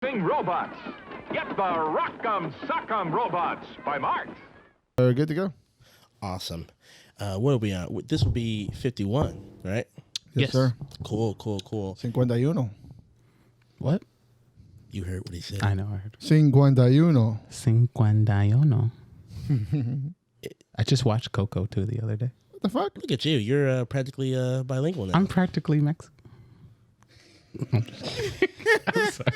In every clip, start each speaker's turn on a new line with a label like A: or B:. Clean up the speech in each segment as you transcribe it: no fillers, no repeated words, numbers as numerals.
A: Robots. Get the Rockem Sockem robots by Mart.
B: We're good to go.
C: Awesome. What are we on? This will be 51, right?
B: Yes, sir.
C: Cool.
B: 51.
D: What?
C: You heard what he said.
D: I know. I heard.
B: 51.
D: 51. I just watched Coco too the other day.
B: What the fuck?
C: Look at you. You're practically bilingual now.
D: I'm practically Mexican.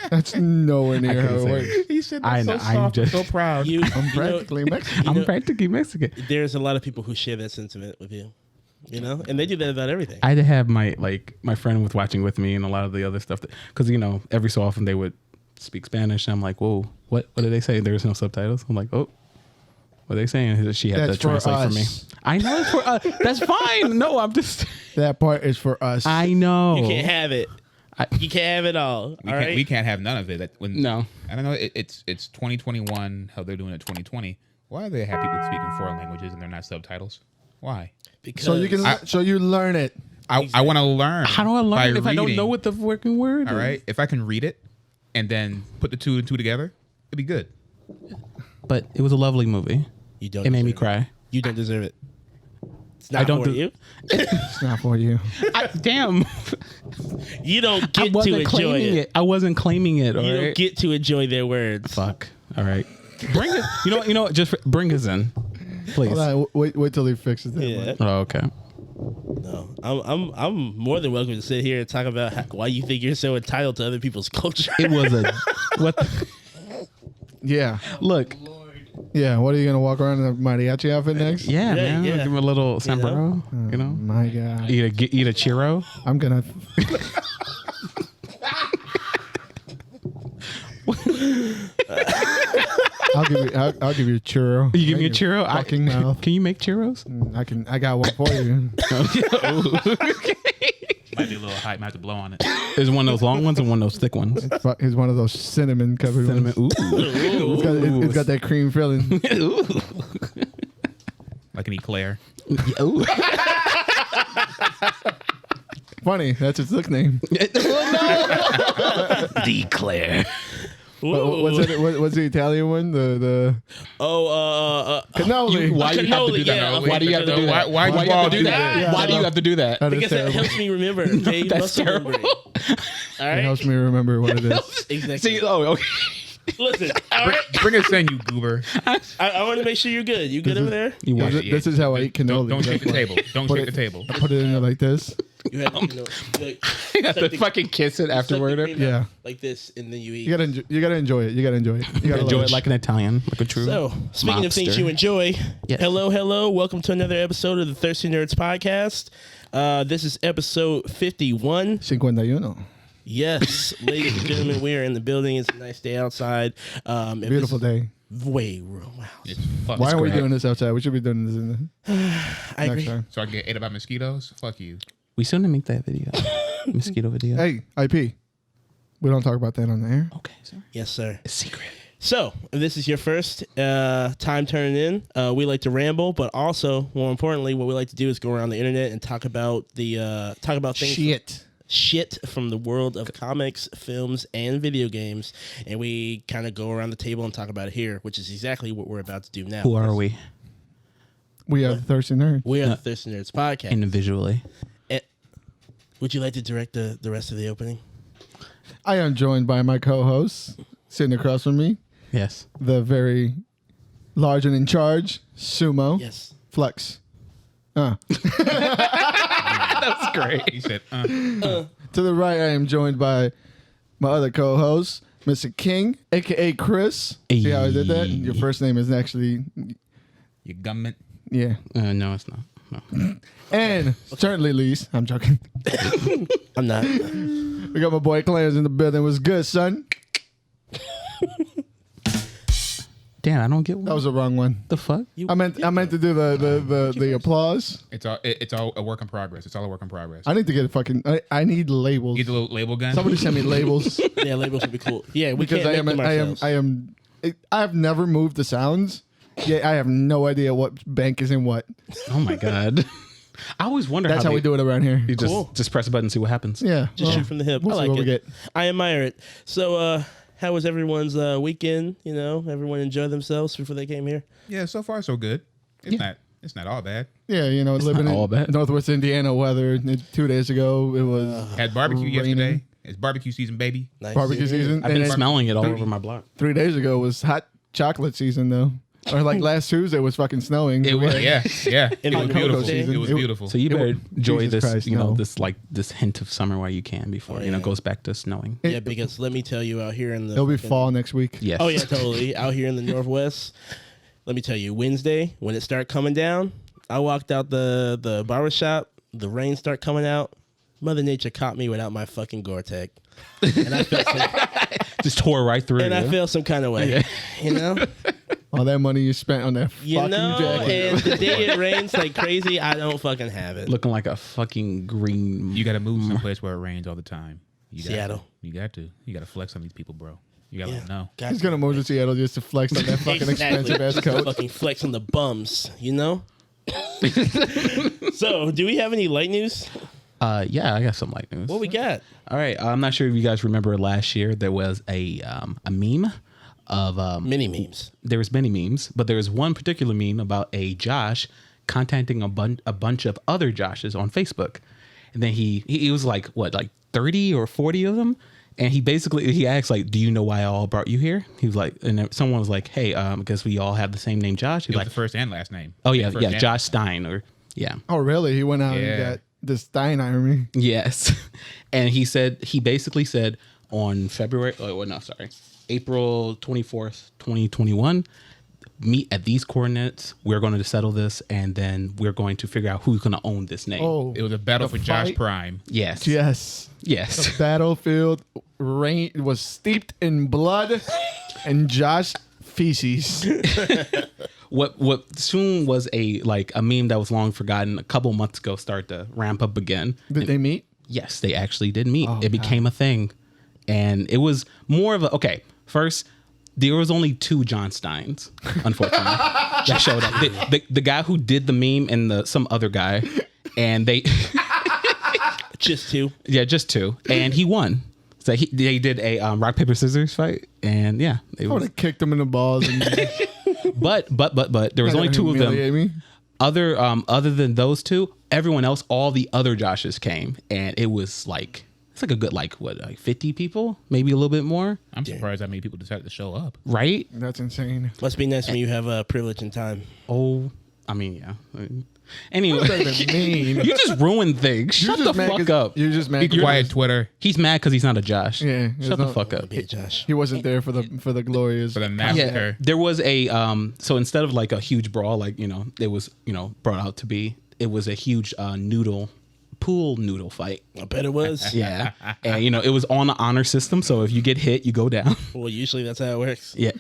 B: That's nowhere near how it
D: say
B: works.
C: He said
D: I
C: that
D: know,
C: so
D: I'm
C: soft and
D: just-
C: so proud.
B: I'm practically Mexican.
D: I'm practically Mexican.
C: There's a lot of people who share that sentiment with you. You know? And they do that about everything.
D: I had to have my friend was watching with me and a lot of the other stuff because every so often they would speak Spanish. And I'm like, whoa, what did they say? There's no subtitles. I'm like, oh, what are they saying? She had
B: That's
D: to translate for me. I know it's for us. That's fine. No, I'm just.
B: That part is for us.
D: I know.
C: You can't have it. You can't have it all.
E: We can't have none of it.
D: No.
E: I don't know. It's 2021. How they're doing it 2020. Why do they have people speaking foreign languages and they're not subtitles? Why?
C: Because
B: So you can, so you learn it.
E: I want to learn.
D: How do I learn
E: by
D: it if I don't
E: reading.
D: know what the working word is?
E: All right. If I can read it and then put the two and two together, it'd be good.
D: But it was a lovely movie.
C: you don't
D: It made me
C: deserve
D: cry.
C: You don't deserve it. It's not
D: I don't
C: for
D: do-
C: you.
B: It's not for you.
D: Damn.
C: You don't
D: I
C: get to
D: wasn't
C: enjoy
D: claiming it. I wasn't claiming it. All
C: You
D: right.
C: don't get to enjoy their words.
D: Fuck. All right. Bring it. You know what? Just bring us in, please.
B: Hold on, wait till he fixes that.
C: Yeah.
B: one.
D: Oh, okay.
C: No, I'm more than welcome to sit here and talk about why you think you're so entitled to other people's culture.
D: It was a what?
B: Yeah.
D: Look.
B: Yeah. What are you gonna walk around in a mariachi outfit next?
D: Yeah, man.
C: yeah.
D: Give him a little sombrero. You know.
B: My God.
D: Eat a churro.
B: I'm gonna. I'll give you a churro.
D: You give me a
B: Thank you.
D: churro.
B: Fucking mouth.
D: Can you make churros?
B: I got one for you.
E: Might be a little hype. Might have to blow on it.
D: There's one of those long ones and one of those thick ones.
B: It's one of those cinnamon covered
D: Cinnamon.
B: ones.
D: Ooh.
B: It's got that cream filling.
E: Like an eclair.
D: Ooh.
B: Funny, that's its nickname.
D: Declare.
B: What's the Italian one? The cannoli.
D: Why you have to do that?
C: yeah.
D: Why do you have to do that?
E: Why
D: do you have to do that?
B: Yeah.
D: Why do you have to do that?
B: That is
C: Because that
B: terrible.
C: helps me remember. Okay?
D: That's
C: Muscle
D: terrible.
C: memory. All
B: It
C: right.
B: helps me remember what it is.
C: Exactly.
D: See, okay.
C: Listen. All right.
E: Bring us in, you goober.
C: I want to make sure you're good. You good over there?
D: You watch it.
B: This is how I eat cannoli.
E: Don't shake the table. Don't
B: Put
E: shake
B: it-
E: the table.
B: I put it in there like this.
C: You have to, like,
D: You have
C: suck
D: to fucking kiss it
C: suck the
D: afterward.
C: cream
B: Yeah.
C: out like this, and then you eat.
B: You gotta enjoy it. You gotta enjoy it. You gotta
D: Enjoy
B: love
D: it like an Italian, like a true.
C: So, speaking of things
D: mobster.
C: you enjoy,
D: Yes.
C: hello. Welcome to another episode of the Thirsty Nerds podcast. This is episode 51.
B: 51.
C: Yes, ladies and gentlemen, we are in the building. It's a nice day outside.
B: Beautiful day.
C: Wow.
E: It's fucking
B: Why are we
E: great.
B: doing this outside? We should be doing this in the
C: I
B: next
C: agree.
B: time.
E: So I get ate by mosquitoes? Fuck you.
D: We still didn't make that video. Mosquito video.
B: Hey, IP. We don't talk about that on the air.
D: Okay, sorry.
C: Yes, sir.
D: A secret.
C: So, if this is your first time turning in, we like to ramble, but also, more importantly, what we like to do is go around the internet and talk about things. Shit from the world of comics, films, and video games, and we kind of go around the table and talk about it here, which is exactly what we're about to do now.
D: Who are we
B: We are the Thirsty Nerds.
C: We are the Thirsty Nerds podcast.
D: individually?
C: Would you like to direct the rest of the opening?
B: I am joined by my co-host, sitting across from me,
D: Yes.
B: the very large and in charge, Sumo
C: Yes.
B: Flex.
D: That's great.
E: He said,
B: To the right, I am joined by my other co-host, Mr. King, a.k.a. Chris. See how I did that? Your first name is actually,
E: you gummit.
B: yeah.
D: No, it's not. No.
B: And certainly least, I'm joking.
C: I'm not.
B: We got my boy Clarence in the building. What's good, son?
D: Damn, I don't get one.
B: That was the wrong one.
D: The fuck?
B: I meant to do the applause.
E: It's all a work in progress. It's all a work in progress.
B: I need to get a fucking. I need labels.
E: Get the little label gun.
B: Somebody send me labels
C: Yeah, labels would be cool. Yeah, we
B: because
C: can't make them ourselves.
B: I have never moved the sounds. Yeah, I have no idea what bank is in what.
D: Oh my god. I always wonder
B: That's how we do it around here.
D: You
C: Cool.
D: just press a button and see what happens.
B: Yeah,
C: Just shoot from the hip.
B: we'll
C: I
B: see
C: like
B: what
C: it.
B: we get.
C: I admire it. So, how was everyone's weekend? You know, everyone enjoyed themselves before they came here.
E: Yeah, so far so good. It's not all bad.
B: Yeah, you know, living
D: all
B: in
D: bad.
B: Northwest Indiana weather. 2 days ago, it was
E: Had barbecue
B: raining.
E: yesterday. It's barbecue season, baby.
C: Nice.
B: barbecue season.
D: I've
B: And
D: been
B: then
D: smelling it all over my block.
B: 3 days ago was hot chocolate season, though. Or like last Tuesday was fucking snowing.
E: It was, yeah. It was
C: Hot
E: beautiful.
C: cocoa season.
E: It was beautiful.
D: So you better enjoy
B: Jesus
D: this,
B: Christ,
D: you know,
B: no.
D: this hint of summer while you can before it goes back to snowing.
C: Yeah, because let me tell you, out here in the
B: It'll be fall next week.
D: Yes.
C: Oh yeah, totally. Out here in the Northwest, let me tell you, Wednesday when it started coming down, I walked out the barber shop. The rain started coming out. Mother Nature caught me without my fucking Gore-Tex, and I felt
D: Just tore right through.
C: I felt some kind of way. You know.
B: All that money you spent on that
C: You
B: fucking
C: know,
B: jacket.
C: and the day it rains like crazy, I don't fucking have it.
D: Looking like a fucking green.
E: You got to move someplace where it rains all the time.
C: Seattle.
E: You got to. You got to flex on these people, bro. You got to let them know.
B: He's gonna move to Seattle just to flex on that fucking expensive ass coat.
C: Fucking flex on the bums, you know? So, do we have any light news?
D: Yeah, I got some light news.
C: What we got?
D: All right, I'm not sure if you guys remember last year there was a meme of
C: Mini memes.
D: there was many memes, but there was one particular meme about a Josh contacting a bunch of other Joshes on Facebook, and then he was like 30 or 40 of them, and he asked like, "Do you know why I all brought you here?" He was like, and then someone was like, "Hey, because we all have the same name, Josh." He
E: It
D: was
E: was
D: like,
E: the first and last name.
D: "Oh yeah,
E: First
D: yeah,
E: and-
D: Josh Stein," or yeah.
B: Oh really? He went out
E: Yeah.
B: and got the Stein Army.
D: Yes. And he basically said on April 24th, 2021, meet at these coordinates. We're going to settle this, and then we're going to figure out who's going to own this name.
B: Oh,
E: It was a battle
B: The
E: for Josh
B: fight?
E: Prime.
D: Yes.
B: yes.
D: Yes.
B: The battlefield rain was steeped in blood and Josh feces.
D: What soon was a meme that was long forgotten a couple months ago started to ramp up again.
B: Did they meet?
D: Yes, they actually did meet.
B: Oh,
D: It became a thing. And it was more of a first, there was only 2 John Steins, unfortunately, that showed up. The guy who did the meme and some other guy, and they
C: Just two.
D: yeah, just 2, and he won. So they did a rock paper scissors fight, and yeah, it
B: I would
D: was.
B: have kicked him in the balls. And
D: But there was only 2 of them.
B: humiliate me.
D: Other than those 2, everyone else, all the other Joshes came, and it was it's a good 50 people, maybe a little bit more,
E: I'm surprised how many people decided to show up.
D: right?
B: That's insane.
C: Must be nice when you have privilege and time.
D: Oh, I mean, yeah. Anyway,
B: What does that mean?
D: you just ruined things. Shut the fuck up.
B: You're just mad.
E: Be
B: 'cause
E: quiet, Twitter.
D: He's mad because he's not a Josh.
B: Yeah,
D: Shut the fuck up.
C: Be it, Josh.
B: He wasn't there for the glorious.
E: For the
D: Yeah,
E: massacre.
D: there was a so instead of a huge brawl, it was brought out to be, it was a huge pool noodle fight.
C: I bet it was.
D: Yeah, and it was on the honor system, so if you get hit, you go down.
C: Well, usually that's how it works.
D: Yeah.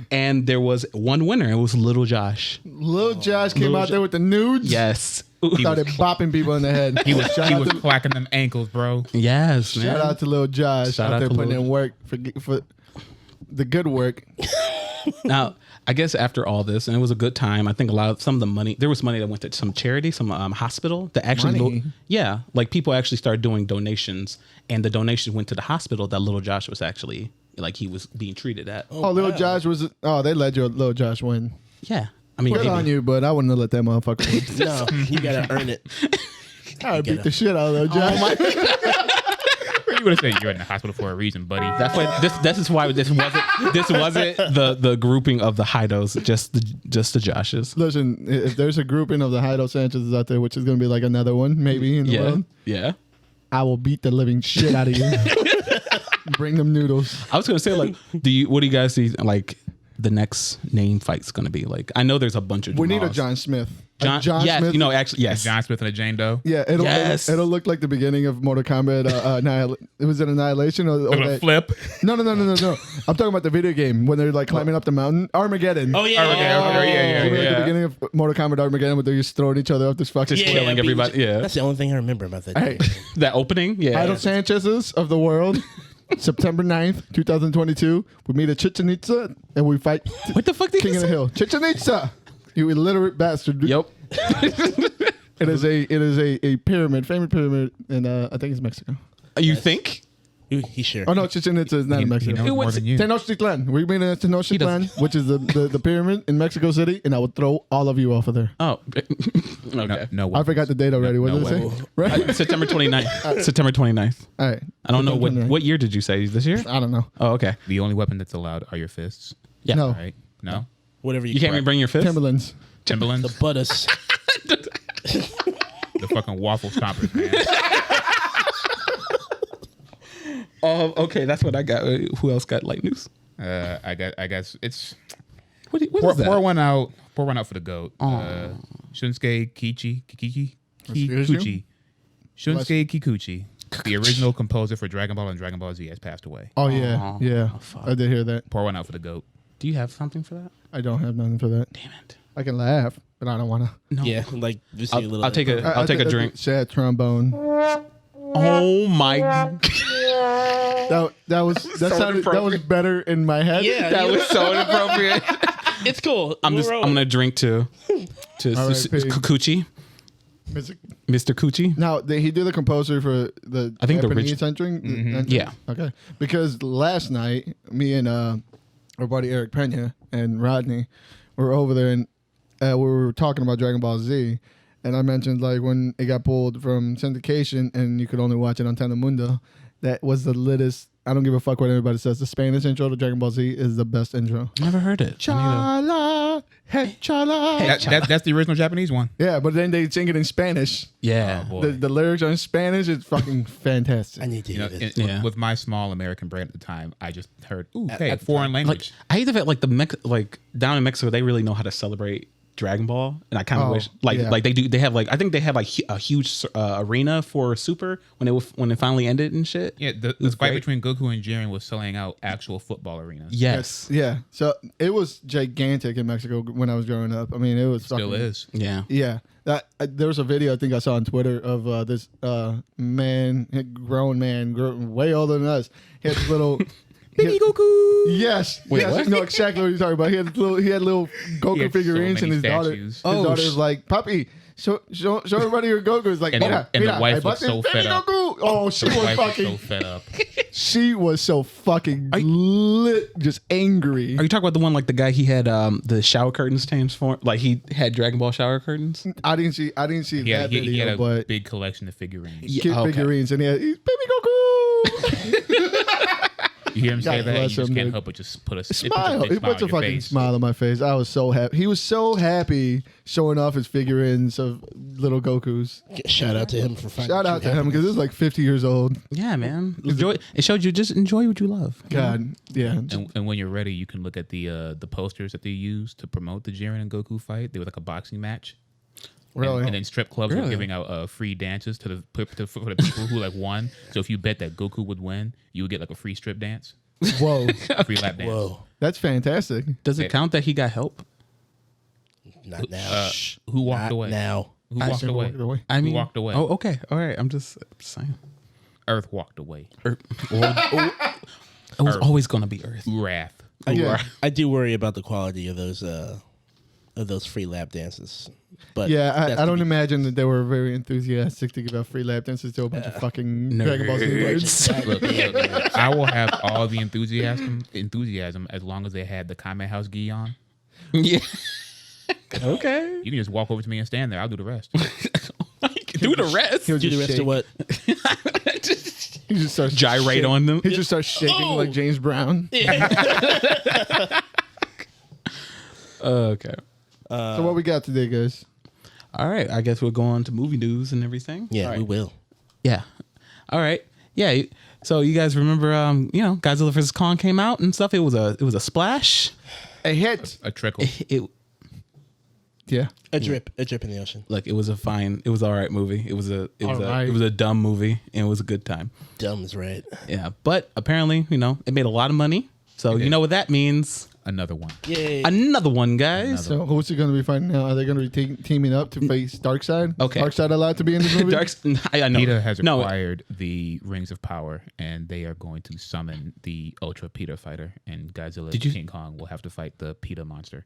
D: And there was one winner. It was Little Josh.
B: Little Josh came out there with the nudes.
D: Yes.
B: Started bopping people in the head.
E: He was
B: Shout out to-
E: clacking them ankles, bro.
D: Yes, man.
B: Shout out to Little Josh
D: Shout
B: out
D: out
B: there
D: to
B: putting
D: Lil-
B: in work for the good work.
D: Now, I guess after all this, and it was a good time. I think some of the money, there was money that went to some charity, some hospital that actually,
B: Money?
D: yeah, people actually started doing donations, and the donation went to the hospital that Little Josh was actually he was being treated at.
B: Oh, Little Josh was. Oh, they let Little Josh win.
D: Yeah, I mean,
B: Good on you, but I wouldn't have let that motherfucker win.
C: No, you gotta earn it.
B: I would beat the shit out of Little Josh.
E: You would have said you're in the hospital for a reason, buddy.
D: That's why this is why this wasn't the grouping of the Hidos, just the Joshes.
B: Listen, if there's a grouping of the Heido Sanchez's out there, which is going to be another one maybe in the
D: Yeah,
B: world,
D: yeah.
B: I will beat the living shit out of you. Bring them noodles.
D: I was gonna say what do you guys see the next name fight's gonna be like? I know there's a bunch of
B: We need a
D: Jamals.
B: John Smith.
D: John yes,
B: Smith.
D: actually yes.
E: John Smith and a Jane Doe.
B: Yeah,
D: Yes.
B: it'll look like the beginning of Mortal Kombat. It was an Annihilation or
E: Look at
B: that-
E: a flip.
B: No. I'm talking about the video game when they're climbing up the mountain. Armageddon.
C: Oh yeah.
E: Yeah.
B: Remember at the beginning of Mortal Kombat Armageddon where they're just throwing each other up this fucking
D: Just
B: cliff?
D: killing everybody. Yeah,
C: That's the only thing I remember about that.
B: Hey,
D: that opening. Yeah,
B: Idol Sanchez's of the world. September 9th, 2022. We meet at Chichen Itza and we fight
D: what the fuck did
B: King
D: you
B: of the
D: say?
B: Hill. Chichen Itza. You illiterate bastard.
D: Yep.
B: It is a pyramid, famous pyramid in I think it's Mexico.
D: You think?
C: He sure.
B: Oh no, Chichen Itza is not in
E: He
B: Mexico.
E: knows more than you.
B: Tenochtitlan. We've been in Tenochtitlan, which is the pyramid in Mexico City, and I would throw all of you off of there.
D: Oh, okay.
E: No,
B: I forgot the date already. What
E: no
B: did it
E: way.
B: say? Right?
D: September 29th. September 29th.
B: All right.
D: I don't know
B: September 29th.
D: what year did you say this year?
B: I don't know.
D: Oh, okay.
E: The only weapon that's allowed are your fists.
D: Yeah.
B: No.
E: Right? No.
C: Whatever you
D: You can't even bring your fist.
B: Timberlands.
E: Timberlands.
C: The butters.
E: The fucking waffle stompers, man.
D: Okay, that's what I got. Who else got light news?
E: I guess it's
D: What
E: pour,
D: is that?
E: pour one out. Pour one out for the goat. Shunsuke Kikuchi. Shunsuke Kikuchi, the original composer for Dragon Ball and Dragon Ball Z, has passed away.
B: Oh yeah, yeah.
D: fuck.
B: I did hear that.
E: Pour one out for the goat.
D: Do you have something for that?
B: I don't have nothing for that.
D: Damn it.
B: I can laugh, but I don't want to.
D: No.
C: Yeah, like just a little.
D: I'll take a. I'll take a drink.
B: Sad trombone.
D: Oh my!
B: That sounded that was better in my head.
C: Yeah,
D: That was so inappropriate.
C: It's cool.
D: I'm gonna drink to Kikuchi, Mr. Kuchi.
B: Now did he do the composer for the
D: I think the
B: Japanese entering?
D: Yeah.
B: Okay. Because last night, me and our buddy Eric Pena and Rodney were over there, and we were talking about Dragon Ball Z, and I mentioned like when it got pulled from syndication and you could only watch it on Telemundo. That was the littest. I don't give a fuck what anybody says. The Spanish intro to Dragon Ball Z is the best intro.
D: Never heard it.
B: Chala, hey, chala.
E: That's the original Japanese one.
B: Yeah, but then they sing it in Spanish.
D: Yeah.
E: Oh, boy.
B: The lyrics are in Spanish. It's fucking fantastic.
C: I need to
E: You know,
C: hear this.
D: Yeah.
E: with my small American brain at the time, I just heard, ooh, hey,
C: at the
E: foreign
D: Like
E: language.
D: I hate the fact like down in Mexico they really know how to celebrate Dragon Ball, and I kind of
B: Oh,
D: wish
B: yeah.
D: like they do. They have like I think they have like a huge arena for Super when it finally ended and shit.
E: Yeah, the
D: was
E: fight
D: great.
E: between Goku and Jiren was selling out actual football arenas.
D: Yes.
B: Yeah. So it was gigantic in Mexico when I was growing up. I mean, it was
E: Still
B: fucking,
E: is.
D: Yeah.
B: Yeah. There was a video I think I saw on Twitter of this man, grown man, way older than us. He had this little Baby Goku. Yes.
D: Wait,
B: yes.
D: what?
B: No, exactly what you're talking about. He had little Goku
E: He had so
B: figurines, and
E: many
B: his daughter.
E: statues.
B: His
D: Oh,
B: daughter was like, "Papi, show everybody your Goku." It's like,
E: And the-
B: mira,
E: and the
B: mira,
E: wife
B: I bought
E: was so
B: this
E: fed
B: baby
E: up.
B: Goku. Oh, she
E: The
B: was
E: wife was
B: fucking.
E: so fed up.
B: She was so fucking lit, just angry.
D: Are you talking about the one like the guy he had the shower curtains transform? Like he had Dragon Ball shower curtains?
B: I didn't see
E: He
B: that
E: had,
B: video,
E: he had a
B: but
E: big collection of figurines.
D: Yeah,
B: kid
D: okay.
B: figurines, and he's Baby Goku.
E: You hear him say
B: God
E: that, and
B: bless
E: you just
B: him,
E: can't
B: dude.
E: help but just put a
B: Smile.
E: big
B: He
E: smile
B: puts a
E: on your
B: fucking
E: face.
B: smile on my face. I was so happy. He was so happy showing off his figurines of little Gokus.
C: Shout out to him for finding.
B: Shout out to him because this is like 50 years old.
D: Yeah, man. Enjoy. It showed you just enjoy what you love.
B: God, yeah.
E: And when you're ready, you can look at the posters that they use to promote the Jiren and Goku fight. They were like a boxing match.
B: Really?
E: And then strip clubs were
D: Really?
E: giving out free dances for the people who like won. So if you bet that Goku would win, you would get like a free strip dance,
B: Whoa,
E: a free lap dance.
C: Whoa,
B: that's fantastic.
D: Does it count that he got help?
C: not now.
E: Who walked
C: Not
E: away?
C: now.
E: Who walked away?
D: I mean,
E: walked away?
D: Oh, okay. All right. I'm just saying.
E: Earth walked away.
D: It was always gonna be Earth.
E: Wrath.
B: Yeah.
C: I do worry about the quality of those free lap dances. But
B: Yeah,
C: that's
B: I
C: to
B: don't
C: be-
B: imagine that they were very enthusiastic to give out free lap dances to a bunch of fucking Dragon Ball Z nerds.
E: Look, I will have all the enthusiasm as long as they had the Kame House gi on.
D: Yeah. Okay.
E: You can just walk over to me and stand there. I'll do the rest.
D: Do the rest.
B: He'll
C: Do the
B: just
C: rest
B: shake.
C: of what?
B: He just starts
D: Gyrate
B: shake-
D: on them.
B: He just starts shaking like James Brown.
D: Okay.
B: So what we got today, guys?
D: All right. I guess we'll go on to movie news and everything.
C: Yeah,
D: All right.
C: we will.
D: Yeah. All right. Yeah. So you guys remember, Godzilla vs Kong came out and stuff. It was a splash.
B: A hit.
E: A trickle.
D: It
B: Yeah.
C: A drip in the ocean.
D: Look, it was all right movie. It was
B: All right.
D: a dumb movie and it was a good time.
C: Dumb is right.
D: Yeah. But apparently, it made a lot of money. So you know what that means.
E: Another one.
C: Yay.
D: Another one, guys.
B: So who's he going to be fighting now? Are they going to be teaming up to face Darkseid?
D: Okay.
B: Darkseid allowed to be in this movie?
D: I know.
E: PETA has
D: No,
E: acquired the Rings of Power, and they are going to summon the Ultra PETA fighter, and Godzilla and King Kong will have to fight the PETA monster.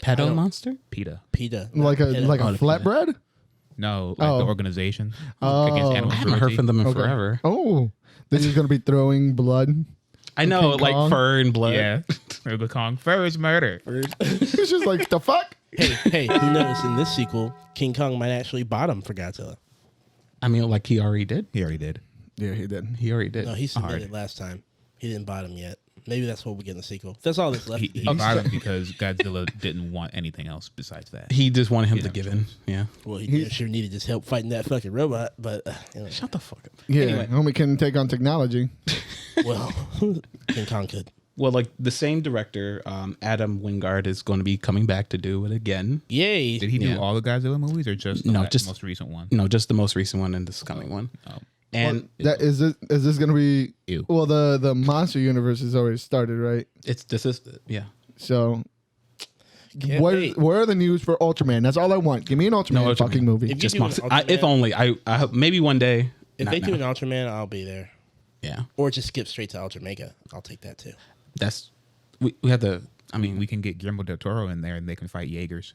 D: pedo monster.
E: PETA.
C: PETA.
B: Like a
C: PETA.
B: flatbread?
E: No, like the organization against animal
D: I haven't heard from them in forever.
B: Oh, they're just gonna be throwing blood.
D: I know,
B: King
D: like
B: Kong?
D: fur and blood.
E: Yeah, the Kong fur is murder.
B: It's just like the fuck.
C: Hey, who knows? In this sequel, King Kong might actually bottom for Godzilla.
D: I mean, like he already did.
E: He already did.
B: Yeah, he did.
D: He already did.
C: No, he submitted last time. He didn't bottom yet. Maybe that's what we get in the sequel. That's all that's left.
E: He bottomed because Godzilla didn't want anything else besides that.
D: He just wanted him to give in. Yeah.
C: Well, he sure needed his help fighting that fucking robot, but
D: Shut the fuck up.
B: Yeah,
D: Anyway.
B: homie can take on technology.
C: well, King Kong could.
D: Well, like the same director, Adam Wingard, is going to be coming back to do it again.
C: Yay!
E: Did he do
D: Yeah.
E: all the Godzilla movies or just the most recent one?
D: No, just the most recent one and this coming one.
E: Oh.
D: And
B: That is this gonna be?
E: Ew.
B: Well, the monster universe has already started, right?
D: yeah.
B: So,
C: Can't
B: what
C: wait.
B: are the news for Ultraman? That's all I want. Give me an Ultraman,
D: Ultraman.
B: fucking movie.
C: If you
D: Just
C: do an
D: monster.
C: Ultraman-
D: If only I hope maybe one day.
C: If
D: Not
C: they do
D: now.
C: an Ultraman, I'll be there.
D: Yeah,
C: Or just skip straight to UltraMega. I'll take that too.
D: that's we have to. I mean,
E: We can get Guillermo del Toro in there and they can fight Jaegers.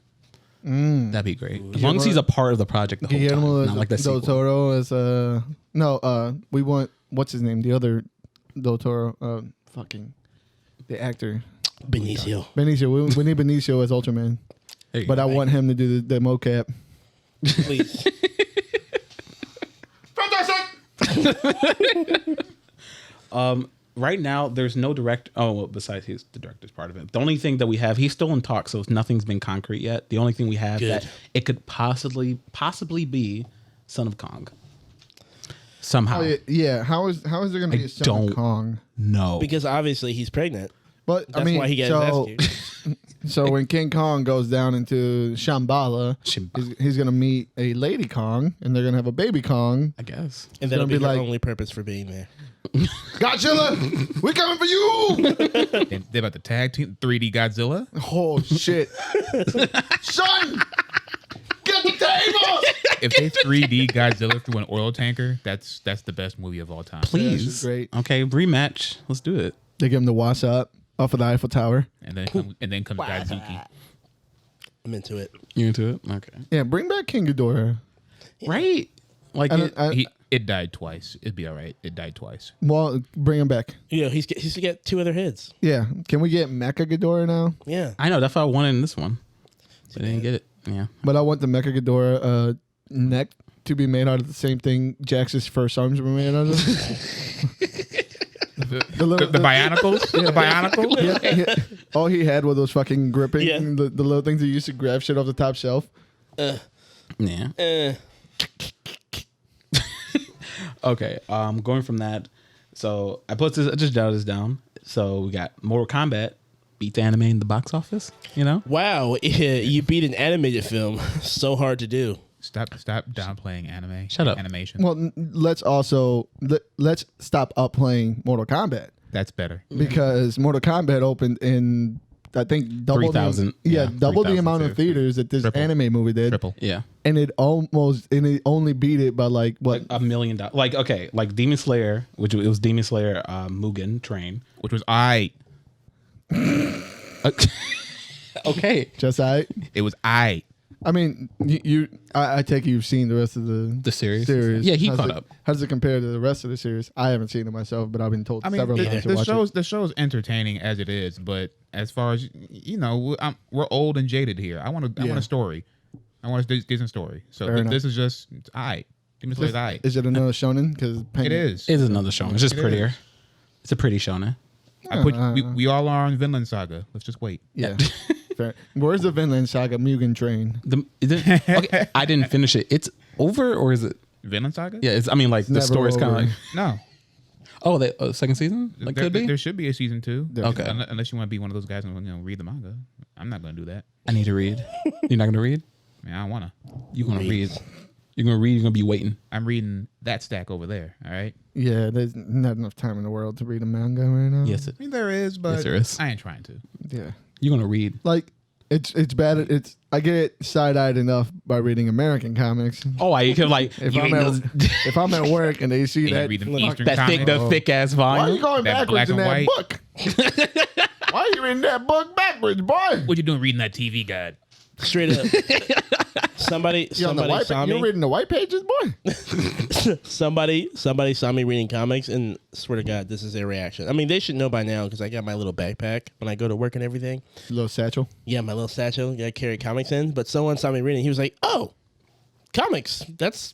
D: that'd be great as long as he's a part of the project the whole
B: Guillermo
D: time, not like the
B: del
D: sequel.
B: Toro is we want what's his name? The other del Toro, fucking the actor
C: Benicio.
B: Benicio. We need Benicio as Ultraman,
D: There you
B: but
D: go.
B: I want him to do the mocap.
C: Please.
D: Right now, there's no director. Oh, well, besides he's the director's part of it. The only thing that we have, he's still in talks, so nothing's been concrete yet. The only thing we have
C: Good.
D: that it could possibly be Son of Kong. Somehow,
B: Oh yeah. How is there gonna be
D: I
B: a Son of
D: don't-
B: Kong?
D: no.
C: Because obviously he's pregnant.
B: But
C: That's
B: I mean,
C: why he got
B: so
C: his ass kicked.
B: so when King Kong goes down into Shambhala, he's gonna meet a Lady Kong, and they're gonna have a baby Kong.
D: I guess.
C: And that'll
B: gonna
C: be
B: be
C: her
B: like-
C: only purpose for being there.
B: Godzilla, we coming for you!
E: They're about to tag team 3D Godzilla.
B: Oh shit, son, get the table!
E: If they 3D Godzilla through an oil tanker, that's the best movie of all time.
D: Please.
B: this is great.
D: Okay, rematch. Let's do it.
B: They give him the wash up off of the Eiffel Tower.
E: And then comes Godzuki.
C: I'm into it.
D: You into it? Okay.
B: Yeah, bring back King Ghidorah.
D: Right. Like
E: It died twice. It'd be all right. It died twice.
B: Well, bring him back.
C: Yeah, he's to get 2 other heads.
B: Yeah, can we get Mecha Ghidorah now?
C: Yeah.
D: I know that's what I wanted in this one. But I didn't get it. Yeah.
B: But I want the Mecha Ghidorah neck to be made out of the same thing Jax's first arms were made out of.
E: The Bionicles? The Bionicles?
B: All he had were those fucking gripping,
C: Yeah.
B: the little things he used to grab shit off the top shelf.
D: Yeah. Okay. Going from that, so I just jotted this down. So we got Mortal Kombat beat the anime in the box office. You know.
C: Wow, you beat an animated film. So hard to do.
E: Stop downplaying anime.
D: Shut up.
E: Animation.
B: Well, let's also let's stop upplaying Mortal Kombat
E: That's better.
B: because Mortal Kombat opened in I think double
D: 3,000.
B: Yeah,
D: Yeah,
B: double the
E: 3,000
B: amount of theaters that this
E: Triple.
B: anime movie did,
E: Triple.
D: Yeah.
B: and it only beat it by like what?
D: $1 million. Like okay, like Demon Slayer, which it was Demon Slayer Mugen Train.
E: Which was I.
D: Okay.
B: Just
E: It was I.
B: I mean, I take it you've seen the rest of the
D: series.
B: series.
D: Yeah, he
B: How's
D: caught
B: it-
D: up.
B: How does it compare to the rest of the series? I haven't seen it myself, but I've been told
E: I mean,
B: several times to watch it.
E: the show's entertaining as it is, but as far as we're old and jaded here. I want a story. I want a decent story. So
B: Fair enough.
E: this is just I. Demon Slayer's I.
B: Is it another shonen? Because
E: It is.
D: It is another shonen. It's just
E: It
D: prettier.
E: is.
D: It's a pretty shonen.
E: We all are on Vinland Saga. Let's just wait.
B: Yeah. Fair. Where's the Vinland Saga Mugen Train?
D: Okay, I didn't finish it. It's over or is it?
E: Vinland Saga?
D: Yeah, it's. I mean, like the
B: never
D: story's kind of
B: over.
D: like.
E: No.
D: Oh, the second season? Like could be.
E: There should be a season 2.
D: Okay.
E: Unless you want to be one of those guys and read the manga. I'm not going to do that.
D: I need to read. You're not gonna read.
E: I mean, I don't want to.
D: You're gonna read. You're gonna read. You're gonna be waiting.
E: I'm reading that stack over there. All right.
B: Yeah, there's not enough time in the world to read a manga right now.
D: Yes,
E: I mean, there is, but
D: Yes, there is.
E: I ain't trying to.
B: Yeah.
D: you're gonna read.
B: Like it's bad. It's I get side-eyed enough by reading American comics.
D: Oh, I can like
B: If
D: you
B: I'm
D: ain't
B: at,
D: those-
B: if I'm at work and they see
E: You
B: that,
E: read them Eastern
D: that thick,
E: comics.
D: the thick ass
B: why are you
D: volume.
B: going
E: That
B: backwards in
E: black
B: that
E: and
B: book? Why are you reading that book backwards, boy?
E: What you doing reading that TV guide?
C: Straight up. Somebody saw me.
B: You're reading the white pages, boy.
C: somebody saw me reading comics, and swear to God, this is their reaction. I mean, they should know by now because I got my little backpack when I go to work and everything.
B: Little satchel.
C: Yeah, my little satchel. I carry comics in. But someone saw me reading. He was like, "Oh, comics. That's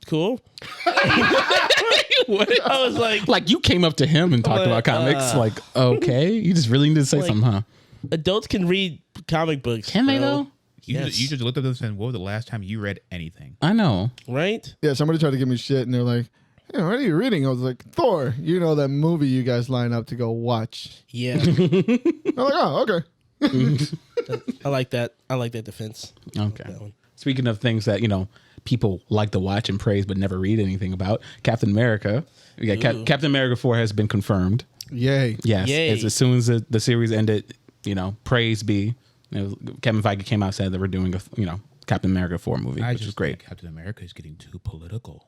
C: cool."
D: What?
C: I was like,
D: you came up to him and talked about comics. Okay, you just really need to say something, huh?
C: Adults can read comic books.
D: Can they though?
E: You just looked at this and what was the last time you read anything?
D: I know,
C: right?
B: Yeah, somebody tried to give me shit, and they're like, "Hey, what are you reading?" I was like, "Thor." You know that movie you guys line up to go watch.
C: Yeah.
B: I'm like, "Oh, okay."
C: I like that. I like that defense.
D: Okay.
C: That one.
D: Speaking of things that people like to watch and praise but never read anything about, Captain America. We got Captain America 4 has been confirmed.
B: Yay!
D: Yes,
C: Yay.
D: As soon as the series ended, praise be. Kevin Feige came out and said that we're doing a Captain America 4 movie, which is great.
E: Captain America is getting too political.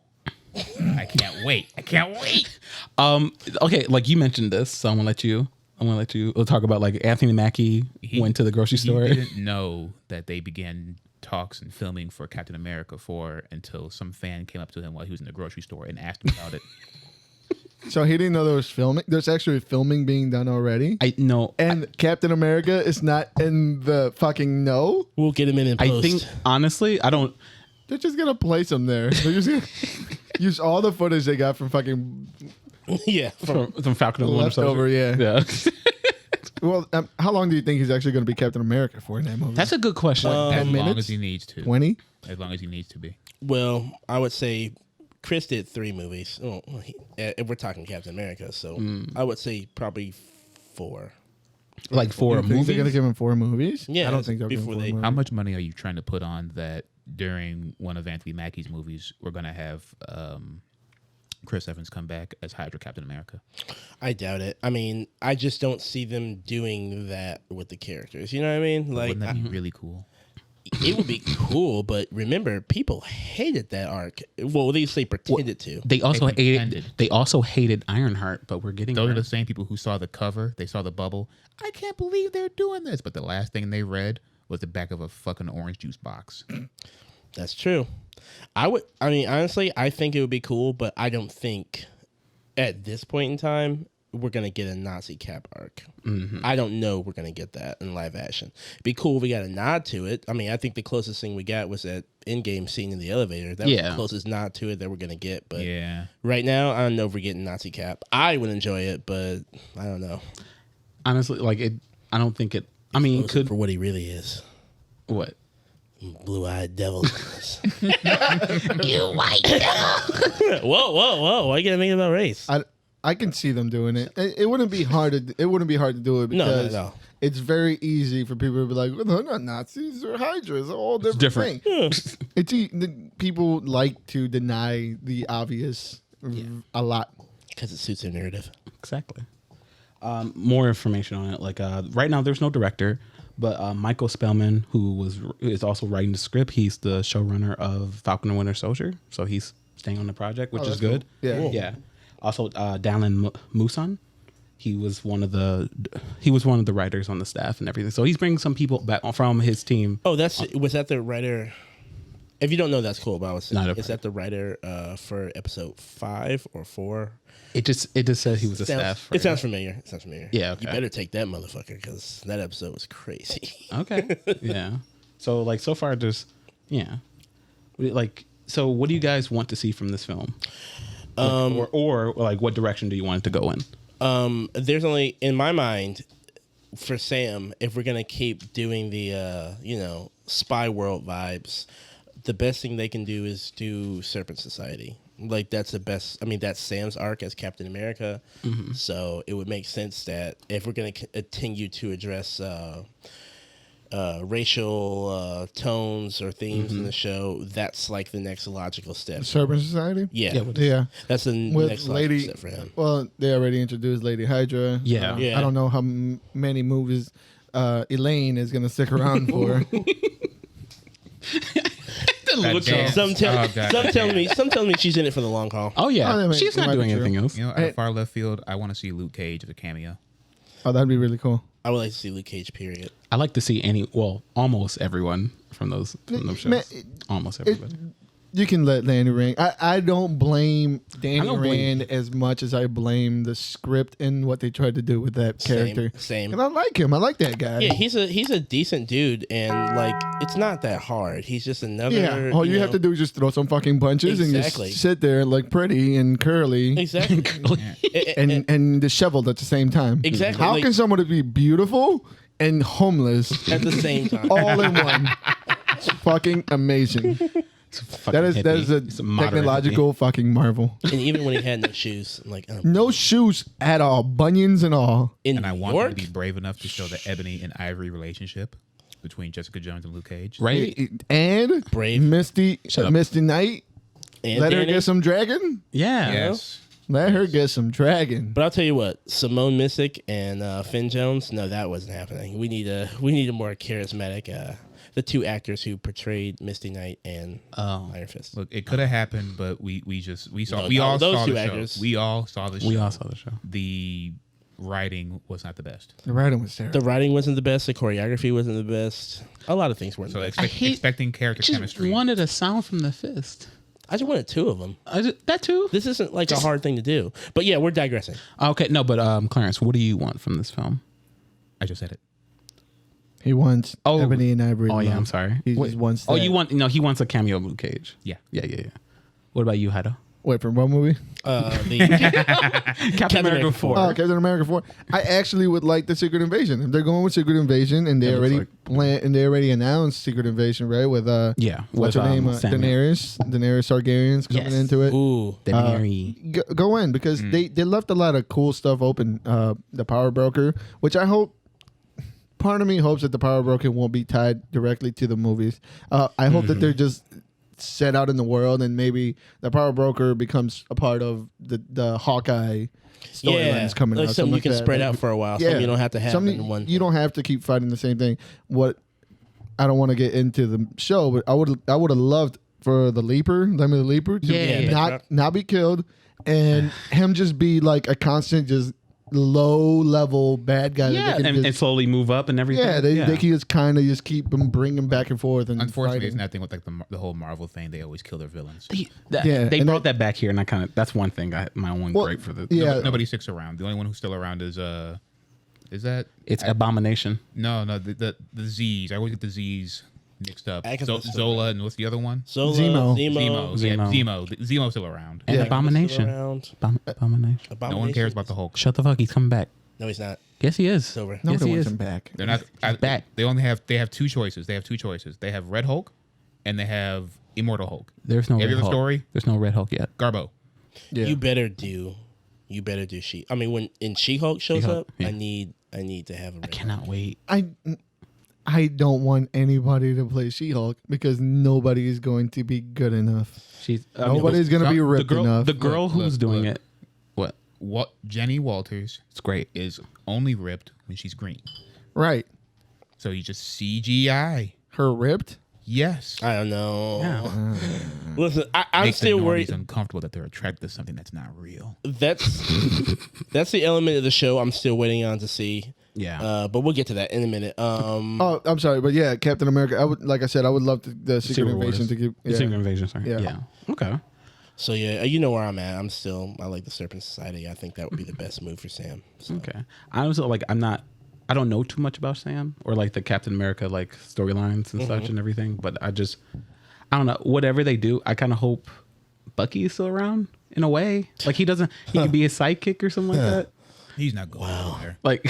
E: I can't wait.
D: Okay, like you mentioned this, so I'm gonna let you talk about Anthony Mackie went to the grocery store.
E: He didn't know that they began talks and filming for Captain America 4 until some fan came up to him while he was in the grocery store and asked him about it.
B: So he didn't know there was filming. There's actually filming being done already.
D: I know.
B: And Captain America is not in the fucking know.
C: We'll get him in post.
D: I think honestly, I don't.
B: They're just gonna place him there. They're just gonna use all the footage they got from fucking
D: from Falcon and the Winter
B: leftover.
D: Soldier.
B: Yeah. Well, how long do you think he's actually going to be Captain America for in that movie?
D: That's a good question.
E: As
B: 10
E: long
B: minutes?
E: as he needs to.
B: 20?
E: As long as he needs to be.
C: Well, I would say Chris did 3 movies. Oh, if we're talking Captain America, so I would say probably 4.
D: Like 4
B: They're
D: movies.
B: going to give him 4 movies?
C: Yeah,
B: I don't think they'll give him
C: before
B: 4
C: they-
B: movies.
E: How much money are you trying to put on that during one of Anthony Mackie's movies we're going to have Chris Evans come back as Hydra Captain America?
C: I doubt it. I mean, I just don't see them doing that with the characters. You know what I mean? Like,
E: Wouldn't that be really cool?
C: it would be cool, but remember, people hated that arc. Well, at least they pretended to.
D: They also
E: They
D: hated.
E: pretended.
D: They also hated Ironheart, but we're getting.
E: Those
D: her.
E: are the same people who saw the cover. They saw the bubble. I can't believe they're doing this. But the last thing they read was the back of a fucking orange juice box.
C: That's true. I mean, honestly, I think it would be cool, but I don't think at this point in time we're gonna get a Nazi Cap arc. I don't know we're gonna get that in live action. It'd be cool if we got a nod to it. I mean, I think the closest thing we got was that in-game scene in the elevator. That was the closest nod to it that we're gonna get. But
E: Yeah.
C: right now, I don't know if we're getting Nazi Cap. I would enjoy it, but I don't know.
D: Honestly, I don't think it. I mean,
C: Close it for what he really is.
D: what?
C: Blue-eyed devil. You white devil. Whoa. Why you gotta make it about race?
B: I can see them doing it. It wouldn't be hard to. It wouldn't be hard to do it because
C: No.
B: it's very easy for people to be like, well, they're not Nazis or Hydras. They're all different. Thing. People like to deny the obvious a lot
C: Because it suits their narrative.
D: Exactly. More information on it. Right now, there's no director, but Michael Spellman, who is also writing the script, he's the showrunner of Falcon and Winter Soldier, so he's staying on the project, which is good.
B: Cool. Yeah.
C: Cool.
D: Yeah. Also, Dallin Musan, he was one of the writers on the staff and everything. So he's bringing some people back from his team.
C: Oh, was that the writer? If you don't know, that's cool. But I was saying,
D: Not a-
C: is that the writer for episode 5 or 4?
D: It just said he was a staff.
C: It sounds familiar.
D: Yeah, okay.
C: You better take that motherfucker because that episode was crazy.
D: Okay. Yeah. So so far there's so what do you guys want to see from this film? Or what direction do you want it to go in?
C: There's only, in my mind, for Sam, if we're gonna keep doing the spy world vibes, the best thing they can do is do Serpent Society. That's the best. I mean, that's Sam's arc as Captain America. So it would make sense that if we're going to continue to address racial tones or themes in the show, that's the next logical step.
B: Serpent Society.
C: Yeah.
B: Yeah.
C: That's the next logical step for him.
B: Well, they already introduced Lady Hydra.
D: Yeah.
C: Yeah.
B: I don't know how many movies Elaine is going to stick around for.
C: Some telling me she's in it for the long haul.
D: Oh yeah,
B: Oh,
D: she's
B: that
D: not
B: might
D: doing
B: be true.
D: anything else.
E: Out of far left field, I want to see Luke Cage as a cameo.
B: Oh, that'd be really cool.
C: I would like to see Luke Cage. Period.
D: I like to see almost everyone from those shows.
B: Man,
D: almost everybody.
B: You can let Danny Rand. I don't blame Danny
D: I don't blame-
B: Rand as much as I blame the script and what they tried to do with that character.
C: Same.
B: And I like him. I like that guy.
C: Yeah, he's a decent dude, and like it's not that hard. He's just another.
B: Yeah. All you have to do is just throw some fucking punches
C: Exactly.
B: and just sit there and look pretty and curly
C: Exactly.
B: and disheveled at the same time.
C: Exactly.
B: How
C: Like-
B: can someone be beautiful and homeless
C: at the same time.
B: all in one? It's fucking amazing. That is a technological fucking marvel.
C: And even when he had no shoes, I'm like, oh.
B: No shoes at all, bunions and all.
C: In
E: And I
C: New
E: want them
C: York,
E: to be brave enough to show the Ebony and Ivory relationship between Jessica Jones and Luke Cage.
D: Right?
B: And
C: Brave.
B: Misty
D: up.
B: Misty Knight.
C: and
B: Let her
C: Danny.
B: get some dragon.
D: Yeah.
E: Yes.
B: Let her get some dragon.
C: But I'll tell you what, Simone Missick and Finn Jones, no, that wasn't happening. We need a more charismatic. The two actors who portrayed Misty Knight and Iron Fist.
E: Look, it could have happened, but we
C: No,
E: all
C: those
E: saw
C: two
E: the
C: actors.
E: show. We all saw the show.
D: We all saw the show.
E: The writing was not the best.
B: The writing was terrible.
C: The writing wasn't the best. The choreography wasn't the best. A lot of things weren't
E: So
C: the best.
E: expecting character
D: Just
E: chemistry.
D: wanted a sound from the fist.
C: I just wanted two of them.
D: That too.
C: This isn't like a hard thing to do. But yeah, we're digressing.
D: Okay, no, but Clarence, what do you want from this film?
E: I just said it.
B: He wants Ebony and Ivory.
D: Oh yeah,
B: love.
D: I'm sorry.
B: He just wants
D: Oh,
B: that.
D: he wants a cameo of Luke Cage.
E: Yeah.
D: Yeah. What about you, Hado?
B: Wait, from what movie?
C: The
D: Captain America 4.
B: Oh, Captain America 4. I actually would like the Secret Invasion. If they're going with Secret Invasion and they
D: It looks
B: already already announced Secret Invasion, right? With
D: Yeah,
B: what's
D: with,
B: her name?
D: Samuel.
B: Daenerys Targaryens coming
D: Yes.
B: into it.
C: ooh,
B: Go in because they left a lot of cool stuff open. The Power Broker, which I hope. Part of me hopes that the Power Broker won't be tied directly to the movies. I hope that they're just set out in the world, and maybe the Power Broker becomes a part of the Hawkeye storylines coming
C: like
B: out.
C: something you
B: like
C: can
B: that.
C: spread out for a while. Something you don't have to have
B: Something
C: in one.
B: You don't have to keep fighting the same thing. What I don't want to get into the show, but I would have loved for the Leaper, Lemmy the Leaper, to
C: Yeah.
B: not be killed, and him just be like a constant just low level bad guy.
D: Yeah,
B: that they can
D: and
B: just,
D: slowly move up and everything.
B: they can just kind of just keep him, bring him back and forth. And
E: Unfortunately,
B: fighting.
E: it's nothing with like the whole Marvel thing. They always kill their villains.
D: They
B: and
D: brought that back here, and I kind of that's one thing. My one gripe for the
E: Nobody sticks around. The only one who's still around is that
D: it's Abomination.
E: no the Z's. I always get the Z's mixed up.
C: Agatha's still
E: Zola and what's the other one?
C: Zemo.
B: Zemo.
E: Zemo. Yeah,
D: Zemo.
E: Zemo's still around.
D: And
B: Yeah.
D: Abomination. Abomination.
E: No one cares about the Hulk.
D: Shut the fuck. He's coming back.
C: No, he's not.
D: Yes, he is.
C: It's over.
B: Nobody
D: Yes, he
B: wants
D: is.
B: him back.
E: They're not
D: back.
E: They have two choices. They have Red Hulk, and they have Immortal Hulk.
D: There's no
E: Every
D: Red
E: other
D: Hulk.
E: story?
D: There's no Red Hulk yet.
E: Garbo.
B: Yeah.
C: You better do She. I mean, when She-Hulk shows
D: She-Hulk,
C: up,
D: yeah.
C: I need to have a.
D: I cannot wait.
B: I don't want anybody to play She-Hulk because nobody is going to be good enough. Nobody's going to be ripped enough.
D: The girl who's doing
E: look.
D: it. What?
E: What Jenny Walters
D: It's great.
E: is only ripped when she's green.
B: Right.
E: So you just CGI.
B: Her ripped?
E: Yes.
C: I don't know.
D: Yeah.
C: Listen, I'm
E: Makes
C: still
E: the normies
C: worried.
E: uncomfortable that they're attracted to something that's not real.
C: That's the element of the show I'm still waiting on to see.
D: Yeah.
C: But we'll get to that in a minute.
B: Oh, I'm sorry, but yeah, Captain America. I would, like I said, I would love the Secret Invasion to give. Yeah.
D: Secret Invasion. Sorry.
B: Yeah.
D: Yeah. Okay.
C: So yeah, you know where I'm at. I like the Serpent Society. I think that would be the best move for Sam. So.
D: Okay. I also I don't know too much about Sam or like the Captain America like storylines and such and everything, but I don't know. Whatever they do, I kind of hope Bucky is still around in a way. Like he could be a sidekick or something like that.
E: He's not going there.
D: Like,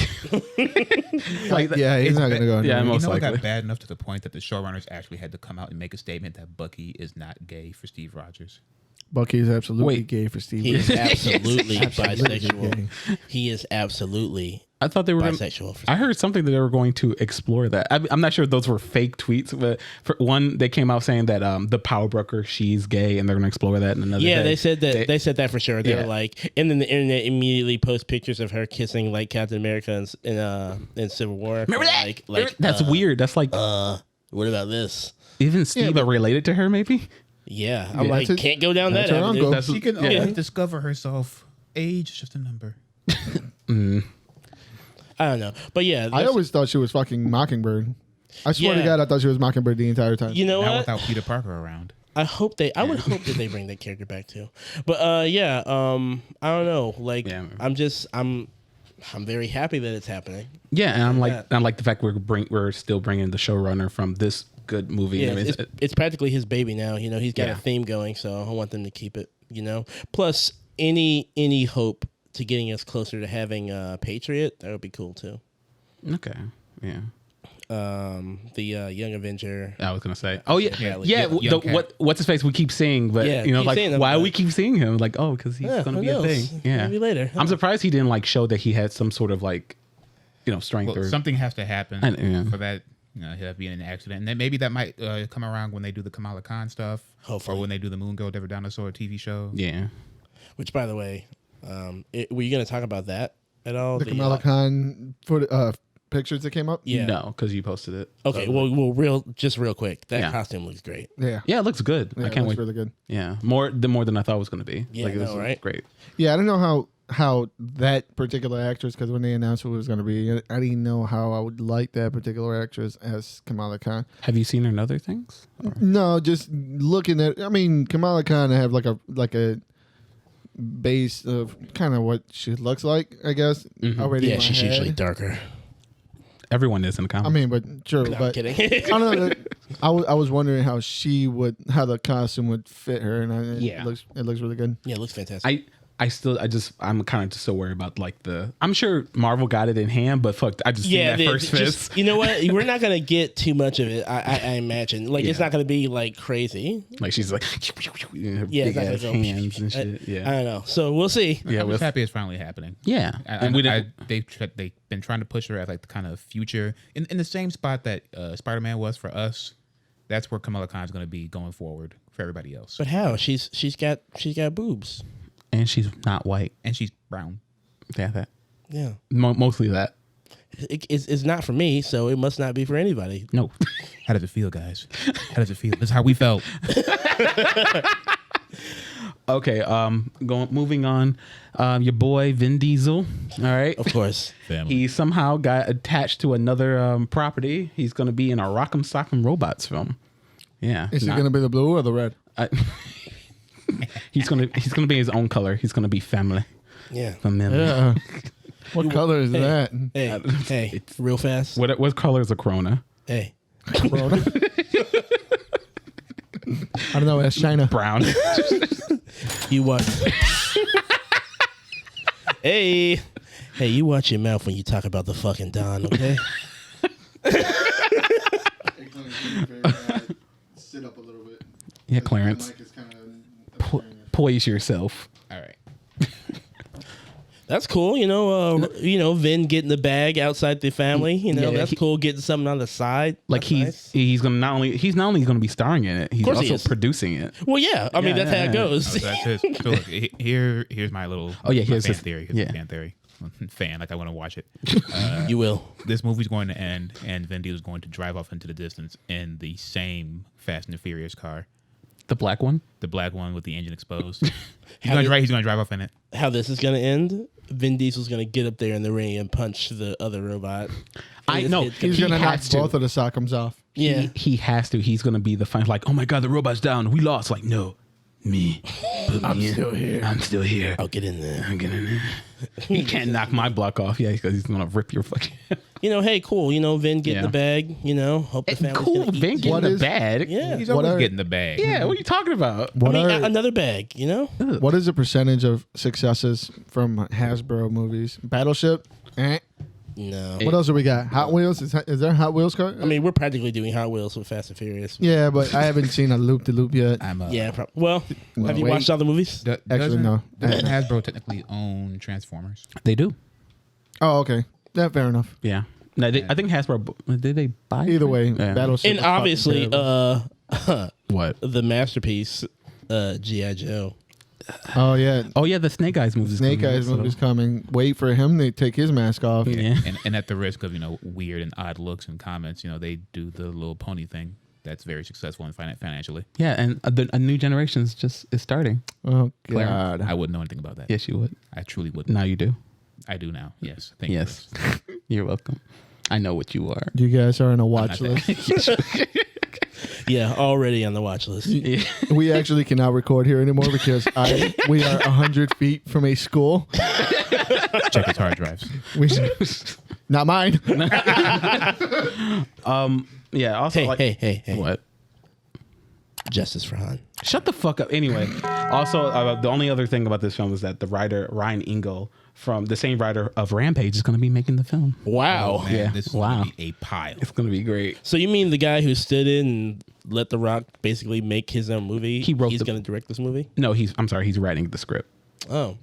B: Yeah, he's not going to go.
D: Yeah,
B: anywhere.
D: most
E: You know it
D: likely.
E: got bad enough to the point that the showrunners actually had to come out and make a statement that Bucky is not gay for Steve Rogers.
B: Bucky is absolutely
D: Wait.
B: gay for Steve.
C: He is absolutely
B: Absolutely
C: bisexual.
B: gay.
C: He is absolutely
D: I thought they were gonna,
C: bisexual.
D: I heard something that they were going to explore that. I'm not sure if those were fake tweets, but for one, they came out saying that the Power Broker, she's gay, and they're going to explore that in another.
C: Yeah,
D: day.
C: they said that. They said that for sure. They
D: Yeah.
C: were like, and then the internet immediately post pictures of her kissing like Captain America in Civil War.
D: Remember that?
C: Like
D: That's weird. That's like
C: what about this?
D: even Steve related to her, maybe.
C: Yeah, I'm
B: Yeah,
C: like,
B: that's
C: can't go down that
B: that's her
C: avenue.
B: uncle.
E: She can
C: Yeah.
E: only discover herself. Age is just a number.
C: I don't know, but yeah,
B: I always thought she was fucking Mockingbird. I swear to God, I thought she was Mockingbird the entire time.
C: You know
E: Now
C: what?
E: without Peter Parker around.
C: I hope they. I would hope that they bring that character back too. But I don't know. Like, I'm very happy that it's happening.
D: Yeah, and I like the fact we're still bringing the showrunner from this good movie.
C: Yeah,
D: I mean,
C: it's practically his baby now. You know, he's got a theme going, so I want them to keep it. You know, plus any hope to getting us closer to having Patriot, that would be cool too.
D: Okay. Yeah.
C: The Young Avenger.
D: I was gonna say. Oh yeah. What's his face? We keep seeing, but why we keep seeing him? Like, oh, because he's gonna be a thing. Yeah.
C: Maybe later.
D: I'm surprised he didn't like show that he had some sort of like, strength or
E: something has to happen for that. He'll be in an accident, and then maybe that might come around when they do the Kamala Khan stuff,
C: hopefully,
E: or when they do the Moon Girl Devil Dinosaur TV show.
D: Yeah.
C: Which, by the way, were you gonna talk about that at all?
B: The Kamala Khan pictures that came up?
C: Yeah.
D: No, because you posted it.
C: Okay, real quick. That costume looks great.
B: Yeah.
D: Yeah, it looks good.
B: Yeah,
D: I can't wait.
B: really good.
D: Yeah, more than I thought it was going to be.
C: Yeah,
D: this
C: right?
D: Great.
B: Yeah, I don't know how that particular actress, because when they announced who it was going to be, I didn't know how I would like that particular actress as Kamala Khan.
D: Have you seen her in other things? Or?
B: No, just looking at. I mean, Kamala Khan, I have like a base of kind of what she looks like, I guess. Already.
C: Yeah,
B: in my
C: she's
B: head.
C: usually darker.
D: Everyone is in the comics.
B: I mean, but true.
C: No,
B: but
C: I'm kidding.
B: I don't know. I was wondering how the costume would fit her, and it looks really good.
C: Yeah, it looks fantastic.
D: I'm kind of just so worried about like I'm sure Marvel got it in hand, but fuck, I just seen that first fist.
C: You know what? We're not gonna get too much of it. I imagine it's not gonna be like crazy.
D: Like she's like, big ass hands and shit.
C: I don't know. So we'll see.
E: Yeah, I'm happy it's finally happening.
D: Yeah,
E: and they've been trying to push her as like the kind of future in the same spot that Spider-Man was for us. That's where Kamala Khan is going to be going forward for everybody else.
C: But how? She's got boobs.
D: And she's not white.
E: And she's brown.
D: Yeah,
C: Yeah.
D: Mostly that.
C: It's not for me, so it must not be for anybody.
D: No.
E: How does it feel, guys? How does it feel? This is how we felt.
D: Okay, moving on. Your boy Vin Diesel. All right.
C: Of course.
E: Family.
D: He somehow got attached to another property. He's going to be in a Rockem Sockem Robots film. Yeah.
B: Is he going to be the blue or the red?
D: He's gonna be his own color. He's gonna be family.
C: Yeah.
D: Family.
B: Yeah. What color is that?
C: Hey, it's real fast.
D: What color is a Corona?
C: Hey.
B: Corona? I don't know. That's China.
D: Brown.
C: You watch. Hey, you watch your mouth when you talk about the fucking Don, okay?
B: Sit up a little bit.
D: Yeah, Clarence. Poise yourself.
E: All right.
C: That's cool. Vin getting the bag outside the family. That's cool. Getting something on the side.
D: Like
C: that's
D: he's gonna not only going to be starring in it, he's also producing it.
C: Well, yeah. I mean, that's how it goes.
E: So that's it. So look, here's my little
D: here's
E: fan
D: his
E: theory. Fan theory. Fan, like I want to watch it.
C: You will.
E: This movie's going to end, and Vin Diesel's going to drive off into the distance in the same Fast and the Furious car.
D: The black one?
E: The black one with the engine exposed. He's going to drive off in it.
C: How this is going to end? Vin Diesel's going to get up there in the ring and punch the other robot.
B: I know. He's going to knock both of the Sockems off.
C: Yeah.
D: He has to. He's going to be the final, like, oh my God, the robot's down. We lost. Like, no. Me.
B: I'm still here.
D: I'm still here.
C: I'll get in there.
D: I'm getting in there. He can't knock my block off. Yeah, because he's going to rip your fucking...
C: Hey, cool. Vin getting the bag. Hope the family's
D: cool.
C: gonna eat.
D: Vin getting the bag.
C: Yeah.
E: He's always getting the bag.
D: Yeah, what are you talking about?
C: Another bag,
B: What is the percentage of successes from Hasbro movies? Battleship?
C: No.
B: What else do we got? Hot Wheels? Is there a Hot Wheels car?
C: I mean, we're practically doing Hot Wheels with Fast and Furious.
B: Yeah, but I haven't seen a loop-de-loop yet.
C: Have you watched all the movies?
B: Actually, no.
E: Doesn't Hasbro technically own Transformers?
D: They do.
B: Oh, okay. Yeah, fair enough.
D: Yeah. No, I think Hasbro, did they buy
B: Either way,
D: Yeah.
B: Battleship.
C: And obviously,
D: What?
C: the masterpiece, G.I. Joe.
B: Oh, yeah.
D: Oh, yeah, the Snake Eyes movie.
B: Snake Eyes movie's coming. Wait for him to take his mask off.
D: Yeah.
E: And at the risk of, weird and odd looks and comments, they do the little pony thing. That's very successful and financially.
D: Yeah, and a new generation is starting.
B: Oh,
D: Claire.
B: God.
E: I wouldn't know anything about that.
D: Yes, you would.
E: I truly wouldn't.
D: Now you do.
E: I do now. Yes. Thank
D: Yes.
E: you.
D: You're welcome. I know what you are.
B: You guys are on a watch list.
C: Yeah, already on the watch list.
B: We actually cannot record here anymore because we are 100 feet from a school.
E: Check his hard drives.
B: Not mine.
D: Yeah. Also,
C: Hey.
D: What?
C: Justice for Han.
D: Shut the fuck up. Anyway, also, the only other thing about this film is that the writer Ryan Engel, from the same writer of Rampage, is going to be making the film.
C: Wow.
E: Oh, man,
D: Yeah.
E: this is
D: Wow.
E: gonna be a pile.
D: It's going to be great.
C: So you mean the guy who stood in and let The Rock basically make his own movie?
D: He wrote
C: He's
D: the-
C: going to direct this movie?
D: No, he's writing the script.
C: Oh.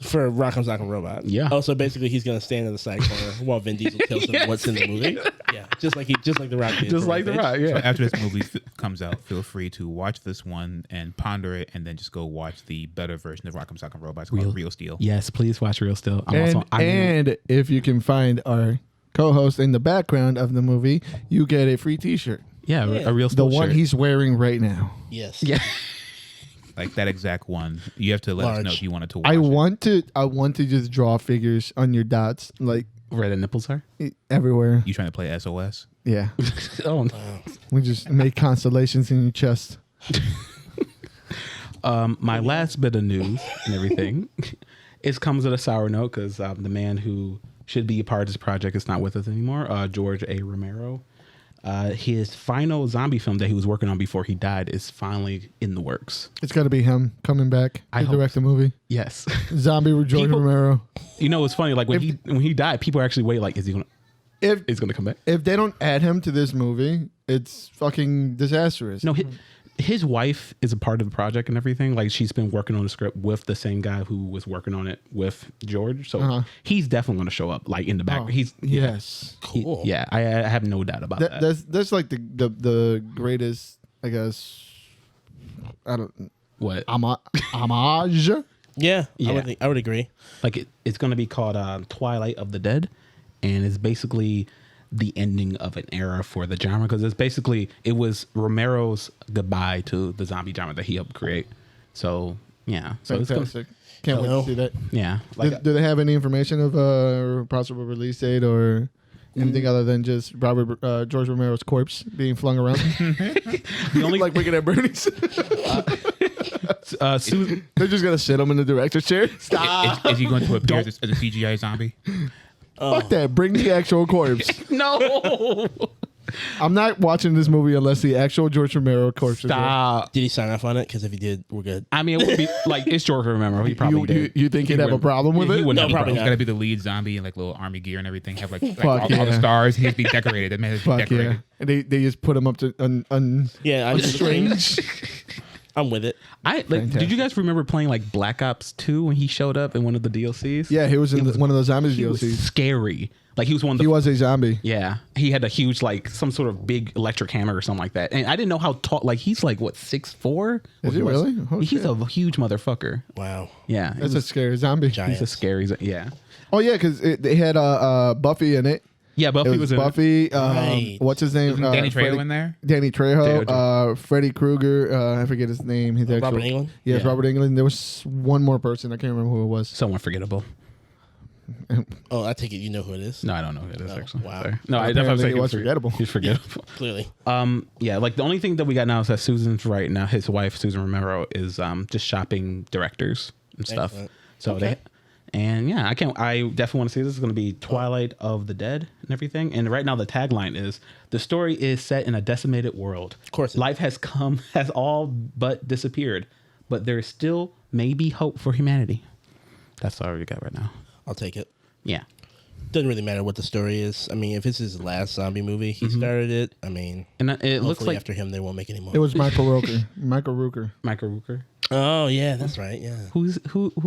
C: For Rockem Sockem Robot.
D: Yeah.
C: Oh, so basically he's going to stand in the side corner while Vin Diesel tells him what's in the movie? Yeah. Just like The Rock did.
D: Just
C: for
D: like The
C: Rampage.
D: Rock,
E: So
D: yeah.
E: after this movie comes out, feel free to watch this one and ponder it, and then just go watch the better version of Rockem Sockem Robots called Real Steel.
D: Yes, please watch Real Still.
B: And if you can find our co-host in the background of the movie, you get a free T-shirt.
D: Yeah,
C: Yeah.
D: a Real
B: The
D: Still
B: one
D: shirt.
B: he's wearing right now.
C: Yes.
D: Yeah.
E: Like that exact one. You have to let us know if you wanted to watch
B: I
E: it.
B: want to just draw figures on your dots like
D: Where the nipples are.
B: everywhere.
E: You trying to play SOS?
B: Yeah,
D: Oh, no.
B: we just make constellations in your chest.
D: My last bit of news and everything, it comes at a sour note because the man who should be a part of this project is not with us anymore. George A. Romero. His final zombie film that he was working on before he died is finally in the works.
B: It's got to be him coming back
D: I
B: to
D: hope
B: direct the movie.
D: Yes.
B: Zombie with George
D: People-
B: Romero.
D: You know, it's funny. Like when he died, people actually wait. Like, is he
B: If
D: gonna come back?
B: if they don't add him to this movie, it's fucking disastrous.
D: No, his wife is a part of the project and everything. Like she's been working on the script with the same guy who was working on it with George. So he's definitely going to show up like in the back.
B: Oh,
D: He's
B: yes.
C: Cool.
D: Yeah, I have no doubt about that.
B: That's like the greatest, I guess. I don't
D: What?
B: homage.
C: Yeah.
D: Yeah.
C: I would agree.
D: Like it's going to be called Twilight of the Dead, and it's basically the ending of an era for the genre because it was Romero's goodbye to the zombie genre that he helped create. So yeah, so it's
B: Fantastic. Can't wait to see that.
D: yeah. Like
B: Do they have any information of a possible release date or anything other than just George Romero's corpse being flung around?
D: the only
B: like Wicked at Bernie's.
D: Susan,
B: They're just gonna sit him in the director's chair. Stop.
E: Is he going to appear as a CGI zombie?
B: Fuck that. Bring the actual corpse.
D: no.
B: I'm not watching this movie unless the actual George Romero corpse is there.
D: Stop.
C: Did he sign off on it? Because if he did, we're good.
D: I mean, it would be like it's George Romero. He probably did.
B: You think he'd have a problem with
D: He
B: it?
D: wouldn't
C: No,
D: have a
C: probably
E: He's
D: problem.
E: got to be the lead zombie in like little army gear and everything. Have like
B: Fuck
E: all the
B: yeah.
E: stars. He'd be decorated. That man is
B: Fuck
E: decorated.
B: yeah. And they just put him up to
C: Yeah, I'm
B: strange.
C: I'm with it.
D: Did you guys remember playing like Black Ops 2 when he showed up in one of the DLCs?
B: Yeah, he was in one of those zombies
D: He was
B: DLCs.
D: scary. Like he was one of the
B: He was a zombie.
D: Yeah, he had a huge like some sort of big electric hammer or something like that, and I didn't know how tall. Like he's like what 6'4"?
B: Is he really? Oh,
D: He's
B: shit.
D: a huge motherfucker.
C: Wow.
D: Yeah,
B: That's a scary zombie.
C: Giant.
D: he's a scary. Yeah,
B: Oh yeah, because they had Buffy in it.
D: yeah. Buffy
B: It
D: was
B: was
D: in it.
B: Buffy.
C: Right.
B: What's his name?
E: Isn't Danny Trejo
B: Freddy-
E: in there?
B: Danny Trejo.
D: Trejo.
B: Freddy Krueger. I forget his name. His
C: Robert
B: actual-
C: Englund?
B: Yes,
D: Yeah.
B: Robert Englund. There was one more person. I can't remember who it was.
D: Someone forgettable.
C: Oh, I take it you know who it is.
D: No, I don't know who it is
C: Oh,
D: actually.
C: wow.
D: Sorry. No, I
B: Apparently
D: definitely
B: he
D: think
B: was forgettable.
D: He's forgettable.
C: Clearly.
D: Yeah, like the only thing that we got now is that Susan's right now. His wife Susan Romero is just shopping directors and stuff.
C: Excellent.
D: So
C: Okay.
D: I definitely want to see this. Is going to be Twilight of the Dead and everything. And right now the tagline is the story is set in a decimated world.
C: Of course it
D: life has all but disappeared, but there is still maybe hope for humanity. That's all we got right now.
C: I'll take it.
D: Yeah.
C: Doesn't really matter what the story is. I mean, if it's his last zombie movie, he started it. I mean,
D: And it looks
C: hopefully
D: like
C: after him, they won't make any more.
B: It was Michael Rooker. Michael Rooker.
D: Michael Rooker.
C: Oh yeah, that's right. Yeah,
D: Who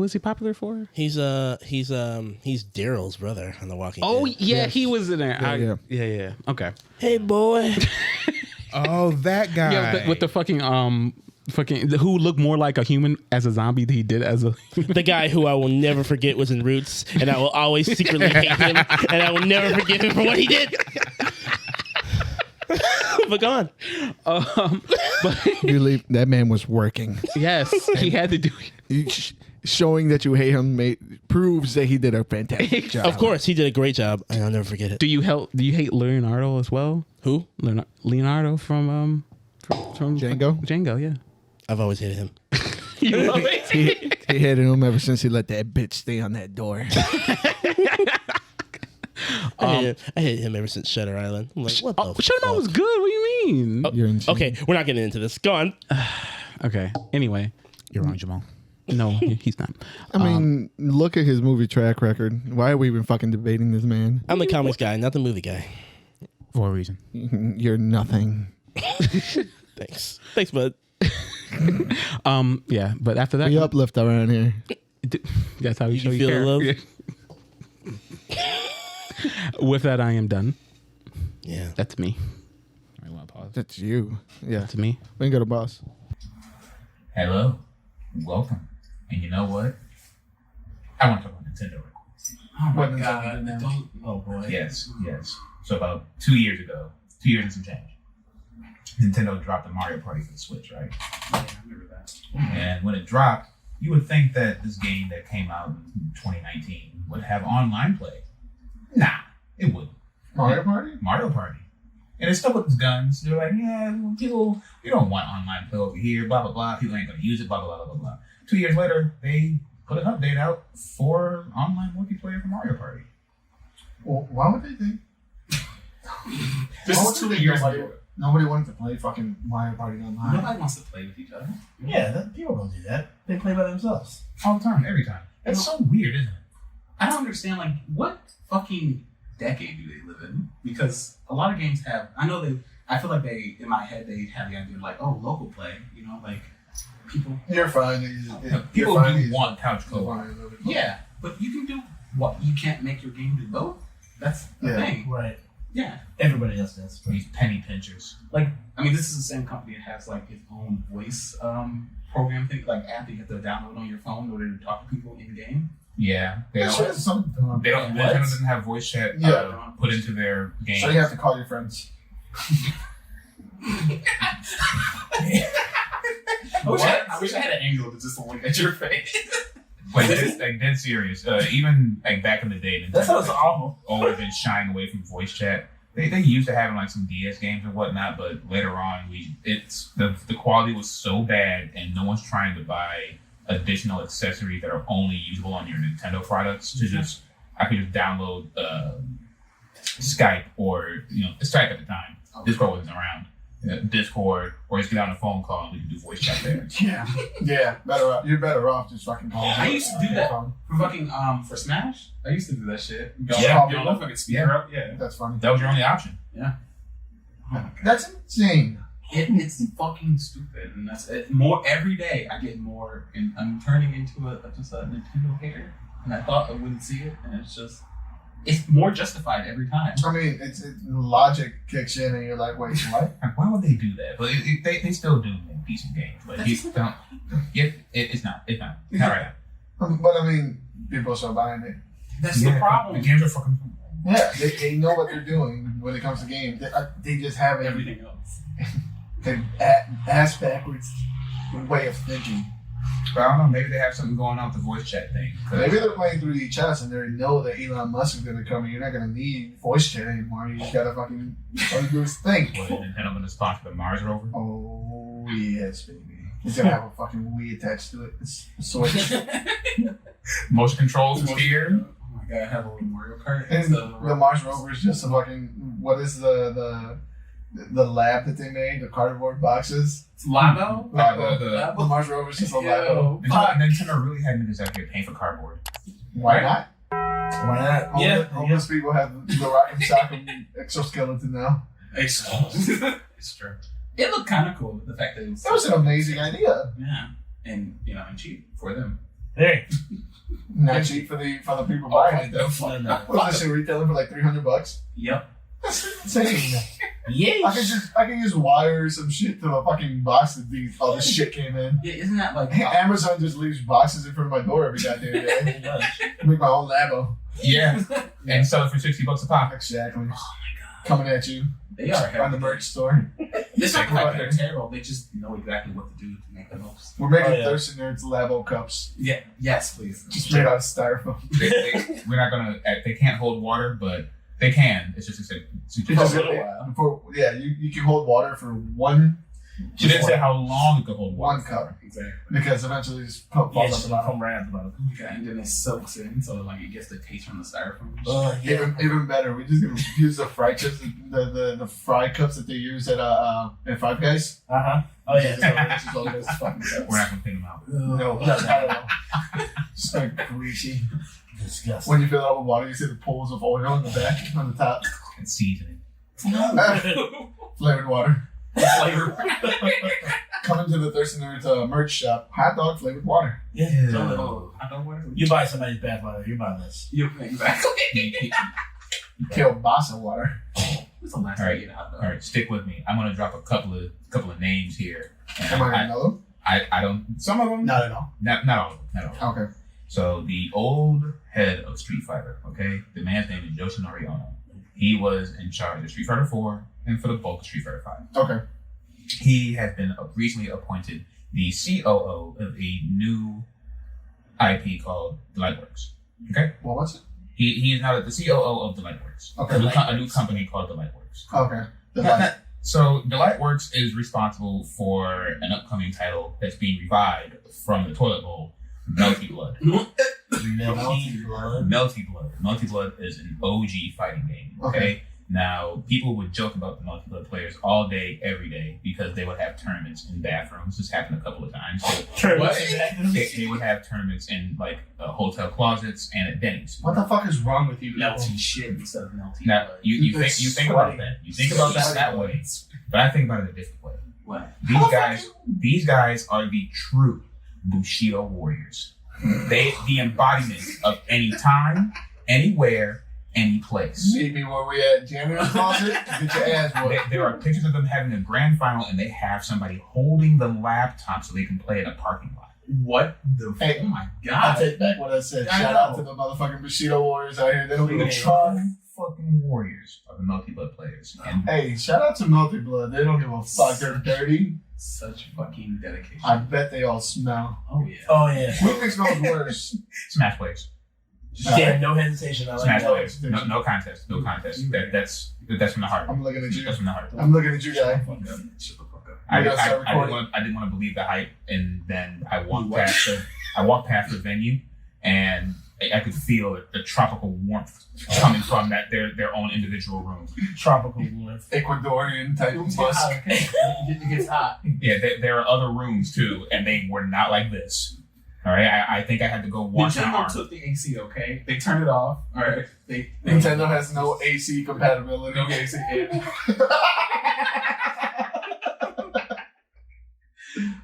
D: is he popular for?
C: he's Daryl's brother on The Walking
D: Oh
C: Dead.
D: yeah,
B: Yes.
D: he was in there.
B: Yeah.
D: Yeah. Okay.
C: Hey boy.
E: Oh, that guy.
D: Yeah, with the fucking who looked more like a human as a zombie than he did as a.
C: The guy who I will never forget was in Roots, and I will always secretly hate him, and I will never forgive him for what he did. But go on.
B: You leave. That man was working.
D: Yes, he had to do.
B: showing that you hate him proves that he did a fantastic job.
C: Of course, he did a great job, and I'll never forget it.
D: Do you hate Leonardo as well?
C: Who?
D: Leonardo from
B: Django?
D: Django, yeah.
C: I've always hated him.
D: You love it?
B: He hated him ever since he let that bitch stay on that door.
C: I hated him ever since Shutter Island. I'm like, what the fuck?
D: Shutter Island was good. What do you mean?
B: You're insane.
C: Okay, we're not getting into this. Go on.
D: Okay. Anyway,
E: You're wrong, Jamal.
D: no, he's not.
B: I mean, look at his movie track record. Why are we even fucking debating this man?
C: I'm the comics guy, not the movie guy.
E: For a reason.
B: You're nothing.
C: Thanks, bud.
D: Yeah, but after that,
B: We uplift around here.
D: that's how you show
C: You
D: you
C: feel
D: care.
C: the love?
D: Yeah. With that, I am done.
C: Yeah.
D: That's me.
E: I want to pause.
B: That's you. Yeah.
D: That's me.
B: We can go to boss.
F: Hello, welcome. And you know what? I want to talk about Nintendo real quick.
G: Oh my god. Oh boy.
F: Yes. So about 2 years ago, 2 years and some change, Nintendo dropped the Mario Party for the Switch, right?
G: Yeah, I remember that.
F: And when it dropped, you would think that this game that came out in 2019 would have online play. Nah, it wouldn't.
B: Mario Party?
F: Mario Party. And it's stuck with its guns. They're like, yeah, people, we don't want online play over here, blah, blah, blah. People ain't going to use it, blah, blah, blah, blah, blah. 2 years later, they put an update out for online multiplayer for Mario Party.
G: Well, why would they think?
F: This is 2 years ago.
G: Nobody wanted to play fucking Mario Party online.
H: Nobody wants to play with each other.
G: Yeah, people don't do that. They play by themselves.
F: All the time, every time. That's so weird, isn't it?
H: I don't understand, like, what fucking decade do they live in? Because a lot of games have, I feel like they, in my head, they have the idea of like, oh, local play, you know, like, people.
G: You're fine.
F: People do want couch co-op.
H: Yeah, but you can do what? You can't make your game do both? That's the thing.
G: Right.
H: Yeah.
G: Everybody else does.
F: These penny pinchers.
H: Like, I mean, this is the same company that has, like, its own voice program thing, like, app that you have to download on your phone in order to talk to people in game.
F: Yeah. They don't, Nintendo doesn't have voice chat put into their game.
G: So you have to call your friends.
H: I wish I had an angle to just look at your face.
F: Like dead serious. Even like back in the day,
G: That sounds
F: Nintendo
G: awful.
F: always been shying away from voice chat. They used to having like some DS games and whatnot, but later on, the quality was so bad, and no one's trying to buy additional accessories that are only usable on your Nintendo products. I could just download Skype or Skype at the time. Discord wasn't around. Discord, or just get on a phone call and we can do voice chat there.
G: Yeah. You're better off just fucking calling.
H: I used to do that for fucking for Smash. I used to do that shit.
F: Yeah.
H: You know, fucking speaker up. Yeah.
G: That's funny.
F: That was your only option.
H: Yeah.
G: That's insane.
H: It's fucking stupid, and that's it. More every day. I get more, and I'm turning into just a Nintendo hater. And I thought I wouldn't see it, and it's more justified every time.
G: I mean, it's logic kicks in, and you're like, wait, what?
F: Like, why would they do that? But they still do make decent games. But you don't. It's not right now.
G: But I mean, people are still buying it.
H: That's the problem.
F: The games are fucking fun.
G: Yeah, they know what they're doing when it comes to games. They just have
H: Everything else.
G: an ass backwards way of thinking.
F: But I don't know, maybe they have something going on with the voice chat thing.
G: Maybe they're playing 3D chess and they know that Elon Musk is going to come and you're not going to need voice chat anymore. You just got to fucking all you do is think.
F: What, is Nintendo going to sponsor the Mars rover?
G: Oh, yes, baby. He's going to have a fucking Wii attached to it. It's a Switch.
F: Motion controls is here.
H: Oh my god, I have a little Mario Kart.
G: And the Mars rover is just a fucking, what is the lab that they made? The cardboard boxes?
H: It's Labo?
G: The Mars rover is just a labo.
F: Nintendo really had niggas out here paying for cardboard.
G: Why not? Why not?
H: Yeah.
G: Homeless people have the Rockem Sockem exoskeleton now.
H: It's true. It looked kind of cool, the fact that it was...
G: That was an amazing idea.
H: Yeah. And, and cheap for them.
F: Hey.
G: Not cheap for the people buying it though.
H: No.
G: What was this shit retailing for like $300?
H: Yep.
G: That's insane.
H: Yeah.
G: I can just wire some shit to a fucking box that all this shit came in.
H: Yeah, isn't that like...
G: Amazon just leaves boxes in front of my door every goddamn day. Make my own Labo.
F: Yeah. And sell it for $60 a pop.
G: Exactly.
H: Oh my god.
G: coming at you.
H: They are
G: on the merch store.
H: It's not like they're terrible. They just know exactly what to do to make the most.
G: We're making Thirsty Nerds Labo cups.
H: Yeah. Yes, please.
G: Just made out of styrofoam.
F: We're not gonna. They can't hold water, but they can. It's just a little while.
G: You can hold water for one.
F: She didn't say how long it could hold water.
G: One cup.
H: Exactly.
G: Because eventually it's falls out the bottom.
C: Come right at the bottom.
H: Okay, and then it soaks in, so like it gets the taste from the styrofoam.
G: Even better. We're just gonna use the fry chips, the fry cups that they use at Five Guys.
C: Oh yeah.
G: We're not
F: gonna pick them out.
G: No, not at all. So greasy.
C: Disgusting.
G: When you fill it up with water, you see the pools of oil on the back, on the top.
F: And seasoning.
G: Flavored water.
H: Flavor.
G: Coming to the Thirsty Nerds merch shop. Hot dog flavored water.
C: Yeah.
H: Hot dog water.
C: You buy somebody's bathwater, you buy this.
H: Exactly.
G: Kielbasa water.
H: It's a nice way to get hot dog.
F: All right, stick with me. I'm gonna drop a couple of names here.
G: Am I gonna know them?
F: I don't. Some of them.
G: Not at all.
F: Not all of them. Not all.
G: Okay.
F: So the old head of Street Fighter, okay, the man's name is Yoshinori Ono. He was in charge of Street Fighter 4 and for the bulk of Street Fighter 5.
G: Okay.
F: He has been recently appointed the COO of a new IP called Delightworks. Okay.
G: Well, what's it?
F: He is now the COO of Delightworks.
G: Okay.
F: A new company called Delightworks.
G: Okay.
F: So Delightworks is responsible for an upcoming title that's being revived from the toilet bowl, Melty Blood.
C: Melty Blood.
F: Melty Blood. Melty Blood is an OG fighting game. Okay. Now, people would joke about the Melty Blood players all day, every day, because they would have tournaments in bathrooms. This happened a couple of times. So they would have tournaments in like hotel closets and at Denny's.
G: What the fuck is wrong with you?
H: Melty shit instead of melty.
F: Now, you think about that. You think about that way, but I think about it a different way.
H: What?
F: These guys are the true Bushido warriors. They the embodiment of any time, anywhere, any place.
G: Meet me where we at, janitor's closet. Get your ass whooped.
F: There are pictures of them having a grand final, and they have somebody holding the laptop so they can play in a parking lot.
H: What the?
G: Hey,
H: oh my
G: I
H: god!
G: take back what I said. Shout out to the motherfucking Bushido warriors out here. They don't give a
F: True fucking warriors are the Melty Blood players. And
G: hey, shout out to Melty Blood. They don't give a fuck. They're dirty.
H: Such fucking dedication.
G: I bet they all smell.
H: Oh yeah.
C: Oh yeah.
G: Who smells worse?
F: Smash players.
C: Yeah, no hesitation. I like
F: Smash
C: that.
F: players. No contest. No contest. That's from the heart.
G: I'm looking at you.
F: That's from the heart.
G: I'm looking at you, guy.
H: Shut the fuck up.
F: I didn't want to believe the hype, and then I walked past the venue, and I could feel the tropical warmth coming from their own individual room.
C: Tropical warmth.
G: Ecuadorian type of musk.
H: It gets hot.
F: Yeah, there are other rooms too, and they were not like this. All right, I think I had to go wash my arm.
H: Nintendo took the AC, okay? They turned it off. All right,
G: Nintendo has no AC compatibility.
H: No AC.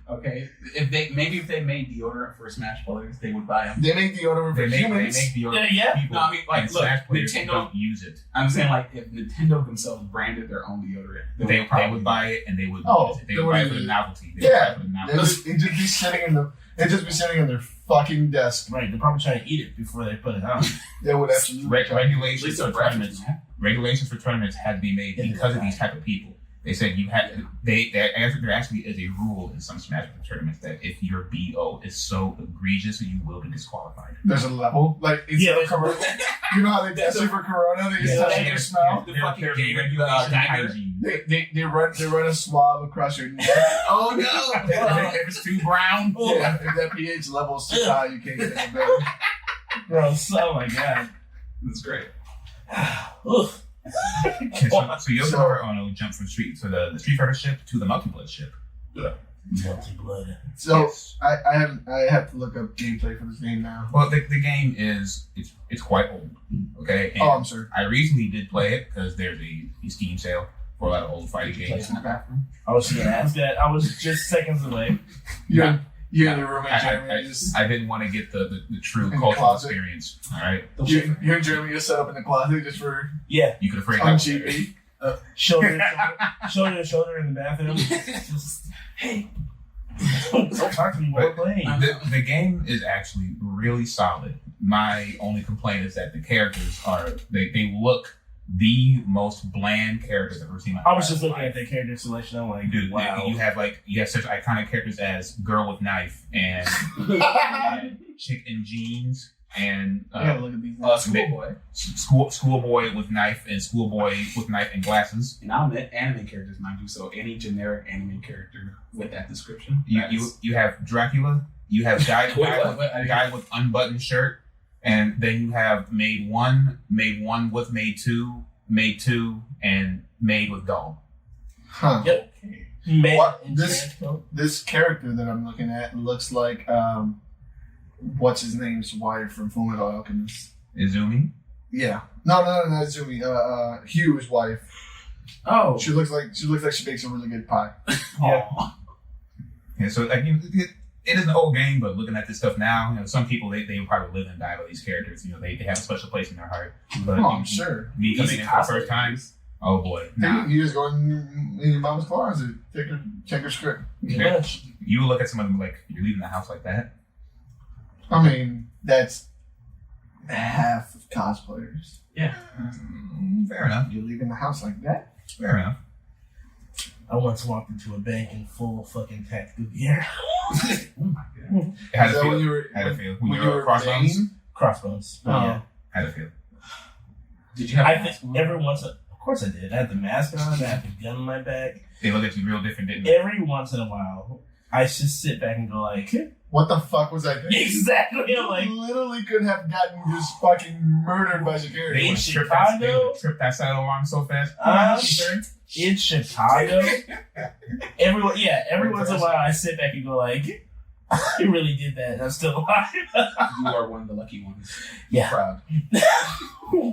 H: Okay, if they made deodorant for Smash players, they would buy them.
G: They make deodorant for humans.
F: They make deodorant
C: Yeah.
F: for people.
H: No, I mean, like,
F: and
H: look,
F: Smash players
H: Nintendo
F: don't use it.
H: I'm saying, like, if Nintendo themselves branded their own deodorant,
F: They would buy it and they would use it. They would buy it for the novelty.
G: They'd just be sitting in their fucking desk.
C: Right, they're probably trying to eat it before they put it on.
G: They would absolutely.
F: Regulations for tournaments had to be made because of these type of people. They said you had there actually is a rule in some Smash Bros. Tournaments that if your BO is so egregious, you will be disqualified.
G: There's a level like instead of Corona. You know how they test you for Corona? They just test your smell. They run a swab across your neck.
H: Oh no!
F: If it's too brown,
G: yeah, if that pH level is too high, you can't get any better.
C: Gross. Oh my god.
H: That's great.
C: Oof.
F: So Yoshinori Ono jumped from the Street Fighter ship to the Melty Blood ship.
C: Melty Blood.
G: So
F: yes.
G: I have to look up gameplay for this game now.
F: Well, the game is it's quite old. Okay. And
G: I'm sorry.
F: I recently did play it because there's a Steam sale for a lot of old fighting games.
C: I was going to ask that. I was just seconds away.
G: You and your roommate Jeremy
F: I didn't want to get the true
G: in
F: cultural
G: the
F: experience. All right.
G: You and Jeremy just set up in the closet just for
C: Yeah.
F: You could have
G: on GP.
C: Shoulder to shoulder in the bathroom. Just, hey, don't talk to me while we're playing.
F: The game is actually really solid. My only complaint is that the characters they look the most bland characters I've ever seen.
C: I was just looking at their character selection. I'm like,
F: dude,
C: wow.
F: you have such iconic characters as Girl with Knife and Chick in Jeans and
G: look at these.
F: Schoolboy with Knife and Schoolboy with Knife and Glasses.
H: And I'll admit anime characters, mind you. So any generic anime character with that description.
F: You have Dracula. You have guy with unbuttoned shirt. And then you have Made 1 with Made 2, and Made with Doll.
G: Huh.
C: Yep.
G: This character that I'm looking at looks like what's his name's wife from Fullmetal Alchemist.
F: Izumi?
G: Yeah. No, not Izumi. Hugh's wife.
H: Oh.
G: She looks like she bakes a really good pie.
F: Yeah. So like it is an old game, but looking at this stuff now, some people they probably live and die by these characters. They have a special place in their heart. But
G: I'm sure.
F: Me coming in for the first time, oh boy, nah.
G: You just go in your mom's closet, check her script.
F: Yeah. You look at someone like, you're leaving the house like that.
G: I mean, that's half of cosplayers.
H: Yeah.
F: Fair enough.
G: You're leaving the house like that?
F: Fair enough.
C: I once walked into a bank in full fucking tactical gear.
H: Oh my god.
F: How did it feel? When you were Crossbones?
C: Crossbones.
G: Oh.
C: Yeah.
F: How did it feel?
H: Did you have?
C: I think every once, of course I did. I had the mask on. I had the gun in my back.
F: They look at you real different, didn't they?
C: Every once in a while, I just sit back and go like,
G: what the fuck was that?
C: Exactly. I'm like,
G: literally could have gotten just fucking murdered by security.
C: In
F: They
C: Chicago?
F: would trip that side along so fast.
C: in Chicago, every once in a while, I sit back and go like, you really did that. And I'm still alive.
H: You are one of the lucky ones.
C: Yeah.
H: Proud.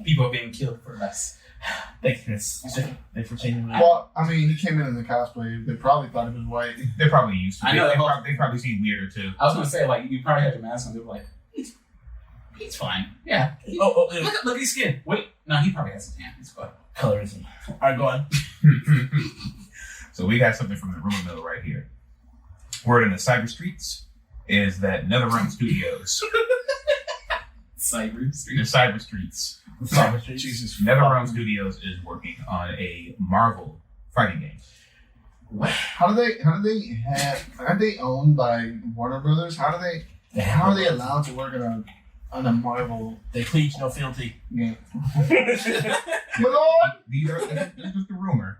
H: People are being killed for less.
C: Thanks, Chris. Thanks for changing that.
G: Well, I mean, he came in the cosplay. They probably thought he was white.
F: They're probably used to it.
H: I know,
F: They probably see weirder too.
H: I was gonna say, like, you probably had your mask on. They were like, he's fine. Yeah. Look at his skin. Wait, no, he probably has a tan. It's fine.
C: Colorism. All right, go on.
F: So we got something from the rumor mill right here. Word in the cyber streets is that NetherRealm Studios,
H: Cyber
F: the
H: Street.
F: cyber streets,
G: Jesus.
F: NetherRealm Studios is working on a Marvel fighting game.
G: How are they owned by Warner Brothers? How are they allowed to work on a Marvel
C: They plead no fealty.
G: game?
F: These are that's just a rumor.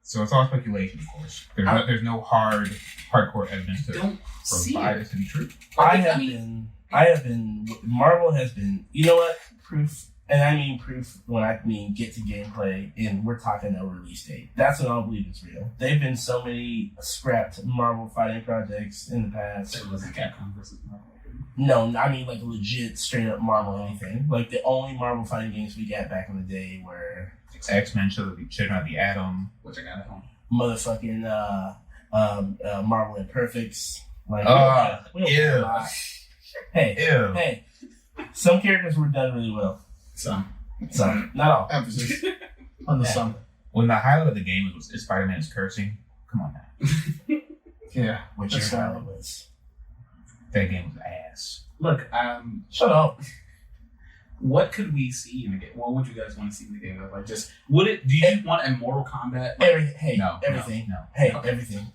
F: So it's all speculation, of course. There's no hardcore evidence to provide this to be true.
C: I have been. Marvel has been. You know what? Proof, and I mean proof when I mean get to gameplay, and we're talking a release date. That's when I'll believe it's real. They've been so many scrapped Marvel fighting projects in the past.
H: It wasn't Capcom versus Marvel.
C: No, I mean like legit, straight up Marvel anything. Like the only Marvel fighting games we got back in the day were
F: X-Men, Children of the Atom,
H: Which I got at home.
C: motherfucking Marvel Imperfects. Like, we don't
F: ew.
C: lie. Hey,
F: Ew.
C: hey, some characters were done really well.
H: Some.
C: Some, not all.
G: Emphasis on the sum.
F: When the highlight of the game was Spider-Man is cursing, come on now.
G: Yeah.
C: Which
G: That's
C: your
G: right.
C: highlight was.
F: That game was ass.
H: Look,
C: Shut up.
H: what could we see in the game? What would you guys want to see in the game? Like, just do you want a Mortal Kombat?
C: Everything.
F: No.
C: Everything.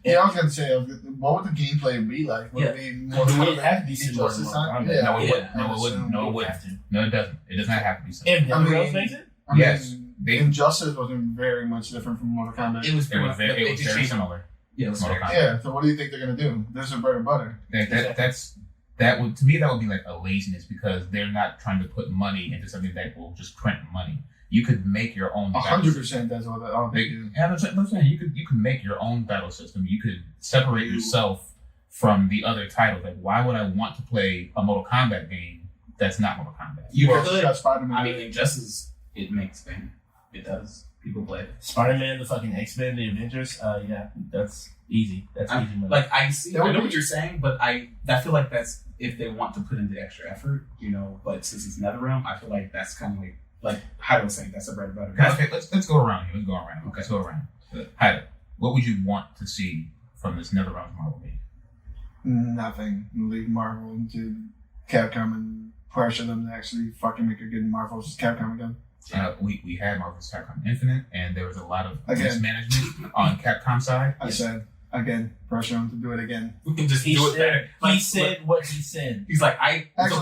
G: Yeah, I was gonna say, what would the gameplay be like? Would it be more
C: It would have to be similar to
G: Injustice
C: Mortal
G: time?
C: Kombat.
G: Yeah.
F: No, it
H: Yeah.
F: wouldn't. No, it wouldn't. No, it wouldn't. No, it doesn't. It does not have to be something.
C: If
G: I
C: NetherRealm
G: mean-
C: makes it,
F: Yes.
G: Injustice wasn't very much different from Mortal Kombat.
H: It was
F: It was very similar.
H: Yeah, it was
F: Mortal
H: very
F: Kombat.
G: Yeah, so what do you think they're gonna do? This is bread and butter.
F: That would, to me, that would be like a laziness because they're not trying to put money into something that will just print money. You could make your own.
G: 100%. That's all they do.
F: And I'm saying you could make your own battle system. You could separate yourself from the other titles. Like, why would I want to play a Mortal Kombat game that's not Mortal Kombat?
H: You
G: Well,
H: could.
G: got Spider-Man.
H: I mean, Injustice, it makes fame. It does. People play it.
C: Spider-Man, the fucking X-Men, the Avengers, yeah, that's easy. That's easy money.
H: Like, I see.
G: That would
H: I know
G: be-
H: what you're saying, but I feel like that's if they want to put in the extra effort, But since it's NetherRealm, I feel like that's kind of like Hyde was saying, that's a bread and butter.
F: Okay, let's go around here.
H: Okay.
F: Let's go around. Hyde, what would you want to see from this NetherRealm Marvel game?
G: Nothing. Leave Marvel into Capcom and pressure them to actually fucking make a good Marvel Capcom again.
F: We had Marvel's Capcom Infinite, and there was a lot of mismanagement on Capcom side.
G: I said again, pressure him to do it again.
H: We can just do it better.
I: He said what he said.
H: He's like,
G: let's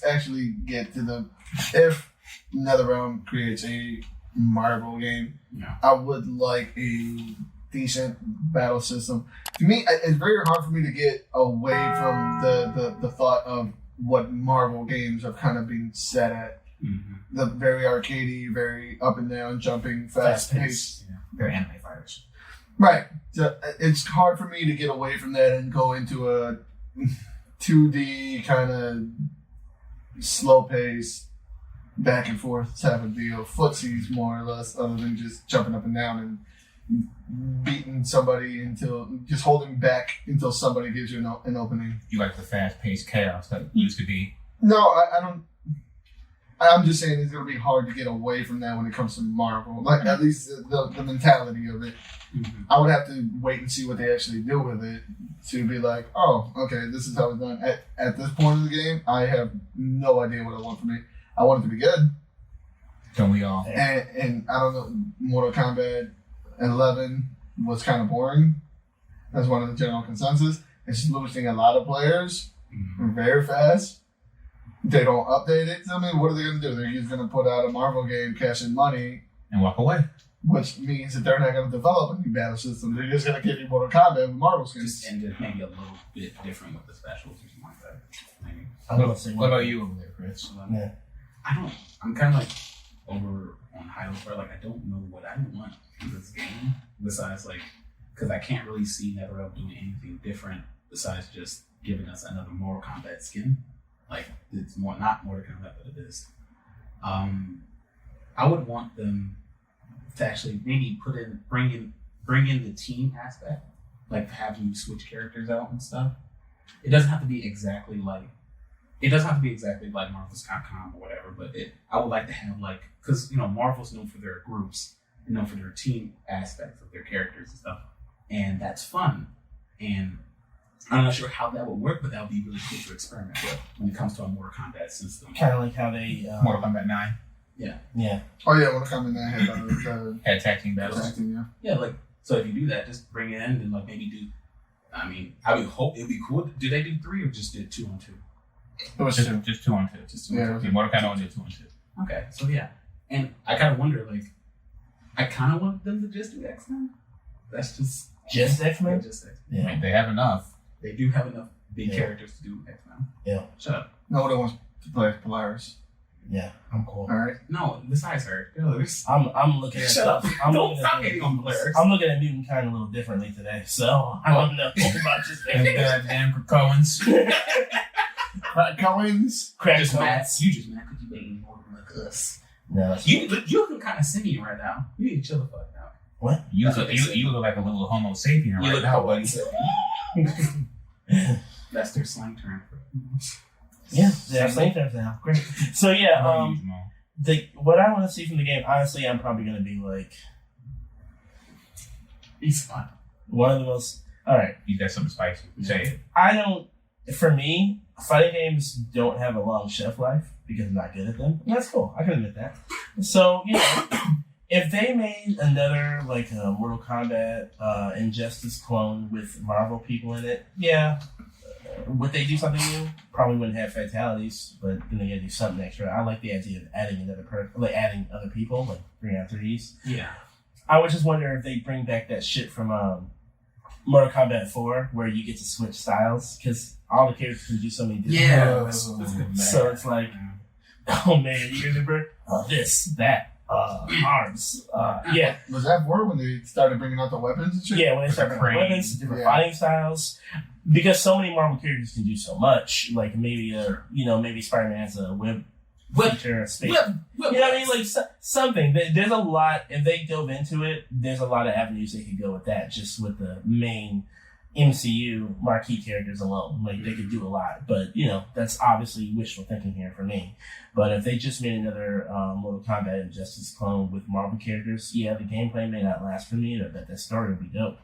G: actually get to the if NetherRealm creates a Marvel game, I would like a decent battle system. To me, it's very hard for me to get away from the thought of what Marvel games have kind of been set at. Mm-hmm. The very arcadey, very up and down, jumping, fast paced.
H: Yeah. They're anime fighters.
G: Right. So it's hard for me to get away from that and go into a 2D kind of slow pace, back and forth type of deal. Footsies, more or less, other than just jumping up and down and beating somebody until just holding back until somebody gives you an opening.
F: You like the fast paced chaos that used to be?
G: No, I don't. I'm just saying it's going to be hard to get away from that when it comes to Marvel. Like, at least the mentality of it. Mm-hmm. I would have to wait and see what they actually do with it to be like, oh, okay, this is how it's done. At this point in the game, I have no idea what I want from it. I want it to be good.
F: Don't we all?
G: And I don't know, Mortal Kombat 11 was kind of boring. That's one of the general consensus. It's losing a lot of players very fast. They don't update it. I mean, what are they going to do? They're just going to put out a Marvel game, cash in money,
F: and walk away.
G: Which means that they're not going to develop a new battle system. They're just going to give you Mortal Kombat with Marvel skins.
H: Just end it maybe a little bit different with the specials or something like that. Maybe.
F: What about you over there, Chris?
I: Yeah.
H: I'm kind of like over on Hyrule where like I don't know what I want in this game besides like because I can't really see NetherRealm doing anything different besides just giving us another Mortal Kombat skin. Like it's more not Mortal Kombat, but it is. I would want them to actually maybe bring in the team aspect, like have you switch characters out and stuff. It doesn't have to be exactly like Marvel's Capcom or whatever, but I would like to have like because Marvel's known for their groups, and known for their team aspects of their characters and stuff, and that's fun. And I'm not sure how that would work, but that would be really cool to experiment with when it comes to a Mortal Kombat system.
I: Kind of like how they
F: Mortal Kombat 9.
H: Yeah.
G: Oh yeah, Mortal Kombat 9
F: had tag team battles.
H: Yeah, like so if you do that, just bring it in and like maybe do. I mean, I would hope it'd be cool. Do they do 3 or just did 2 on 2?
G: It was
F: just 2 on 2.
H: Just 2 on 2.
F: Mortal Kombat only did 2 on 2.
H: Okay, so yeah, and I kind of wonder like, I kind of want them to just do X-Men. That's just
I: X-Men.
H: Just X-Men.
I: Yeah,
F: I mean, they have enough.
H: They do have enough big characters to do X-Men.
I: Yeah.
H: Shut up.
G: Nobody wants to play Polaris.
I: Yeah, I'm cool.
G: All right.
H: No, besides her.
I: I'm looking at
H: stuff. Don't stop hating on Polaris.
I: I'm looking at Mutant kind a little differently today, so I don't know about just
F: damn Cohen's.
G: Cohen's.
H: You just mad because you dating more than like us.
I: No,
H: you looking kind of simian right now. You need to chill the fuck out.
I: What?
F: You look like a little Homo sapien right now, buddy.
H: That's their slang term for
I: yeah, they're slang terms now. Great. So yeah, what I want to see from the game, honestly, I'm probably gonna be like,
H: he's fun.
I: One of the most. All right,
F: you got something spicy. Say it.
I: I don't. For me, fighting games don't have a long shelf life because I'm not good at them. And that's cool. I can admit that. So if they made another like Mortal Kombat Injustice clone with Marvel people in it, yeah. Would they do something new? Probably wouldn't have fatalities, but then they gotta do something extra. I like the idea of adding another person, like adding other people, like 3-on-3s.
H: Yeah.
I: I would just wonder if they bring back that shit from Mortal Kombat 4, where you get to switch styles, because all the characters can do so many different
H: things.
I: So it's like, oh man, you remember this, that. Arms. Yeah.
G: Was that 4 when they started bringing out the weapons and shit?
I: Yeah, when they started bringing out weapons, different fighting styles. Because so many Marvel characters can do so much. Like maybe maybe Spider-Man has a web feature, a space. You know what I mean? Like something. There's a lot. If they dove into it, there's a lot of avenues they could go with that. Just with the main MCU marquee characters alone, like they could do a lot. But that's obviously wishful thinking here for me. But if they just made another Mortal Kombat Injustice clone with Marvel characters, yeah, the gameplay may not last for me, but that story would be dope.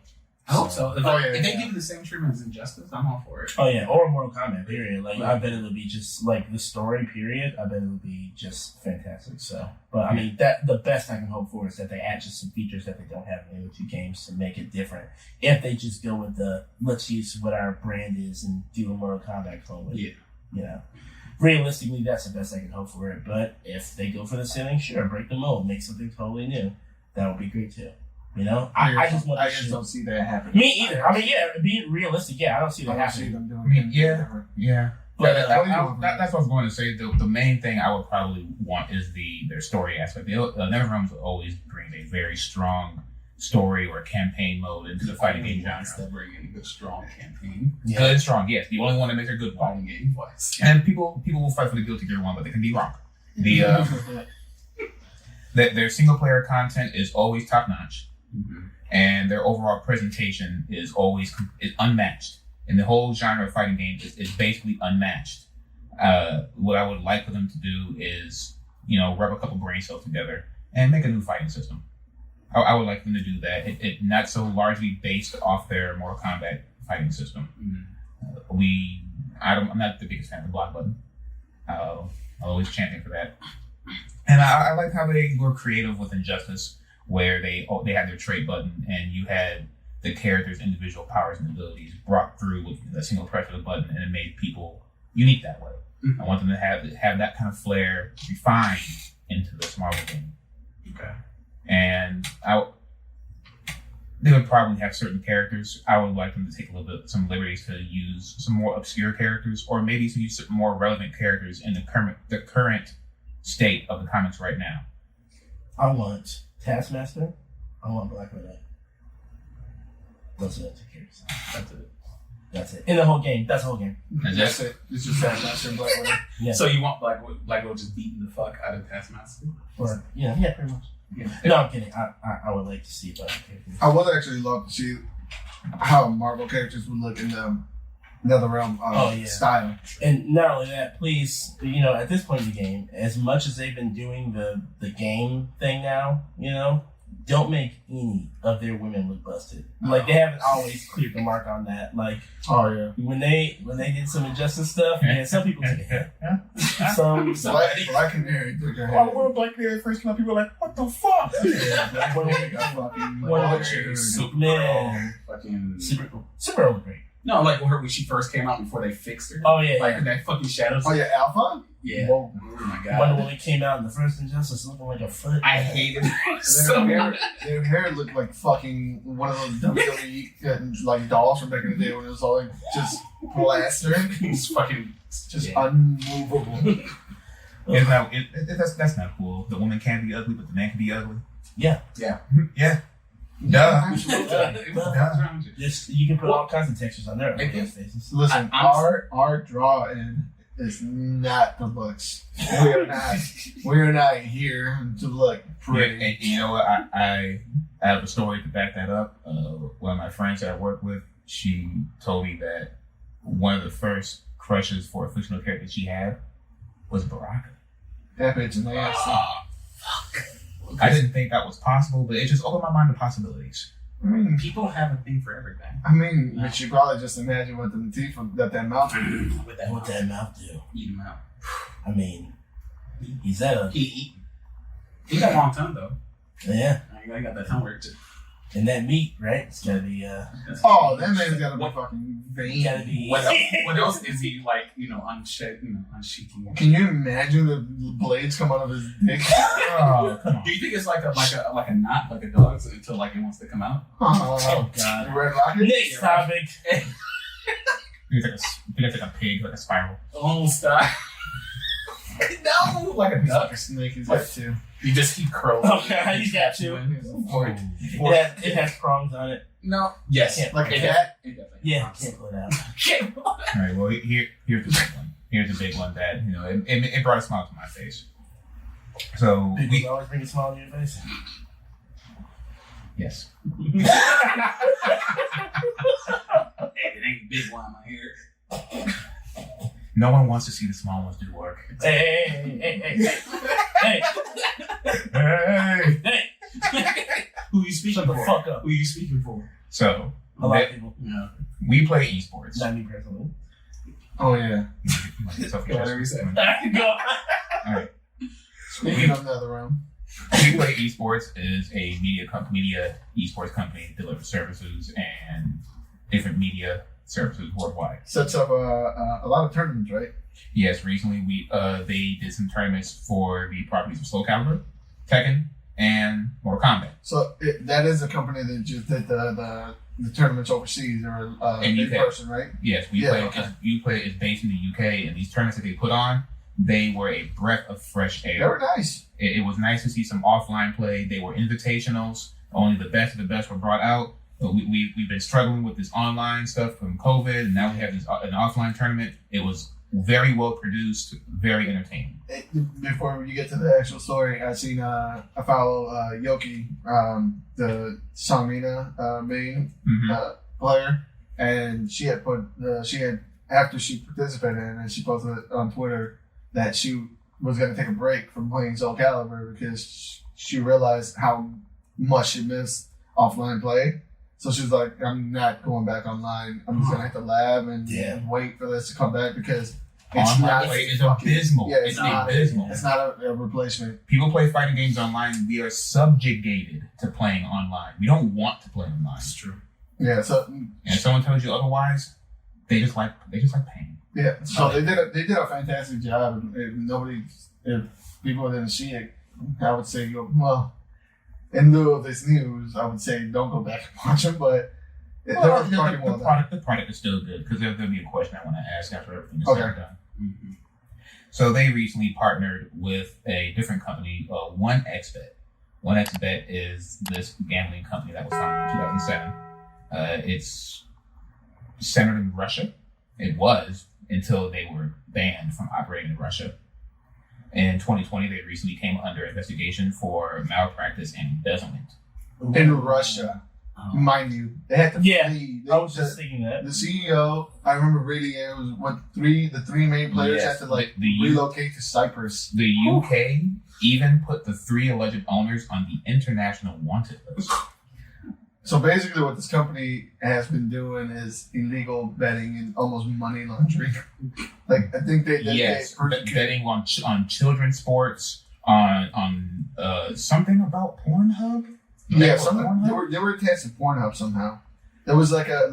H: I hope so. If they
G: yeah.
H: give it the same treatment as Injustice, I'm all for it.
I: Oh yeah, or Mortal Kombat. Period. Like I bet it'll be just like the story. Period. I bet it'll be just fantastic. So, but I mean that the best I can hope for is that they add just some features that they don't have in the other two games to make it different. If they just go with the let's use what our brand is and do a Mortal Kombat clone with it, you know. Realistically, that's the best I can hope for it. But if they go for the ceiling, sure, break the mold, make something totally new. That would be great too. You know, I just
G: don't see that happening.
I: Me either. I mean, yeah, being realistic, yeah, I don't see that happening.
F: Yeah.
I: But
F: That's what I was going to say. The main thing I would probably want is their story aspect. NetherRealms will always bring a very strong story or campaign mode into the fighting game genre.
H: That bring in a good, strong campaign.
F: Yeah. Good and strong, yes. The only one that makes a good
H: fighting game twice.
F: And people will fight for the Guilty Gear one, but they can be wrong. Their single player content is always top notch. Mm-hmm. And their overall presentation is always unmatched. And the whole genre of fighting games is basically unmatched. What I would like for them to do is, rub a couple brain cells together and make a new fighting system. I would like them to do that. It not so largely based off their Mortal Kombat fighting system. Mm-hmm. I'm not the biggest fan of the block button. I'll always champion for that. And I like how they were creative with Injustice, where they had their trait button and you had the character's individual powers and abilities brought through with a single press of the button, and it made people unique that way. Mm-hmm. I want them to have that kind of flair refined into this Marvel game.
H: Okay.
F: And they would probably have certain characters. I would like them to take some liberties to use some more obscure characters, or maybe to use some more relevant characters in the current state of the comics right now.
I: I want Taskmaster. I want Black Widow. Those are the two characters. That's it. In the whole game. That's the whole game.
G: That's it. It's just Taskmaster and Black Widow.
H: Yeah. So you want Black Widow just beating the fuck out of Taskmaster?
I: Or yeah, pretty much. Yeah. No, I'm kidding. I would like to see Black characters.
G: I would actually love to see how Marvel characters would look in the NetherRealm style.
I: And not only that, please, at this point in the game, as much as they've been doing the game thing now, don't make any of their women look busted. Like, they haven't always cleared the mark on that. Like, when they did some Injustice stuff, man, some people took a hit.
G: Black Canary took a hit.
H: Oh, when Black Canary first came out, people were like, what the fuck?
G: Black Canary got fucking
I: Superman. Super great.
H: No, like when she first came out before they fixed her.
I: Oh, yeah.
H: Like that fucking shadow.
G: Oh, yeah, Alpha?
H: Yeah.
G: Whoa.
H: Oh, my God.
I: Wonder Woman came out in the first Injustice looking like a foot.
H: I hated it.
G: Their hair looked like fucking one of those WWE like dolls from back in the day when it was all like just plastered.
H: It's fucking
G: just unmovable.
F: That's not cool. The woman can be ugly, but the man can be ugly.
I: Yeah.
F: Yeah. Yeah. Duh.
I: You can put all kinds of textures on there.
G: Listen, our drawing is not the looks. We are not here to look pretty.
F: Yeah, and you know what? I have a story to back that up. One of my friends that I work with, she told me that one of the first crushes for a fictional character she had was Baraka.
G: That bitch nasty.
H: Fuck.
F: I didn't think that was possible, but it just opened my mind to possibilities.
G: I mean,
H: people have a thing for everything.
G: I mean, but you probably just imagine what the teeth that mouth do.
I: What that mouth do?
H: Eat him out.
I: I mean, he's that
H: he got a long tongue though.
I: Yeah,
H: I got that tongue work too.
I: And that meat, right? It's gotta be.
G: That man's gotta be fucking vein.
I: Gotta be.
H: What else is he like? Unsheathing.
G: Can you imagine the blades come out of his dick?
F: Oh, come on.
H: Do you think it's like a knot, like a dog's, until like it wants to come out?
G: Oh God! Red Rocket.
I: Next topic.
F: It's like a pig, like a spiral.
H: Oh, stop. No, like a duck.
G: Like a snake is that too.
H: You just keep curling.
I: Okay, he's got two. It has prongs on it.
H: No. Yes.
G: Like a cat?
I: Yeah, can't pull it out.
F: All right, well, here's the big one. Here's the big one that, it brought a smile to my face. So
I: we always bring a smile to your face.
F: Yes.
H: It ain't a big one in my hair.
F: No one wants to see the small ones do work.
I: Hey.
H: Who you speaking for?
I: Shut the fuck up.
H: Who you speaking for?
F: So,
I: A lot of people.
F: Yeah. We play esports.
I: Not me personally.
G: Oh yeah.
F: Whatever you say.
I: Go.
F: All right.
G: Speaking of another round.
F: We Play Esports is a media esports company, delivers services and different media services worldwide.
G: Sets up a lot of tournaments, right?
F: Yes, recently they did some tournaments for the properties of Soul Calibur, Tekken, and Mortal Kombat.
G: So that is a company that just did the tournaments overseas or in person, right?
F: Yes, Weplay is based in the UK, and these tournaments that they put on, they were a breath of fresh air.
G: They were nice.
F: It was nice to see some offline play. They were invitationals. Only the best of the best were brought out. But we've been struggling with this online stuff from COVID, and now we have an offline tournament. It was very well produced, very entertaining.
G: Before you get to the actual story, I follow Yoki, the Songmina main player, and she had after she participated in it, she posted on Twitter that she was going to take a break from playing Soul Calibur because she realized how much she missed offline play. So she was like, I'm not going back online. I'm just going to hit the lab and wait for this to come back because
F: online play is abysmal.
G: Yeah, it's abysmal. It's not a replacement.
F: People play fighting games online. We are subjugated to playing online. We don't want to play online.
H: That's true.
G: Yeah. So,
F: and if someone tells you otherwise, they just like pain.
G: Yeah. So they did a fantastic job. If people didn't see it, I would say, well, in lieu of this news, I would say don't go back and watch it. But
F: the product is still good because there'll be a question I want to ask after everything is said and done. Mm-hmm. So they recently partnered with a different company, 1xBet. 1xBet is this gambling company that was founded in 2007. It's centered in Russia. It was until they were banned from operating in Russia. In 2020, they recently came under investigation for malpractice and embezzlement.
G: In Russia, mind you, they had to flee.
I: I was just thinking that.
G: The CEO, I remember reading it, was the three main players had to relocate to Cyprus.
F: The UK even put the 3 alleged owners on the international wanted list.
G: So basically what this company has been doing is illegal betting and almost money laundering. Like, I think they
F: betting on children's sports, on something about Pornhub.
G: Yeah, they were attached to Pornhub somehow. There was like a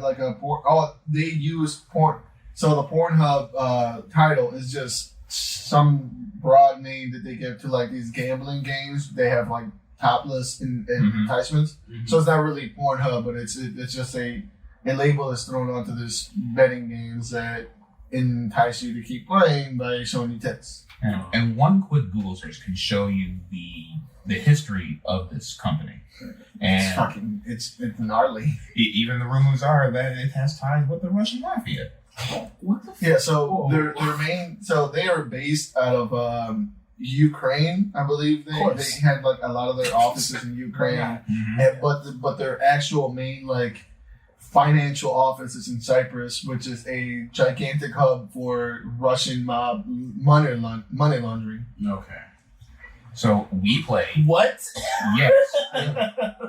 G: they used porn. So the Pornhub title is just some broad name that they give to like these gambling games. They have like topless enticements. Mm-hmm. So it's not really Pornhub, but it's just a label that's thrown onto this betting games that entice you to keep playing by showing you tits.
F: And one quick Google search can show you the history of this company. And
G: it's gnarly.
F: Even the rumors are that it has ties with the Russian mafia.
G: What the? Yeah. So they are based out of Ukraine, I believe. They had like a lot of their offices in Ukraine, but their actual main like financial office is in Cyprus, which is a gigantic hub for Russian mob money laundering.
H: Okay.
F: So Weplay.
I: What?
F: Yes.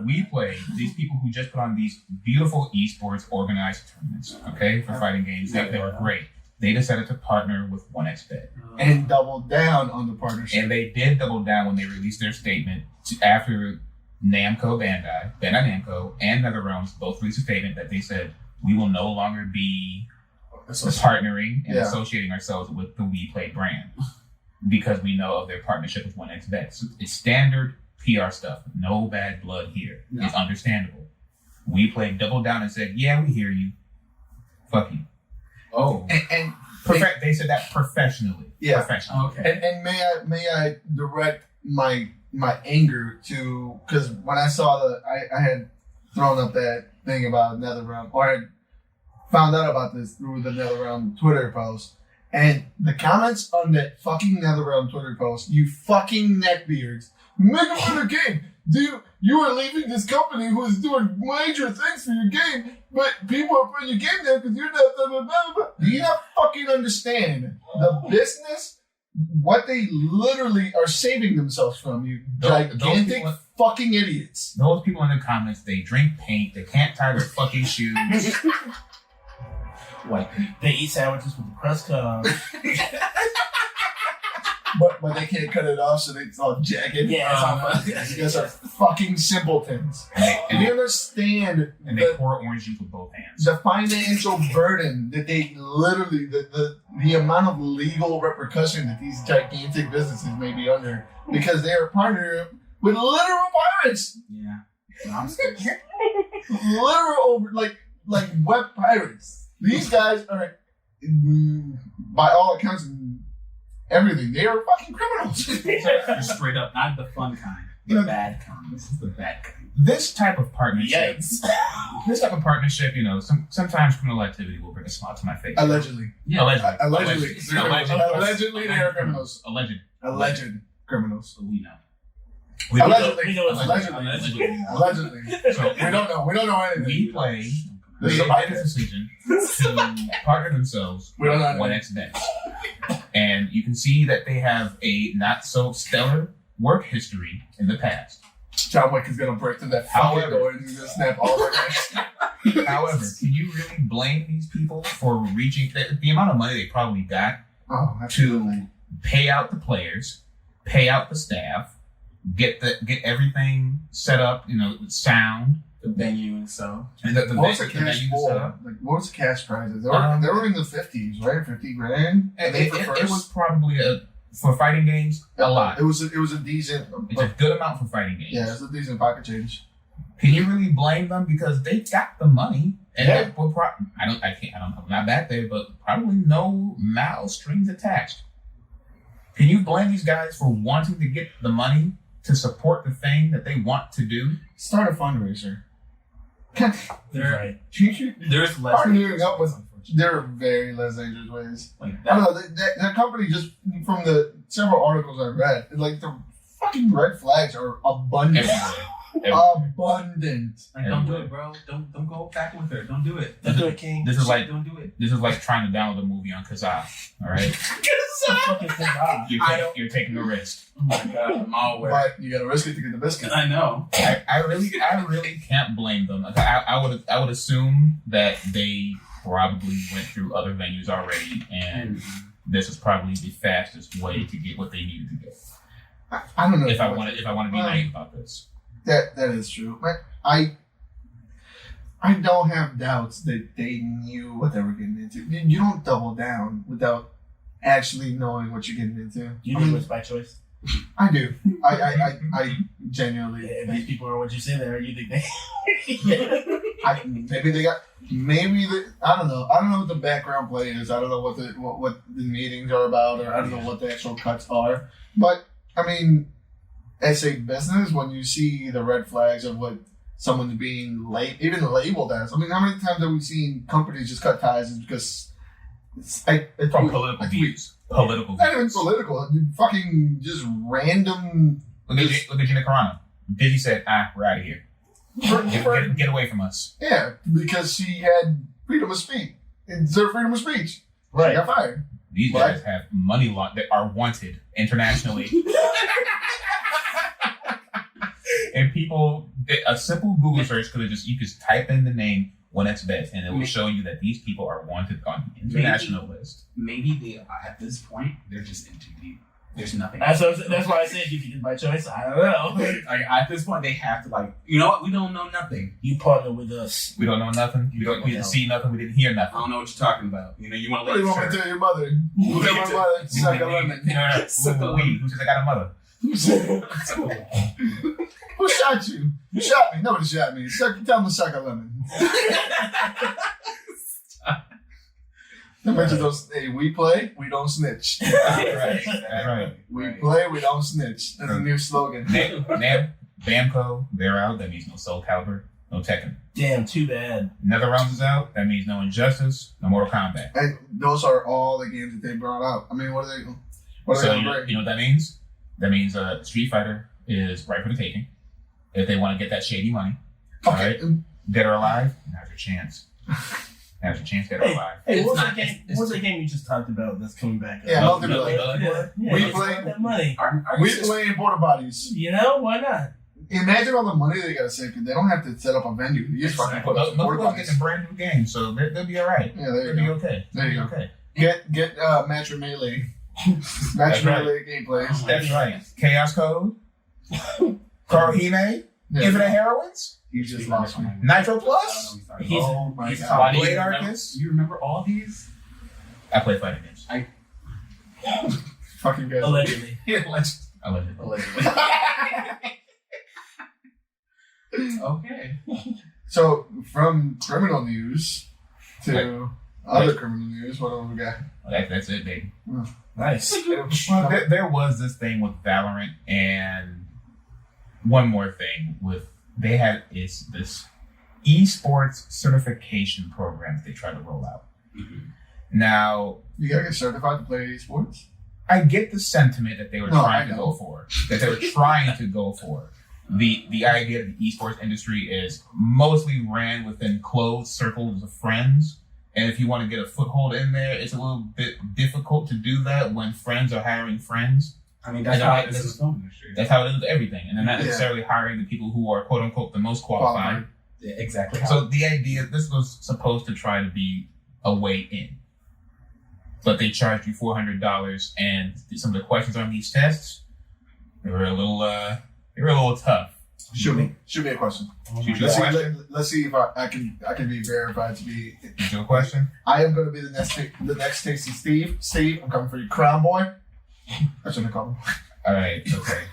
F: Weplay, these people who just put on these beautiful esports organized tournaments, okay, for fighting games. They were great. They decided to partner with 1xBet.
G: And double down on the partnership.
F: And they did double down when they released their statement after Bandai Namco, and NetherRealms both released a statement that they said, we will no longer be partnering and associating ourselves with the Weplay brand because we know of their partnership with 1xBet. So it's standard PR stuff. No bad blood here. No. It's understandable. Weplay doubled down and said, yeah, we hear you. Fuck you.
G: Oh.
F: And they said that professionally.
G: Yeah.
F: Professionally.
G: Okay. And may I direct my anger to, because when I saw I had thrown up that thing about NetherRealm, or I had found out about this through the NetherRealm Twitter post, and the comments on that fucking NetherRealm Twitter post, you fucking neckbeards, make a better game. You are leaving this company who is doing major things for your game, but people are putting your game there because you're not. Do you not fucking understand the business what they literally are saving themselves from, you gigantic fucking idiots.
F: Those people in the comments, they drink paint, they can't tie their fucking shoes.
I: White paint. They eat sandwiches with the crust comes.
G: But they can't cut it off, so it's all jagged.
I: Yeah, it's all
G: you guys are fucking simpletons. And you understand
F: and they pour orange juice with both hands.
G: The financial burden that they literally, the amount of legal repercussion that these gigantic businesses may be under because they are partnering with literal pirates.
H: Yeah. No, I'm scared.
G: Literal, like web pirates. These guys are, by all accounts, everything. They are fucking criminals.
H: They're straight up, not the fun kind. The bad kind. This is the bad kind.
F: This type of partnership. This type of partnership, sometimes criminal activity will bring a smile to my face.
G: Allegedly.
F: Yeah.
G: Allegedly, they are criminals. Alleged criminals.
H: We know.
G: Allegedly.
F: So
G: we don't know anything.
F: Weplay made a decision to partner themselves with 1xBet. And you can see that they have a not so stellar work history in the past.
G: John Wick is going to break through that fucking door and he's going to snap all of our necks.
F: However, can you really blame these people for reaching the amount of money they probably got to pay out the players, pay out the staff, get everything set up, with sound,
H: the venue and so.
F: And
G: what was the cash for? What was the cash prizes? They were in the 50s, right? 50 grand.
F: It was probably for fighting games a lot.
G: It was a decent.
F: It's a good amount for fighting games.
G: Yeah, it's a decent pocket change.
F: Can you really blame them because they got the money? And I'm not back there, but probably no strings attached. Can you blame these guys for wanting to get the money to support the thing that they want to do?
G: Start a fundraiser.
H: There's less.
G: Partnering up with. There are very less dangerous ways. Like that. I don't know. That company, just from the several articles I read, like the fucking red flags are abundant. Abundant.
H: Like, don't do it, bro. Don't go back with her. Don't do it.
I: Don't do it, King.
F: This is like
H: don't do it.
F: This is like trying to download a movie on Kazaa. All right. You're taking a risk.
H: Oh my god, I'm all aware.
G: But you gotta risk it to get the biscuit.
H: I know.
F: I really can't blame them. I would assume that they probably went through other venues already, and this is probably the fastest way to get what they needed to get.
G: I don't know
F: if I want to be naive about this.
G: That is true. I don't have doubts that they knew what they were getting into. You don't double down without actually knowing what you're getting into.
I: You do it by choice.
G: I do. I genuinely.
I: Yeah, these people are what you say there. You think they?
G: I don't know. I don't know what the background play is. I don't know what the meetings are about, or I don't know what the actual cuts are. But I mean, as a business, when you see the red flags of what someone's being even labeled as, I mean, how many times have we seen companies just cut ties because it's
F: from political views? Political.
G: Not even political. Fucking just random.
F: Look at Gina Carano. Diddy said, we're out of here. Get away from us.
G: Yeah, because she had freedom of speech. It's her freedom of speech.
I: Right.
G: She got fired.
F: These guys have money that are wanted internationally. And people, a simple Google search could have you could type in the name 1xBet and it will show you that these people are wanted on the international list.
H: Maybe they, at this point, they're just in too deep. There's nothing.
I: That's why I said if you did by choice, I don't know.
H: Like, at this point, they have to you know what? We don't know nothing.
I: You partner with us.
F: We don't know nothing. We didn't see nothing. We didn't hear nothing.
H: I don't know what you're talking about. You want to
G: what do you want me to tell your mother? You tell my mother, suck a lemon.
F: Who says I got a mother?
G: Who shot you? You shot me. Nobody shot me. Tell me to suck a lemon. Hey, we play, we don't snitch.
F: Right.
G: We play, we don't snitch. That's a new slogan.
F: Bamco, they're out. That means no Soul Calibur, no Tekken.
I: Damn, too bad.
F: NetherRealms is out. That means no Injustice, no Mortal Kombat.
G: And those are all the games that they brought out. I mean, what are they going to bring?
F: You know what that means? That means Street Fighter is right for the taking. If they want to get that shady money.
G: Okay.
F: All right? Dead or alive, now's your chance. There's a chance they're alive.
I: Hey, what's the game you just talked about that's coming back?
G: Yeah,
I: Multiplayer.
G: We play
I: that money.
G: We playing porta bodies.
I: You know why not?
G: Imagine all the money they gotta save because they don't have to set up a venue. You just fucking put up porta
F: They'll
G: bodies.
F: get a brand new game, so they'll be all right.
G: Yeah, there you
F: they'll
G: go.
F: be okay.
G: There you go.
F: Okay.
G: Get Match with Melee. Match Melee gameplays.
F: That's right. Chaos Code. Karohime. Infinite Heroines.
G: You just lost me.
F: Nitro Plus.
G: Oh my god.
F: Blade Arcus.
H: You remember all these?
F: I play fighting games.
G: Fucking guys.
I: Allegedly.
F: Allegedly.
H: Okay.
G: So from criminal news to other criminal news, what do we got?
F: That's it, baby.
I: Nice.
F: Well, there was this thing with Valarent, and one more thing with they had is this esports certification program that they tried to roll out. Now
G: You gotta get certified to play esports?
F: I get the sentiment that they were trying to go for. That they were trying to go for. The idea that the esports industry is mostly ran within closed circles of friends. And if you want to get a foothold in there, it's a little bit difficult to do that when friends are hiring friends.
H: I mean, that's how it is in the film industry.
F: That's how it is with everything. And they're not necessarily hiring the people who are, quote unquote, the most qualified.
H: Yeah, exactly.
F: So the idea, this was supposed to try to be a way in. But they charged you $400, and some of the questions on these tests, they were a little tough.
G: Shoot me a question. Let's see if I can be verified to be.
F: Shoot you a question.
G: I am going to be the next Tasty Steve. Steve, I'm coming for you, Crown Boy. I shouldn't have called him.
F: All right. Okay.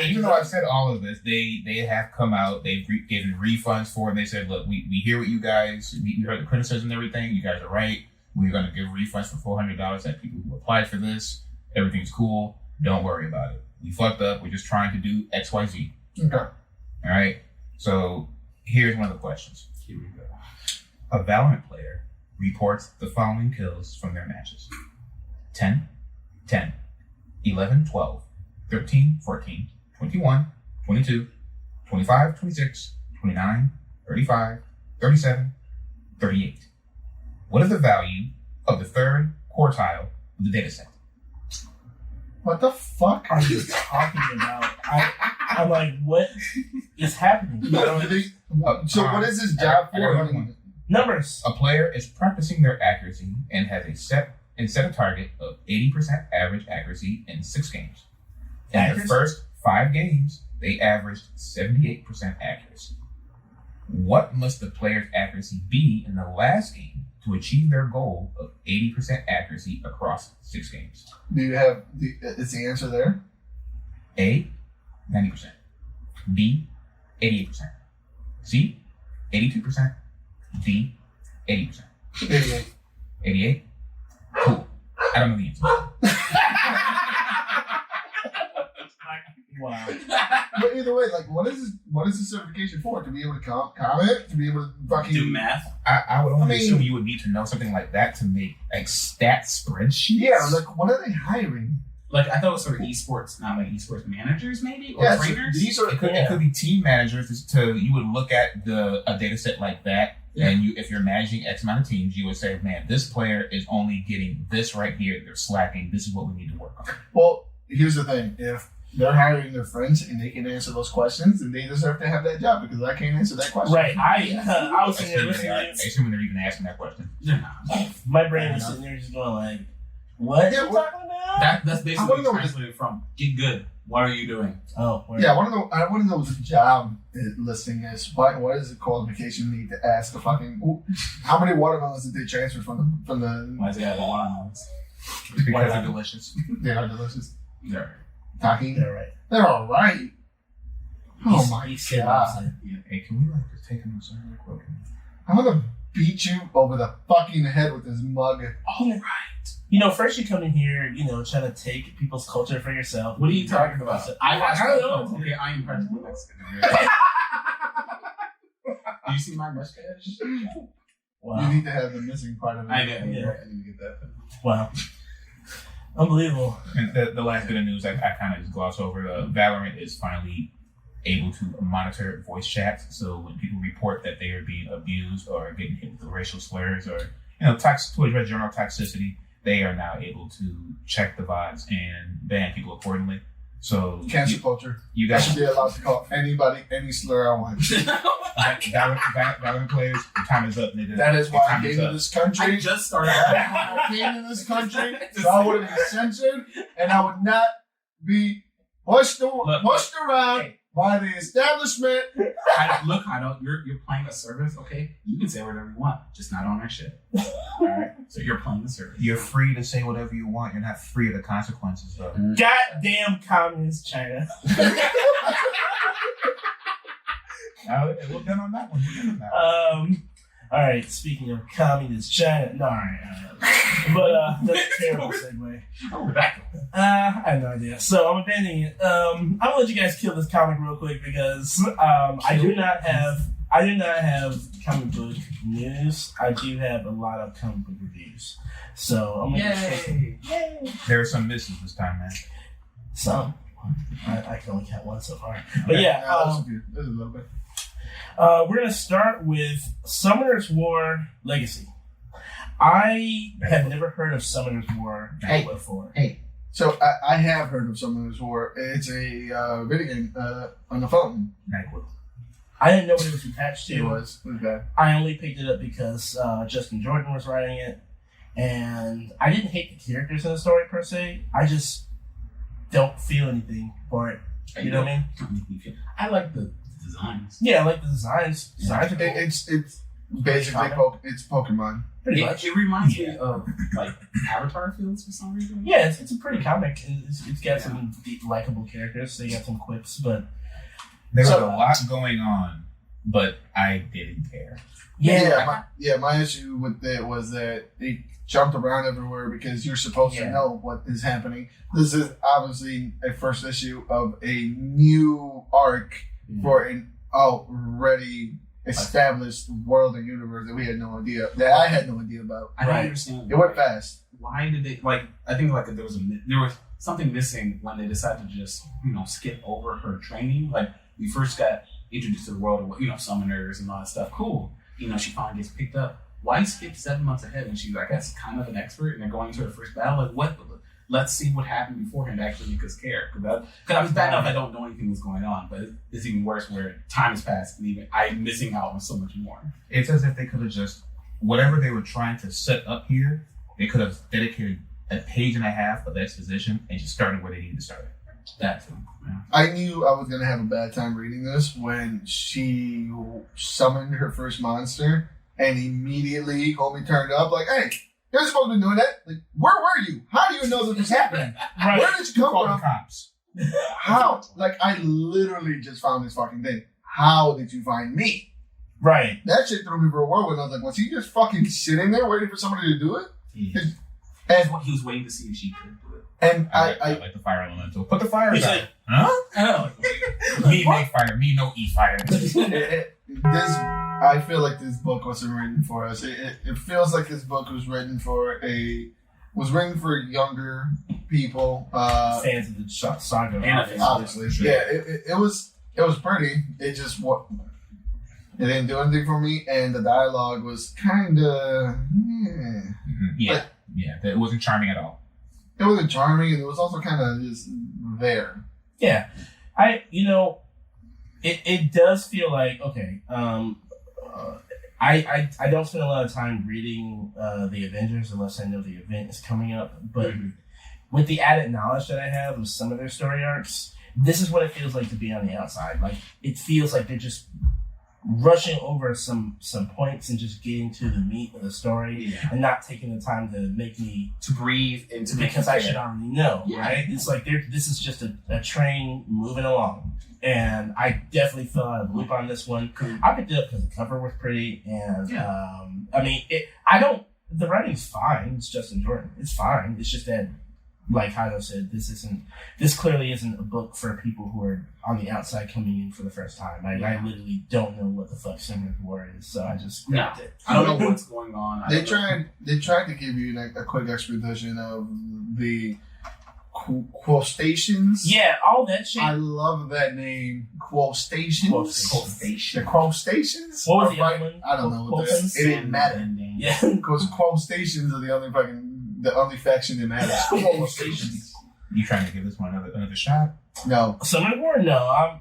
F: Even though I've said all of this, they have come out. They've given refunds for it. And they said, look, we hear what you guys. We heard the criticism and everything. You guys are right. We're going to give refunds for $400 to people who applied for this. Everything's cool. Don't worry about it. We fucked up. We're just trying to do X, Y, Z.
G: Okay.
F: All right. So here's one of the questions.
H: Here we go.
F: A Valarent player reports the following kills from their matches: 10, 10, 11, 12, 13, 14, 21, 22, 25, 26, 29, 35, 37, 38. What is the value of the third quartile of the data set?
G: What the fuck
I: are you talking about? I'm like, what is happening?
G: So what is this job for?
I: Numbers.
F: A player is practicing their accuracy and has set a target of 80% average accuracy in 6 games. In the first 5 games, they averaged 78% accuracy. What must the player's accuracy be in the last game to achieve their goal of 80% accuracy across 6 games?
G: Do you have is the answer there?
F: A, 90%. B, 88%. C, 82%. D, 80%.
G: 88.
F: 88? Cool. I don't know the answer.
I: Wow.
G: But either way, like, what is this certification for? To be able to comment? To be able to fucking
H: do math?
F: I would only assume you would need to know something like that to make like stat spreadsheets.
G: Yeah, like what are they hiring?
H: Like I thought it was sort of esports, not like esports managers, maybe or trainers.
F: So it could be team managers. You would look at a data set like that, and if you're managing X amount of teams, you would say, man, this player is only getting this right here. They're slacking. This is what we need to work on.
G: Well, here's the thing: if they're hiring their friends and they can answer those questions, and they deserve to have that job because I can't answer that question.
I: Right. I was sitting there listening.
F: I assume they're even asking that question.
I: My brain was sitting there just going like, "What are you talking about?"
H: That's basically translated from "get good." What are you doing?
I: Oh,
G: yeah. I want to know what the job listing is. What is the qualification you need to ask the fucking? How many watermelons did they transfer from the?
H: Why is it the watermelons?
F: Because they're delicious.
G: They are delicious.
H: They're
G: Talking.
I: They're right.
G: They're all right. Oh my god!
F: Hey, can we just take them outside real quick?
G: I'm gonna beat you over the fucking head with this mug.
I: All right. First you come in here, trying to take people's culture for yourself.
H: What are you talking about? I don't know. Okay, I am practically Mexican. Do you see my mustache?
I: Wow.
G: You need to have the missing part of it.
H: I need to get that.
I: Wow. Unbelievable.
F: And the last bit of news I kind of just glossed over. Valarent is finally able to monitor voice chats. So when people report that they are being abused or getting hit with racial slurs or towards general toxicity, they are now able to check the VODs and ban people accordingly. So
G: cancel culture.
F: You guys
G: should be allowed to call anybody any slur I want.
F: Valorant players, your time is up, nigga.
G: That is why I came to this country.
H: I just started.
G: I came to this country, so I wouldn't be censored, and I would not be pushed around by the establishment.
H: Look, you're playing a service, okay? You can say whatever you want, just not on our shit. All right? So you're playing the service.
F: You're free to say whatever you want. You're not free of the consequences, though.
I: Goddamn communist China.
F: We're done on that one.
I: All right, speaking of communist China. No, all right. But that's a terrible segue. I have no idea. So I'm abandoning it. I'm gonna let you guys kill this comic real quick because I do not have comic book news. I do have a lot of comic book reviews. So I'm gonna
F: There are some misses this time, man.
I: Some. I can only count one so far. But yeah,
G: there's a little bit.
I: We're going to start with Summoner's War Legacy. I have never heard of Summoner's War before.
G: So I have heard of Summoner's War. It's a video game on the phone.
I: I didn't know what it was attached to.
G: It was bad.
I: I only picked it up because Justin Jordan was writing it. And I didn't hate the characters in the story per se. I just don't feel anything for it. You know what I mean?
H: I like the designs.
I: Yeah, I like the designs. Designs are cool.
G: It's basically it's Pokemon.
I: Pretty much.
H: It reminds me of like Avatar feels for some reason.
I: Yeah, it's a pretty comic. It's got some deep, likable characters. They got some quips, but
F: there was a lot going on, but I didn't care.
G: My issue with it was that it jumped around everywhere because you're supposed to know what is happening. This is obviously a first issue of a new arc for an already established world and universe that we had no idea, that I had no idea about.
H: I don't understand.
G: It went fast.
H: Why did they I think there was something missing when they decided to just skip over her training. Like we first got introduced to the world of summoners and all that stuff. Cool. She finally gets picked up. Why skip 7 months ahead when she's, I guess, kind of an expert and they're going to her first battle? Like, what? Let's see what happened beforehand to actually make us care. Because I was bad enough I don't know anything was going on, but it's even worse where time has passed and even I'm missing out on so much more.
F: It's as if they could have just, whatever they were trying to set up here, they could have dedicated a page and a half of exposition and just started where they needed to start.
H: That too. Yeah.
G: I knew I was going to have a bad time reading this when she summoned her first monster and immediately homie turned up like, hey, you're supposed to be doing that. Like, where were you? How do you know that this is happening?
I: Right.
G: Where did you come from?
F: Cops.
G: How? Like, I literally just found this fucking thing. How did you find me?
I: Right.
G: That shit threw me for a whirlwind. I was like, was he just fucking sitting there waiting for somebody to do it?
H: Yeah.
G: And
H: he was waiting to see if she could do it.
G: And
F: I like the fire elemental. Put the fire
I: He's
F: out.
I: like,
F: huh? Me make fire. Me no eat fire.
G: I feel like this book wasn't written for us. It feels like this book was written for younger people.
I: Fans of the saga,
G: obviously. Yeah, it was pretty. It just it didn't do anything for me, and the dialogue was kind of
F: it wasn't charming at all.
G: It wasn't charming, and it was also kind of just there.
I: Yeah, it does feel like okay. I don't spend a lot of time reading the Avengers unless I know the event is coming up. But with the added knowledge that I have of some of their story arcs, this is what it feels like to be on the outside. Like it feels like they're just rushing over some points and just getting to the meat of the story and not taking the time to make me
H: to breathe into
I: because I should already know, right? It's like this is just a train moving along. And I definitely fell out of the loop on this one. I picked it up because the cover was pretty, and the writing's fine. It's Justin Jordan. It's fine. It's just that, like Haido said, this clearly isn't a book for people who are on the outside coming in for the first time. I literally don't know what the fuck Summoner's War is, so I just grabbed it.
H: I don't know what's going on.
G: They tried to give you a quick exposition of the Quotations.
I: Yeah, all that shit.
G: I love that name. Quotations. The quotations.
I: What was the other one?
G: I don't know what that is. It didn't matter.
I: Yeah,
G: because quotations are the only faction that matters. Quotations.
F: You trying to give this one another shot?
G: No.
I: Summoner War? No,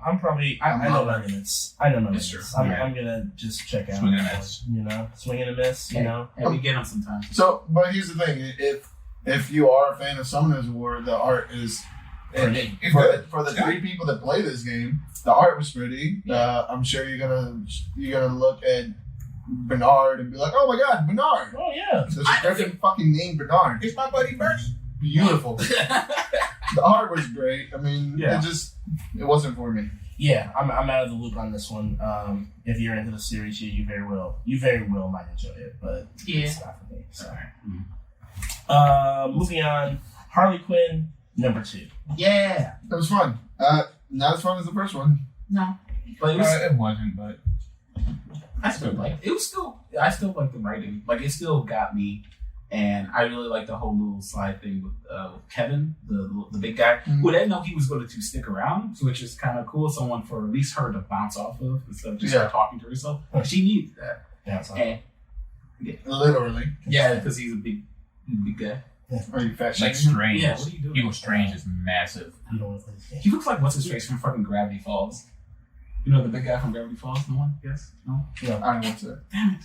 I: I'm probably. I know my limits. I know my limits.
F: True.
I: I'm gonna just check out.
F: Swing and a miss.
I: You know, swing and a miss. You know,
H: we get them sometimes.
G: So, but here's the thing: if you are a fan of Summoner's War, the art is for the three people that play this game. The art was pretty. I'm sure you're gonna look at Bernard and be like, "Oh my God, Bernard!"
I: Oh yeah,
G: there's a different fucking name, Bernard.
F: It's my buddy Bernie.
G: Beautiful. The art was great. I mean, it wasn't for me.
I: Yeah, I'm out of the loop on this one. If you're into the series here, you very well might enjoy it, but it's not for me. Sorry. Moving on, Harley Quinn #2.
H: Yeah,
G: it was fun. Not as fun as the first one.
H: No,
F: but it wasn't. But
H: I still liked it. I still like the writing. Like it still got me. And I really like the whole little slide thing with Kevin, the big guy, who I didn't know he was going to stick around, which is kind of cool. Someone for at least her to bounce off of instead of just talking to herself. She needs that.
I: Yeah,
G: literally.
H: Yeah, because he's a big guy.
G: Are you fat?
F: Like Strange.
H: Yeah, what are you doing?
F: Evil Strange is massive.
H: He looks like what's his face from fucking Gravity Falls. You know the big guy from Gravity Falls? No one? Yes? No?
G: Yeah, I don't watch that.
H: Damn it.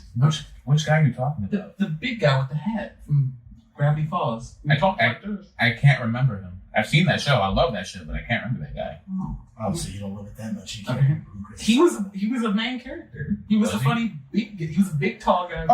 F: Which guy are you talking about?
H: The big guy with the hat from Gravity Falls.
F: I can't remember him. I've seen that show. I love that show, but I can't remember that guy.
H: Oh.
I: Obviously, you don't love it that much.
H: He was a main character. He was he was a big tall guy.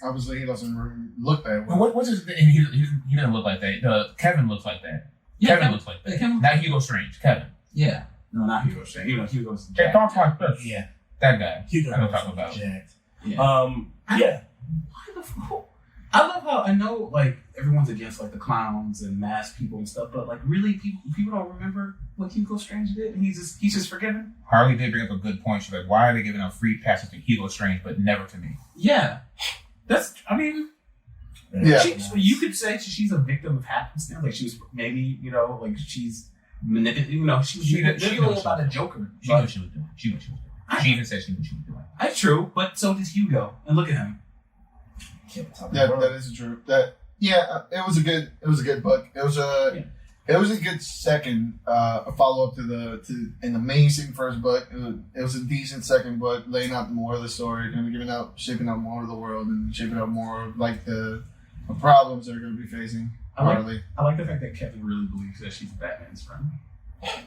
G: Obviously, he doesn't look that way.
F: What's his name? He doesn't look like that. Kevin looks like that.
H: Yeah,
F: Kevin looks like that. Not Hugo Strange. Kevin.
H: Yeah. No, not Hugo Strange. Hugo's
F: Jack. Talks like this.
I: Yeah.
F: That guy.
I: Hugo.
F: I don't talk about.
I: Jacked.
H: Yeah.
I: Yeah.
H: Why the fuck? I love how I know like everyone's against like the clowns and masked people and stuff, but like really people don't remember what Hugo Strange did, and he's just forgiven.
F: Harley did bring up a good point. She's like, why are they giving out free passes to Hugo Strange, but never to me?
H: Yeah, you could say she's a victim of happenstance. Like she was maybe like she's manipulating. She was manipulating about a Joker.
F: She knew what she was doing. She even said she knew what she was doing.
H: That's true, but so does Hugo. And look at him.
G: That is true. It was a good book. It was a good second a follow up to an amazing first book. It was a decent second book, laying out more of the story, kind of shaping out more of the world and shaping out more of like the problems they're going to be facing.
H: I like the fact that Kevin really believes that she's Batman's friend.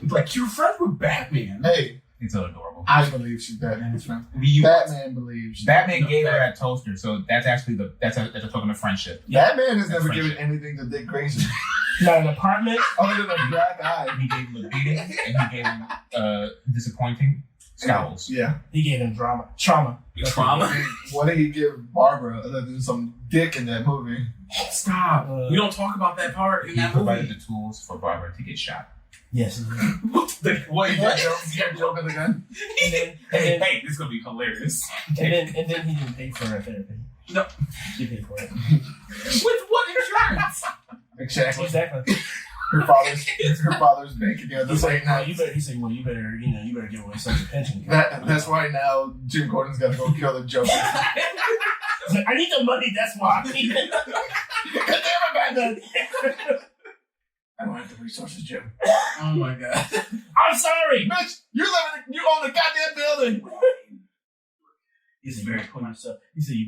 H: Like, you're friends with Batman.
G: Hey.
F: It's so adorable.
G: I believe she's Batman's friend. Batman believes.
F: Batman gave her that toaster, so that's actually that's a token of friendship.
G: Batman has never given anything to Dick Grayson.
I: Not an apartment,
G: other than a black eye.
F: He gave him a beating, and he gave him disappointing scowls.
G: Yeah,
I: he gave him trauma.
G: What did he give Barbara other than some dick in that movie?
H: Stop. We don't talk about that part in that movie.
F: He provided the tools for Barbara to get shot.
I: Yes.
G: What? You can't joke with the gun?
H: Hey, this is going to be hilarious.
I: And then he didn't pay for her therapy.
H: No.
I: She paid for it.
H: With what insurance?
G: Exactly. Her father's bank account.
I: He said, you better give away some of your pension.
G: That's why now Jim Gordon's got to go kill the Joker.
I: Like, I need the money, that's why.
G: God damn it, Batman! I don't have the resources, Jim.
H: Oh my god.
I: I'm sorry!
G: Bitch, you own a goddamn building!
I: He said, you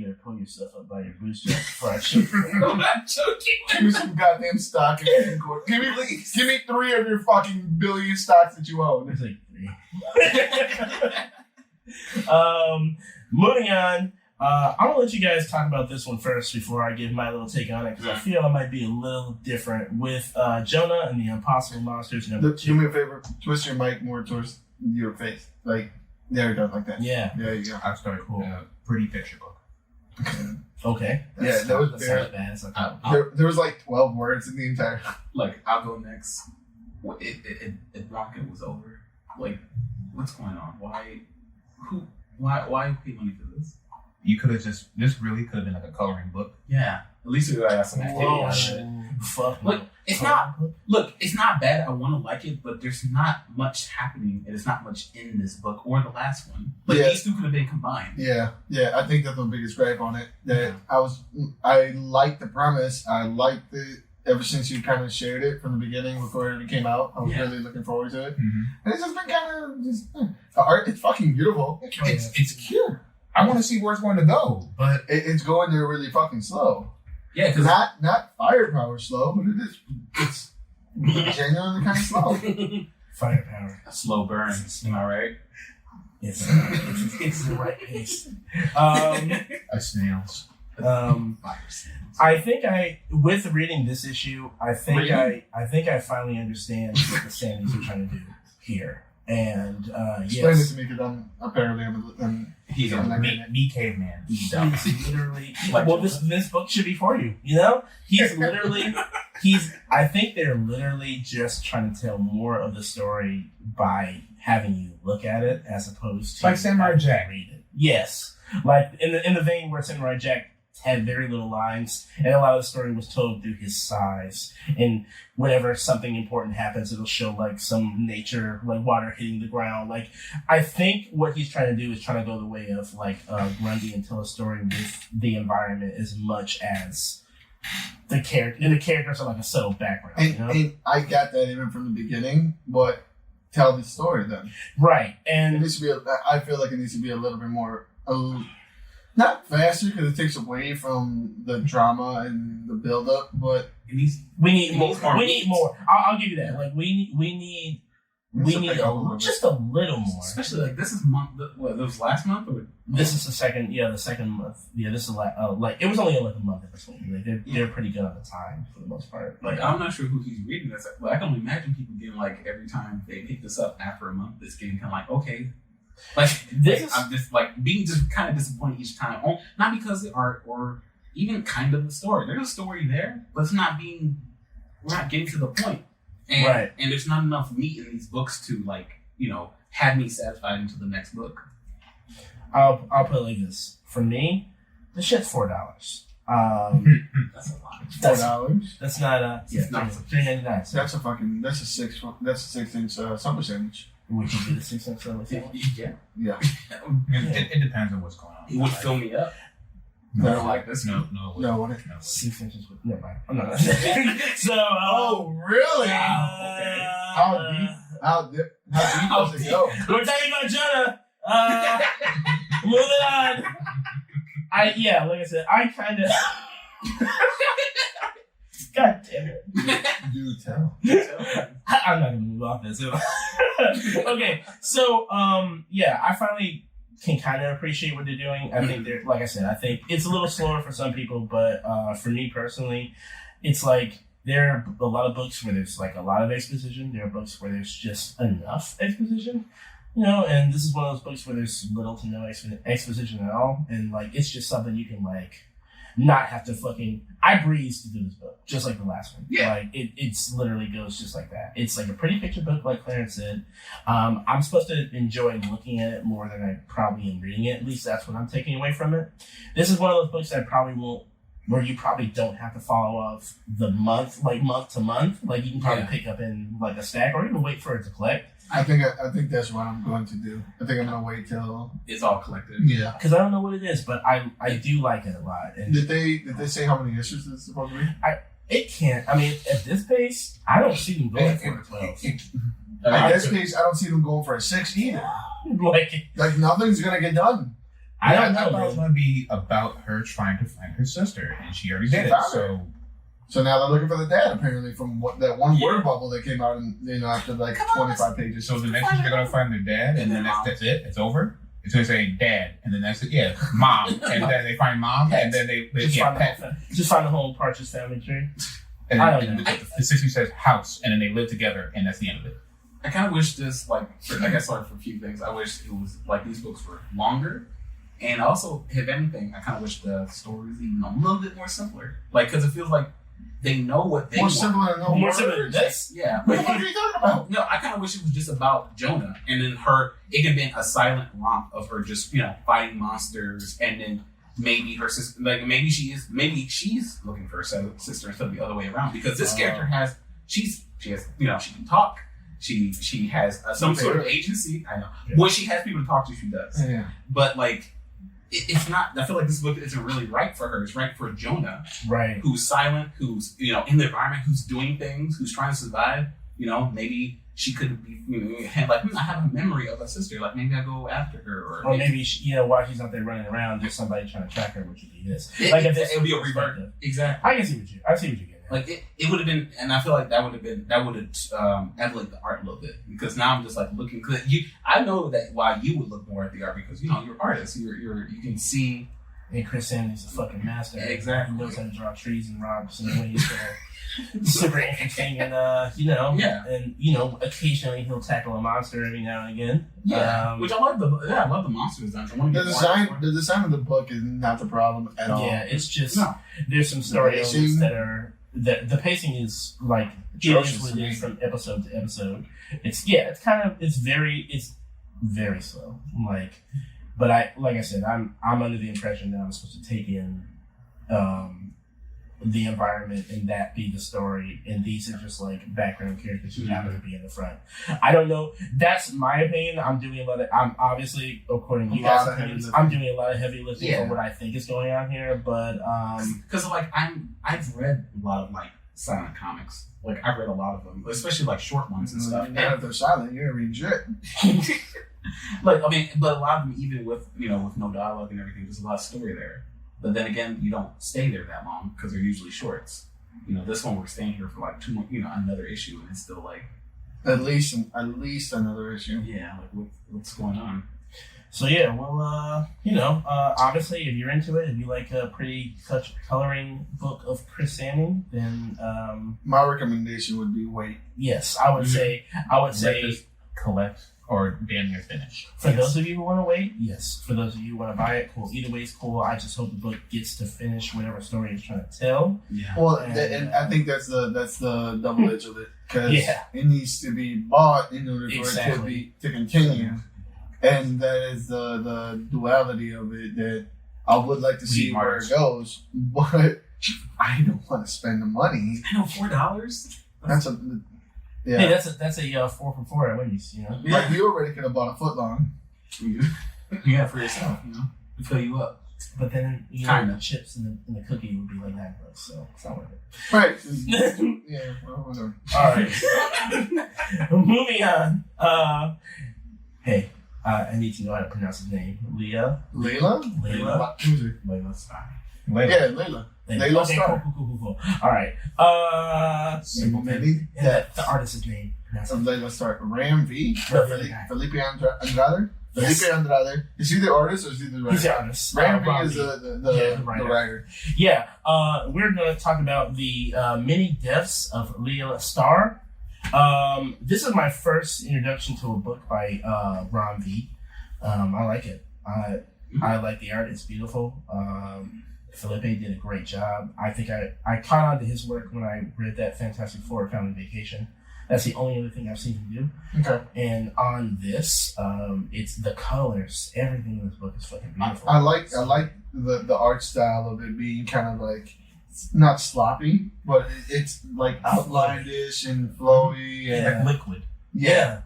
I: better pull yourself up by your bootstraps before I choke you.
H: I'm not joking.
G: Give me some goddamn stock in Jim Gordon. Give me 3 of your fucking billion stocks that you own.
I: It's like 3. Moving on. I'm going to let you guys talk about this one first before I give my little take on it, because I feel it might be a little different with JONNA and the Impossible Monsters #2.
G: Do me a favor. Twist your mic more towards your face. Like, there you go, like that.
I: Yeah.
G: There you go.
F: I'll start Pretty Picture Book.
I: Okay.
G: That was very
I: bad.
G: There was like 12 words in the entire...
H: Like, I'll go next. If Rockem was over, like, what's going on? Why pay money for this?
F: You could have this really could have been like a coloring book.
H: Yeah. At least we got some activity.
I: Fuck.
H: Look, it's not bad. I want to like it, but there's not much happening, and it's not much in this book or the last one. Like these two could have been combined.
G: Yeah. I think that's my biggest gripe on it. That I like the premise. I liked it ever since you kind of shared it from the beginning before it came out. I was really looking forward to it, and it's just been kind of the art. It's fucking beautiful.
F: It's cute. I want to see where it's going to go, but
G: it's going there really fucking slow.
H: Yeah, because
G: not firepower slow, but it's genuinely kind of slow.
I: Firepower.
H: a slow burn. Am I right?
I: It's the right pace.
F: a snail's.
I: I think with reading this issue, I think I finally understand what the Sandys are trying to do here. And
G: explain it to me, because I'm
F: He's a me caveman.
I: He's literally this book should be for you. You know, I think they're literally just trying to tell more of the story by having you look at it as opposed to
F: like Samurai Jack.
I: Read it. Yes, like in the vein where Samurai Jack had very little lines, and a lot of the story was told through his size. And whenever something important happens, it'll show like some nature, like water hitting the ground. Like, I think what he's trying to do is trying to go the way of like Grundy and tell a story with the environment as much as the character. And the characters are like a subtle background.
G: And,
I: you know?
G: and I got that even from the beginning, but tell the story then.
I: Right.
G: It
I: And
G: needs to be. I feel like it needs to be a little bit more. Not faster, because it takes away from the drama and the build-up, but
H: It needs,
I: we need more.
H: more.
I: We need more. I'll give you that. Like we need just a little more.
H: especially like this is month. What, this was last month or
I: This is the second month. Yeah, this is like it was only like a month episode. Like they're pretty good on the time for the most part.
H: like I'm not sure who he's reading this. But I can only imagine people getting like every time they pick this up after a month, it's getting kind of like okay. Like I'm just like being just kind of disappointed each time. Not because of the art or even kind of the story. There's a story there, but we're not getting to the point. And,
I: Right.
H: And there's not enough meat in these books to like, have me satisfied into the next book.
I: I'll put it like this. For me, the shit's $4.
H: That's a lot.
G: $4.
I: That's not
H: It's not-
I: $3.99. So
G: That's a 6-inch summer sandwich.
I: we can do the 6 cents on the
H: Yeah.
G: Yeah.
F: It depends on what's going on.
H: It would fill me up.
G: No.
H: I don't like this.
F: No.
G: No, what?
I: 6 inches with never mind. I'm not. So
G: Really?
H: Okay.
G: How deep does it go?
I: we're talking about JONNA. Moving on. Like I said, I kind of. God damn it.
G: Do tell.
I: I'm not gonna move off this. Okay, so I finally can kind of appreciate what they're doing. I think they're, like I said, I think it's a little slower for some people, but for me personally, it's like there are a lot of books where there's like a lot of exposition. There are books where there's just enough exposition, and this is one of those books where there's little to no exposition at all, and like it's just something you can like not have to fucking. I breezed through this book just like the last one.
H: Yeah.
I: Like it's literally goes just like that. It's like a pretty picture book, like Clarence said. I'm supposed to enjoy looking at it more than I probably am reading it. At least that's what I'm taking away from it. This is one of those books that I probably won't, where you probably don't have to follow up the month to month. Like you can probably pick up in like a stack, or even wait for it to collect.
G: I think that's what I'm going to do. I think I'm gonna wait till
H: It's all collective.
G: yeah.
I: Because I don't know what it is, but I do like it a lot. And
G: Did they say how many issues it's supposed to be?
I: it can't. I mean, at this pace, I don't see them going for a 12.
G: At this case, I don't see them going for a 6 either.
I: Like
G: Like nothing's gonna get done.
I: I don't
F: I
I: know.
F: thought it was
I: Man.
F: going to be about her trying to find her sister, and she already did it.
G: found
F: So
G: So now they're looking for the dad, apparently, from that one word bubble that came out, after like 25 pages.
F: So the next is they're gonna find their dad, and then that's it. It's over. It's gonna say dad, and then that's it. Yeah, mom, and then they find mom, and then they
I: Just find the whole Partridge Family tree.
F: and
I: I
F: then
I: don't know.
F: the sister says house, and then they live together, and that's the end of it.
H: I kind of wish this, like, I guess, for a few things. I wish it was, like, these books were longer. And also, if anything, I kind of wish the story was even a little bit more simpler. Like, because it feels like they know what they
G: More
H: want.
G: simple than no
I: More simple than this.
H: Yeah.
G: What the fuck are you talking about?
H: No, I kind of wish it was just about JONNA. And then it could have been a silent romp of her just, fighting monsters. And then maybe her sister, like maybe she's looking for her sister instead of the other way around, because this character has she has you know, she can talk, she has some sort of agency. I know when she has people to talk to, she does.
G: Yeah.
H: But like it's not. I feel like this book isn't really right for her. It's right for JONNA,
I: right?
H: Who's silent, who's you know in the environment, who's doing things, who's trying to survive. You know, maybe she could be, you know, like, I have a memory of a sister. Like, maybe I go after her,
I: or maybe she, you know, while she's out there running around, there's somebody trying to track her, which would be this.
H: It would be a revert. Exactly.
I: I see what you're getting at.
H: Like it would have been, and I feel like that would have elevated the art a little bit, because now I'm just like looking. Cause I know that why you would look more at the art, because you know you're artists. You can see.
I: And Chris Sandy's a fucking master.
H: Exactly.
I: He knows how to draw trees and rocks and ways super interesting, and you know, and you know, occasionally he'll tackle a monster every now and again.
H: Yeah, which I love I love the monster design.
G: The design of the book is not the problem at all.
I: Yeah, it's just there's some story elements that are the pacing is like it is what it is from episode to episode. It's very slow. But like I said, I'm under the impression that I'm supposed to take in the environment and that be the story, and these are just like background characters who happen to be in the front. I don't know. That's my opinion. I'm obviously, according to you guys' opinions, I'm doing a lot of heavy lifting for what I think is going on here. But
H: because like I've read a lot of like silent comics. Like I've read a lot of them, especially like short ones and stuff.
G: And if they're silent, you're gonna read shit.
H: Like I mean, but a lot of them, even with with no dialogue and everything, there's a lot of story there. But then again, you don't stay there that long because they're usually shorts. You know, this one we're staying here for like 2 more, another issue, and it's still like
G: at least another issue.
H: Yeah, like what's going on?
I: So yeah, well, obviously, if you're into it, if you like a pretty coloring book of Chris Sandy, then
G: my recommendation would be wait.
I: Yes, I would say
E: collect or damn near finish.
I: For those of you who want to wait, yes. For those of you who want to buy it, cool. Either way is cool. I just hope the book gets to finish whatever story it's trying to tell.
G: Yeah. Well, and I think that's the double edge of it, because it needs to be bought in order for it to continue. And that is the duality of it, that I would like to see where it goes, but I don't want to spend the money.
H: I know, $4.
G: That's a
I: Hey, that's a 4 for 4 at Wendy's.
G: Like you already could have bought a foot long.
H: Yeah, for yourself. To fill you up.
I: But then the chips and the cookie would be like $9, so it's not worth it.
G: Right. Yeah. Well, whatever.
I: All right. Moving on. Hey. I need to know how to pronounce his name. Laila.
G: Yeah, Laila.
I: Okay, cool. All right. The artist's name.
G: Laila Starr. Ram V. Felipe Andrade.
I: Yes.
G: Felipe Andrade. Is he the artist or is he the writer?
I: He's the artist.
G: Ram V is the writer.
I: Yeah. We're going to talk about the many deaths of Laila Starr. This is my first introduction to a book by Ram V. I like it. I like the art. It's beautiful. Felipe did a great job. I think I caught on to his work when I read that Fantastic Four Family Vacation. That's the only other thing I've seen him do.
G: Okay.
I: And on this, it's the colors. Everything in this book is fucking beautiful.
G: I like the art style of it being kind of like, not sloppy, but it's like outlined-ish and flowy and
H: like liquid.
G: Yeah.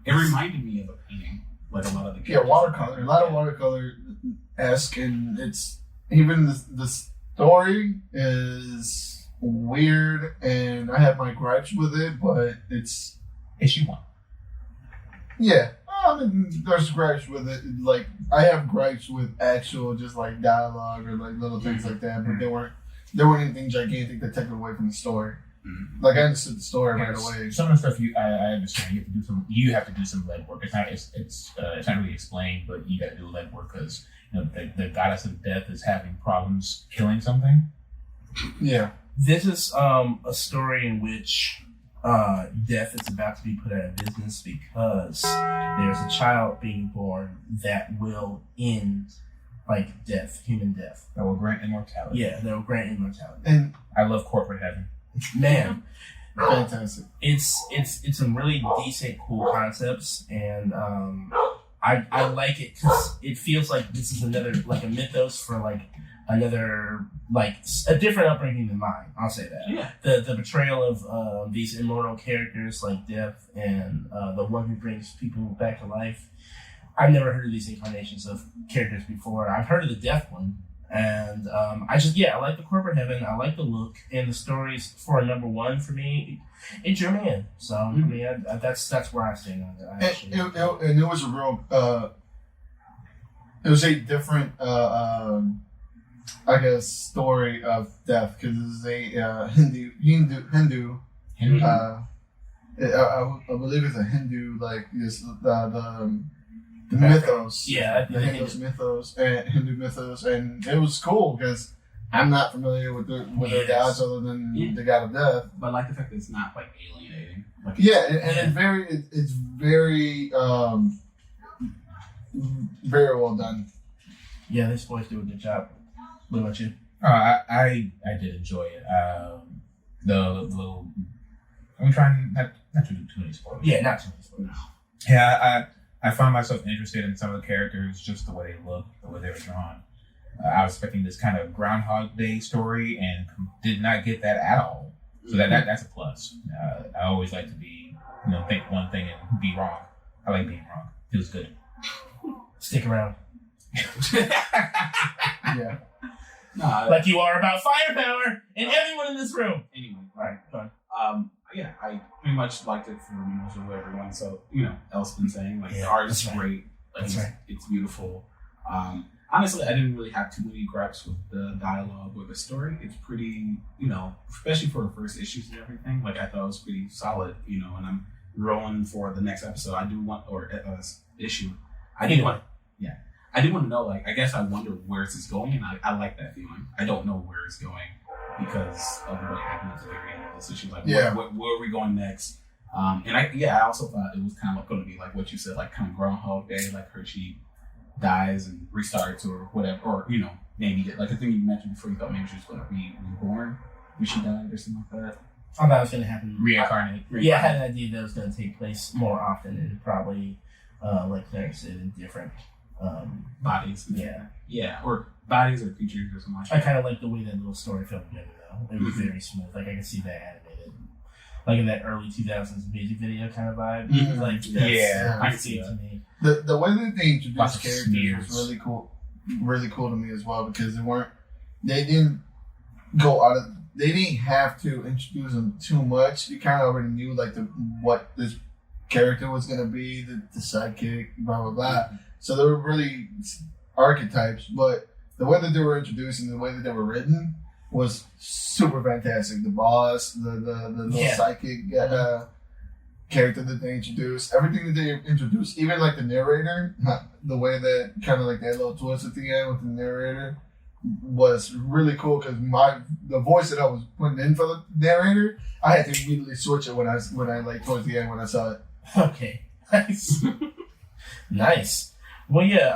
H: It reminded me of a painting, like a lot of the characters.
G: Yeah, watercolor. A lot of watercolor-esque, and it's even the story is weird, and I have my gripes with it, but it's
E: issue 1.
G: Yeah. I mean, there's gripes with it. Like, I have gripes with actual just like dialogue or like little things like that, but there weren't anything gigantic that took away from the story. Mm-hmm. Like I understood the story right away.
E: Some of the stuff I understand. You have to do some legwork. It's not really explained, but you got to do legwork because the goddess of death is having problems killing something.
G: Yeah,
I: this is a story in which death is about to be put out of business because there's a child being born that will end like death, human death.
E: That will grant immortality.
I: Yeah, that will grant immortality.
G: And
E: I love corporate heaven.
I: Man,
G: fantastic.
I: It's some really decent, cool concepts, and I like it because it feels like this is another like a mythos for like another like a different upbringing than mine. I'll say that.
H: Yeah.
I: The portrayal of these immortal characters like Death and the one who brings people back to life. I've never heard of these incarnations of characters before. I've heard of the Death one, and I like the corporate heaven. I like the look and the stories for a number one for me. It drew me in. So I mean, that's where I stand on it.
G: And it was a real. It was a different. I guess story of death because it's a Hindu. I believe it's a Hindu like this the mythos.
I: Yeah,
G: the Hindu mythos, and it was cool because I'm not familiar with their gods other than the god of death.
H: But like the fact that it's not like alienating. Like
G: It's very very well done.
I: Yeah, these boys do a good job. What about you?
F: I did enjoy it. The little. I'm trying not to do too many spoilers.
I: Yeah, not too many spoilers.
F: Yeah, I found myself interested in some of the characters, just the way they look, the way they were drawn. I was expecting this kind of Groundhog Day story and did not get that at all. So that's a plus. I always like to be, think one thing and be wrong. I like being wrong. Feels good.
I: Stick around.
G: Yeah.
I: Like you are about firepower and everyone in this room.
H: Anyway,
I: All right, go on.
H: yeah, I pretty much liked it for most of everyone. So else been saying like the
I: Yeah,
H: art is
I: that's right.
H: great. Like,
I: That's right.
H: It's beautiful. Honestly, I didn't really have too many gripes with the dialogue or the story. It's pretty, especially for the first issues and everything. Like I thought it was pretty solid, and I'm rolling for the next episode. I do want issue. I do want to know. Like I guess I wonder where this is going, and I like that feeling. I don't know where it's going because of what happened at the very end of this issue. Like where are we going next? And I also thought it was kind of like going to be like what you said, like kind of Groundhog Day, like Hershey dies and restarts or whatever, or maybe like the thing you mentioned before, you thought maybe she was going to be reborn when she died or something like that.
I: I thought it was going to happen.
F: Reincarnate.
I: Yeah, I had an idea that it was going to take place more often and probably, like Claire said, in different
H: Bodies.
I: Yeah,
H: or bodies or creatures or something like
I: I
H: that.
I: kind of like the way that little story felt together though. It was very smooth. Like I could see that animated, like in that early 2000s music video kind of vibe.
G: Mhm.
I: Like I could see it to me.
G: The way that they introduced
F: Lots of
G: characters
F: smears.
G: was really cool to me as well because they didn't have to introduce them too much. You kind of already knew like what this character was gonna be, the sidekick, blah blah blah. So they were really archetypes, but the way that they were introduced and the way that they were written was super fantastic. The boss, the little psychic character that they introduced, everything that they introduced, even like the narrator, the way that kind of like that little twist at the end with the narrator was really cool because the voice that I was putting in for the narrator, I had to immediately switch it when I like towards the end when I saw it.
I: Okay, nice, nice. Well, yeah,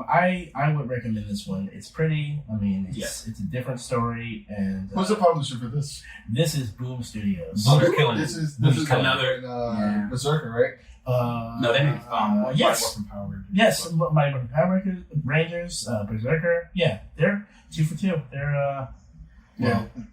I: I would recommend this one. It's pretty. I mean, it's a different story, and
G: Who's the publisher for this?
I: This is Boom Studios.
F: They're killing
G: This
F: it.
G: is
H: another-
G: BRZRKR, right?
H: No, they made
I: yes.
H: from Power Rangers.
I: Yes, my Power Rangers, Berserker. Yeah, they're 2 for 2. They're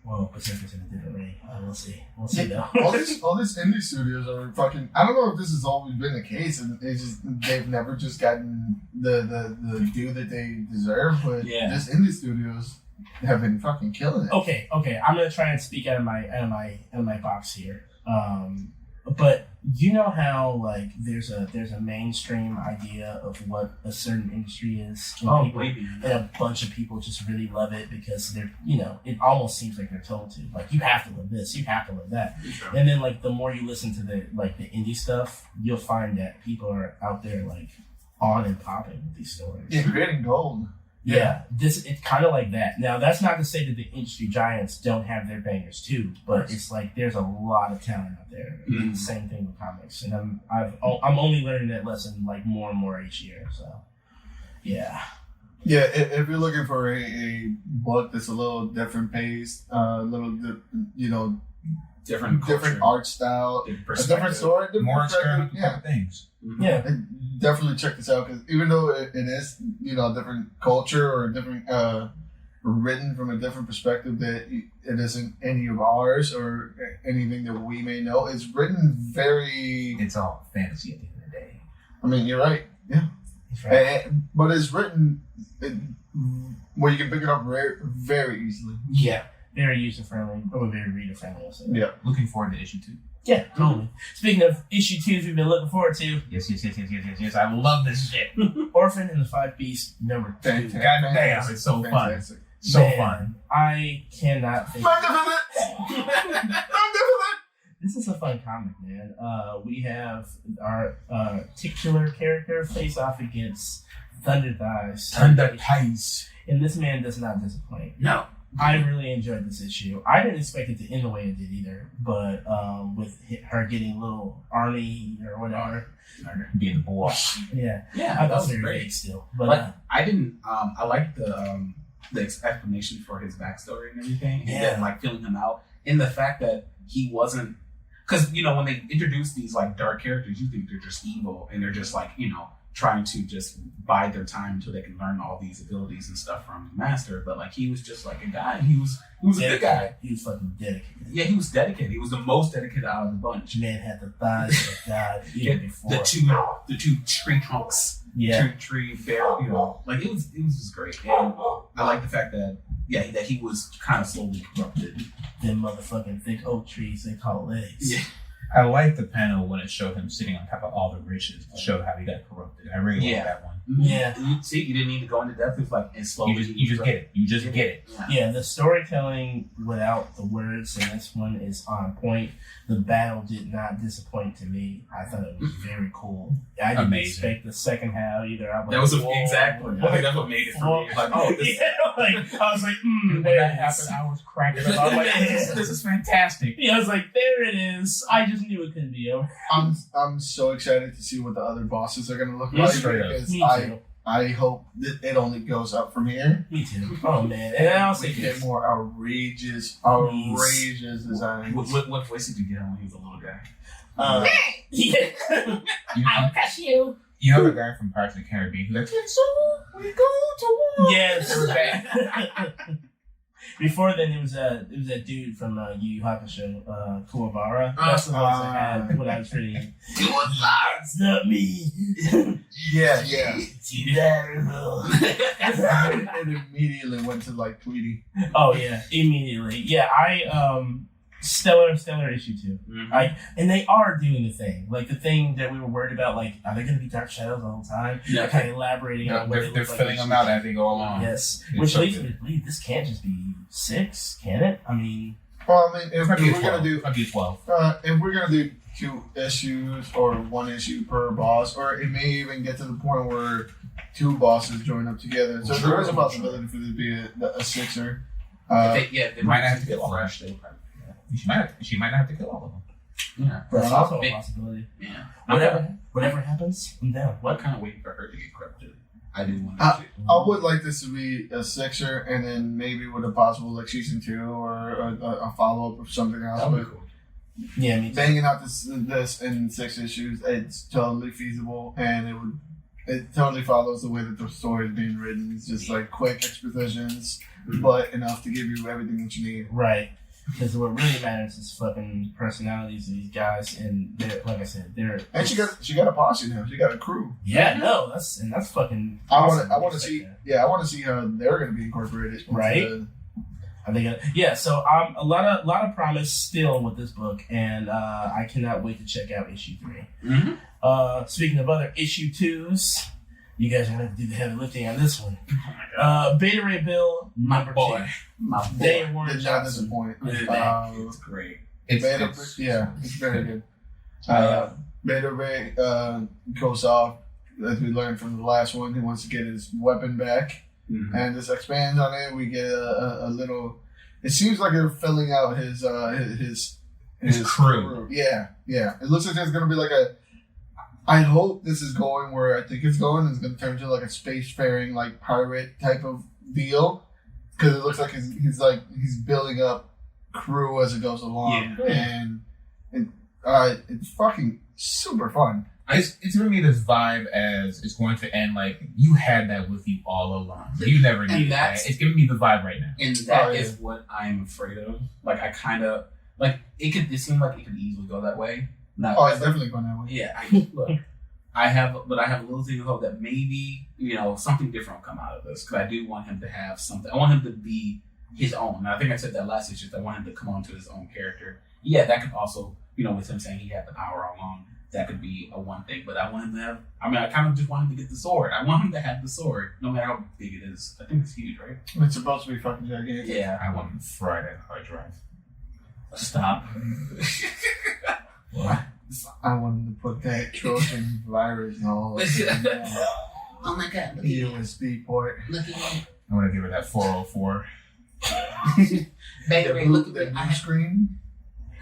I: well, Berserker's in a different way. We'll see. We'll see though.
G: all these indie studios are fucking. I don't know if this has always been the case, and it's just they've never just gotten the due that they deserve. But this indie studios have been fucking killing it.
I: Okay. I'm gonna try and speak out of my box here. But you know how like there's a mainstream idea of what a certain industry is, and a bunch of people just really love it because they're it almost seems like they're told to, like, you have to love this, you have to love that, and then like the more you listen to the indie stuff, you'll find that people are out there like on and popping with these stories.
G: Yeah, creating gold.
I: Yeah, it's kind of like that. Now, that's not to say that the industry giants don't have their bangers too, but it's like there's a lot of talent out there. And the same thing with comics, and I'm only learning that lesson like more and more each year. So, yeah.
G: Yeah, if you're looking for a book that's a little different paced,
H: different
G: art style, a different story,
F: more experimental type of things.
I: Yeah,
G: and definitely check this out because even though it is a different culture or a different written from a different perspective that it isn't any of ours or anything that we may know, it's written very.
F: It's all fantasy at the end of the day.
G: I mean, you're right. Yeah,
I: right.
G: But it's written where you can pick it up very, very easily.
I: Yeah, very user friendly or very reader friendly. Also.
G: Yeah,
F: Looking forward to issue 2.
I: Yeah, totally. Speaking of issue 2s we've been looking forward to.
F: Yes. I love this shit.
I: Orphan and the 5 Beasts number 2.
G: Fantastic.
F: God damn, it's so
G: Fantastic.
F: fun. So
I: Man,
F: fun.
I: I cannot think.
G: Magnificent!
I: This is a fun comic, man. We have our titular character face off against Thunder Thighs. And this man does not disappoint.
H: No.
I: I really enjoyed this issue. I didn't expect it to end the way it did either, but with her getting little Arnie or whatever.
F: Being the boss.
I: Yeah.
H: Yeah,
I: I
H: that
I: thought
H: was
I: very
H: great.
I: big still. But
H: I didn't. I liked the explanation for his backstory and everything, and then like feeling him out, and the fact that he wasn't, because when they introduce these like dark characters, you think they're just evil and they're just like trying to just bide their time until they can learn all these abilities and stuff from the master. But like he was just like a guy. He was a good guy.
I: He was fucking dedicated.
H: Yeah, he was dedicated. He was the most dedicated out of the bunch.
I: Man had the thighs of God even before.
H: The two tree trunks.
I: Yeah.
H: Tree bear, like it was just great. And I like the fact that that he was kind of slowly corrupted.
I: Them motherfucking thick oak trees they call legs.
H: Yeah.
F: I like the panel when it showed him sitting on top of all the riches to show how he got corrupted. I really like that one.
I: Yeah.
H: See, you didn't need to go into depth. It's like, and slowly.
F: You just get it. You just get it.
I: Yeah, the storytelling without the words in this one is on point. The battle did not disappoint to me. I thought it was very cool. I didn't expect the second half either. I was
H: that was
I: like,
H: exactly. I think that's what made it for me. Like, oh, this,
I: I was like,
F: when that happened, I was cracking up. I was like, this is fantastic.
I: Yeah, I was like, there it is. I just knew it couldn't be over.
G: I'm so excited to see what the other bosses are going to look
I: Me
G: like
I: too.
G: because
I: Me too.
G: I hope that it only goes up from here.
I: Me too. Oh man, and I also
G: we get more outrageous designs.
H: What voice did you get on when he was a little guy?
I: Yeah.
F: I'll
I: catch you.
F: You know the guy from Pirates of the Caribbean who's like, so we go to war.
I: Yes. Before then, it was that dude from Yu Yu Hakusho, Kuwabara. That's the voice I had when I was reading. It's not me.
G: Yeah.
I: And
G: it immediately went to like Tweety.
I: Oh yeah, immediately. Yeah, stellar issue 2.
H: Mm-hmm.
I: And they are doing the thing, like the thing that we were worried about. Like, are they going to be dark shadows the whole time?
H: Yeah,
I: kind of elaborating on what
F: they're filling them out as they go along.
I: Yes,
F: It's
I: which
F: so
I: leads
F: good.
I: me to believe this can't just be 6, can it? I mean,
G: Well, I mean, if
F: Maybe
G: we're gonna do
F: 12.
G: if we're gonna do 2 issues or 1 issue per boss, or it may even get to the point where 2 bosses join up together. So there is a possibility for this to be a 6er.
H: They
F: might not have to
H: get
F: kill all
H: fresh.
F: of them. She might not have to kill all of them.
H: Yeah.
I: that's also a possibility.
H: Yeah.
I: Whatever happens, I'm down.
H: What kind of waiting for her to get corrupted? I didn't want
G: I
H: to.
G: would like this to be a 6er, and then maybe with a possible like season 2 or a follow up or something else.
H: That would
G: But
H: be cool.
I: Yeah, me too.
G: banging out this in 6 issues, it's totally feasible, and it totally follows the way that the story is being written. It's just like quick expositions, but enough to give you everything that you need.
I: Right. Because what really matters is fucking personalities of these guys, and they're, like I said, they're.
G: And she got a posse now. She got a crew.
I: Yeah, no, that's fucking.
G: I
I: awesome.
G: want to see. Yeah, I want to see how they're going to be incorporated. into
I: Right.
G: the-
I: I think. Yeah. So a lot of promise still with this book, and I cannot wait to check out issue 3.
H: Mm-hmm.
I: Speaking of other issue 2s, you guys are going to have to do the heavy lifting on this one. Beta Ray Bill number 2.
H: My boy.
I: Dave Warren
G: Did not
I: Johnson.
G: disappoint.
H: It's great.
G: It's very good. Beta Ray goes off, as we learned from the last one. He wants to get his weapon back, and this expands on it. We get a little. It seems like they're filling out his
F: crew.
G: Yeah. It looks like there's gonna be like a. I hope this is going where I think it's going. It's gonna turn into like a spacefaring, like pirate type of deal, because it looks like he's building up crew as it goes along,
F: Yeah.
G: and it's fucking super fun.
F: It's giving me this vibe as it's going to end like you had that with you all along. You never needed that. It's giving me the vibe right now.
H: And that is what I'm afraid of. Like, I kind of like it seemed like it could easily go that way.
G: It's definitely going that way.
H: Yeah, I have a little thing of hope that maybe something different will come out of this, because I do want him to have something. I want him to be his own. And I think I said that last issue. I want him to come on to his own character. Yeah, that could also with him saying he had the power all along. That could be a one thing, but I want him to have. I kind of just want him to get the sword. I want him to have the sword, no matter how big it is. I think it's huge, right?
G: It's supposed to be fucking gigantic.
H: Yeah,
F: I want him to fry that hard drive.
I: Stop.
G: What? I want him to put that Trojan virus and all that.
H: Oh my god! Look
G: USB port.
H: Look at me.
F: I want to give her that 404.
H: Baby, look at
G: that
H: me.
G: blue screen.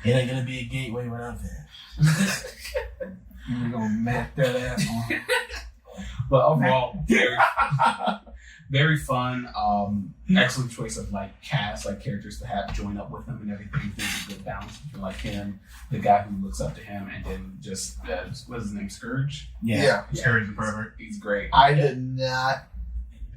I: It ain't gonna be a gateway without that.
G: We're gonna map that ass on.
H: But overall, very fun. Excellent choice of cast, characters to have join up with him and everything. I think it's a good balance between him, the guy who looks up to him, and then just what's his name, Scourge.
G: Yeah.
F: Scourge the pervert.
H: He's great.
G: I did not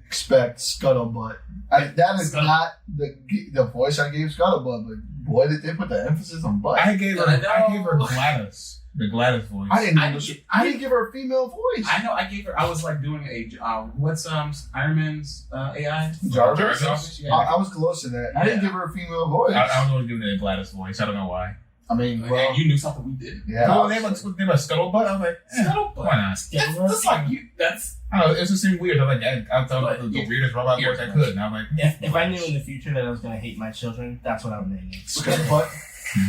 G: expect Scuttlebutt. That is not the voice I gave Scuttlebutt, but boy, did they put the emphasis on butt.
F: I gave her Gladys. The Gladys voice.
G: I didn't give her a female voice.
H: I know. I gave her. I was doing a what's Iron Man's AI?
G: Jarvis.
H: Yeah.
G: I was close to that. I didn't give her a female voice.
F: I was always giving it a Gladys voice. I don't know why.
G: I mean,
H: Well, you knew something we did.
G: Yeah.
F: No, they have a Scuttlebutt. I was like,
H: Scuttlebutt.
F: Why not?
H: That's like you. That's.
F: I don't know. It just seemed weird. I thought the weirdest robot voice I could. And I'm like,
I: If I knew in the future that I was gonna hate my children, that's what I would name it.
G: Scuttlebutt.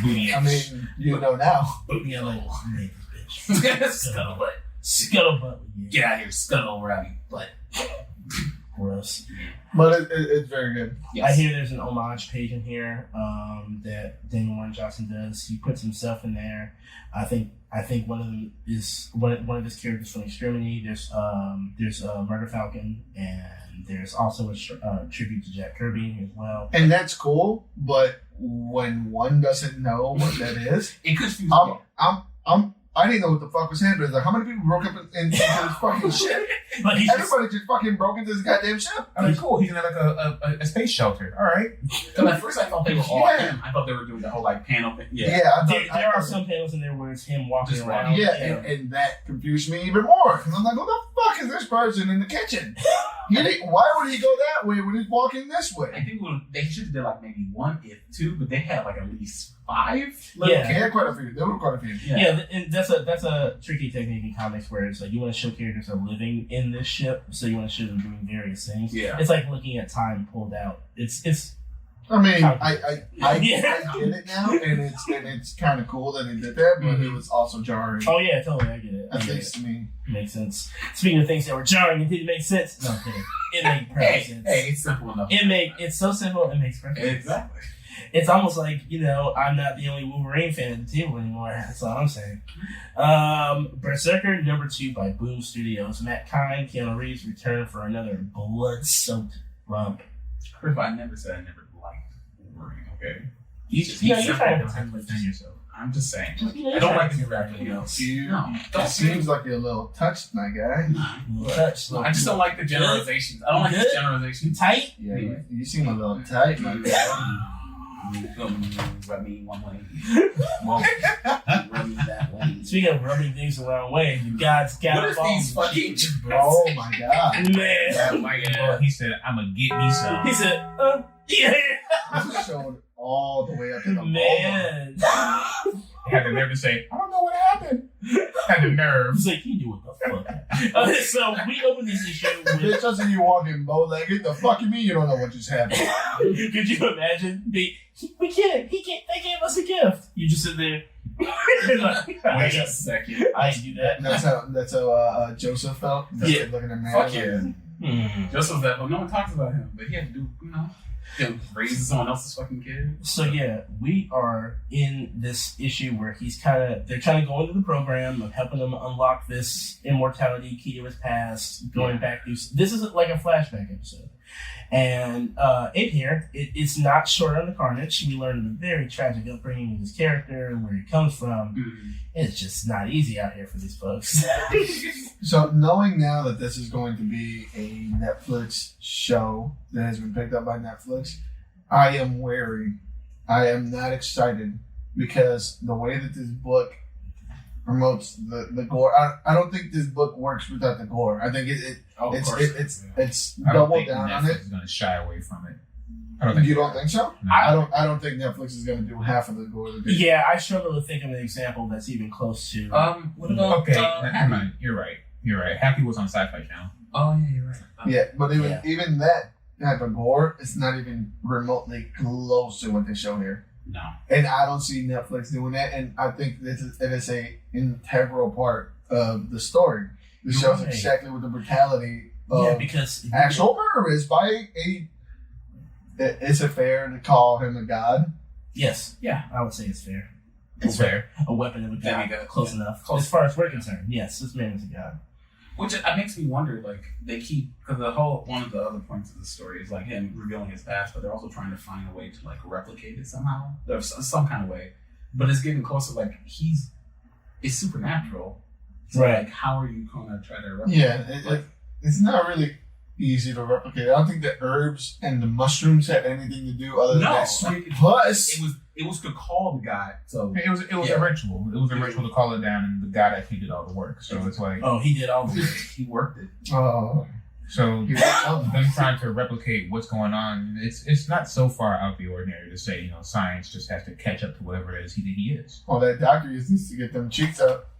F: booty.
G: I mean, you know now.
I: Booty, I'm like, I hate this bitch. Scuttlebutt. Scuttlebutt.
H: Get out of here, scuttle around you, butt.
I: Gross.
G: But it's very good.
I: Yes. I hear there's an homage page in here that Daniel Warren Johnson does. He puts himself in there. I think one of them is one of his characters from Extremity. There's Murder Falcon, and there's also a tribute to Jack Kirby as well.
G: And that's cool, but when one doesn't know what that is,
H: it confuses me.
G: I didn't know what the fuck was happening. Like, how many people broke up into this fucking ship? Everybody just fucking broke into this goddamn ship.
F: I'm like, cool. He's in a space shelter. All right.
H: Because at first I thought they were all him. I thought they were doing the whole panel thing.
G: Yeah.
I: There are some panels in there where it's him walking around.
G: Yeah, and that confused me even more. Because I'm like, what the fuck is this person in the kitchen? Why would he go that way when he's walking this way?
H: I think they should have did maybe one, if two, but they had at least 5.
G: They had quite a few. There were quite a few.
I: Yeah, and that's a tricky technique in comics where it's you want to show characters are living in this ship, so you want to show them doing various things. Yeah, it's like looking at time pulled out. It's.
G: I mean, I get it now, and it's kind of cool that they did that, but it was also jarring.
I: Oh yeah, totally, I get it.
G: At least to me,
I: makes sense. Speaking of things that were jarring and didn't make sense, no, I'm kidding. It made perfect sense.
H: Hey, it's simple enough.
I: It's so simple. It makes perfect sense.
H: Exactly.
I: It's almost like, I'm not the only Wolverine fan at the table anymore. That's all I'm saying. BRZRKR #2 by Boom Studios. Matt Kine, Keanu Reeves return for another blood-soaked romp.
H: First of all, I never said I never liked Wolverine, okay?
I: You're trying to defend
H: yourself. I'm just saying. I don't like the new rapper.
G: It seems like you're a little touched, my guy.
H: I just don't like the generalizations. I don't like the generalizations.
I: Tight?
G: Yeah, you seem a little tight, my guy.
H: Rub me one way. Rub me that way.
I: Speaking of rubbing things the wrong way, the gods got
H: what these fucking...
G: Oh my god.
I: Man.
F: Oh my god. He said, I'm gonna get me some.
I: He said, yeah.
G: This showed all the way up to the
I: man.
F: Had the nerve to say, I don't know what happened. Had the nerve.
I: He's like, he knew what the fuck. So we opened this issue with...
G: Bitch, I see you walking bow-legged. The fuck you mean you don't know what just happened?
I: Could you imagine? They gave us a gift. You just sit there.
H: Wait a second.
I: I do that.
G: That's how Joseph felt.
I: Yeah.
G: Looking at me.
H: Fuck yeah. Joseph's that, but no one talks about him. But he had to do, raising someone else's fucking kid.
I: So yeah, we are in this issue where they're trying to go into the program of helping him unlock this immortality key to his past, going back through. This is like a flashback episode. And in here, it's not short on the carnage. We learn the very tragic upbringing of his character and where he comes from. Mm-hmm. It's just not easy out here for these folks.
G: So knowing now that this is going to be a Netflix show that has been picked up by Netflix, I am wary. I am not excited because the way that this book promotes the gore, I don't think this book works without the gore. I think it's double down on it.
F: Netflix is going to shy away from it.
G: You don't think so? No. I don't think Netflix is going to do half of the gore.
I: Yeah, I struggle to think of an example that's even close to.
F: What about? Okay, never mind. You're right. Happy was on Sci-Fi Channel.
H: Oh yeah, you're right.
G: Yeah, but even that type of gore, it's not even remotely close to what they show here.
H: No.
G: And I don't see Netflix doing that. And I think it is a integral part of the story. It shows exactly what the brutality of
I: because
G: actual murder is by a. Is it fair to call him a god?
I: Yes. Yeah, I would say it's fair.
F: It's fair.
I: A weapon of a god. Close enough. As far as we're concerned, yes, this man is a god.
H: Which makes me wonder, like, they keep, because one of the other points of the story is, like, him revealing his past, but they're also trying to find a way to, like, replicate it somehow. There's some kind of way. But it's getting closer, like, it's supernatural. So,
I: right.
H: Like, how are you going to try to replicate
G: it? It's not really easy to replicate. I don't think the herbs and the mushrooms had anything to do other than that sweet. Plus,
H: it was to call the god. So
F: it was a ritual. It was a ritual to call it down, and the god actually did all the work. So it's like,
I: he did all the work.
H: He worked it.
G: Oh,
F: so them trying to replicate what's going on, it's not so far out the ordinary to say, science just has to catch up to whatever it is he is.
G: Oh, that doctor just needs to get them cheeks up.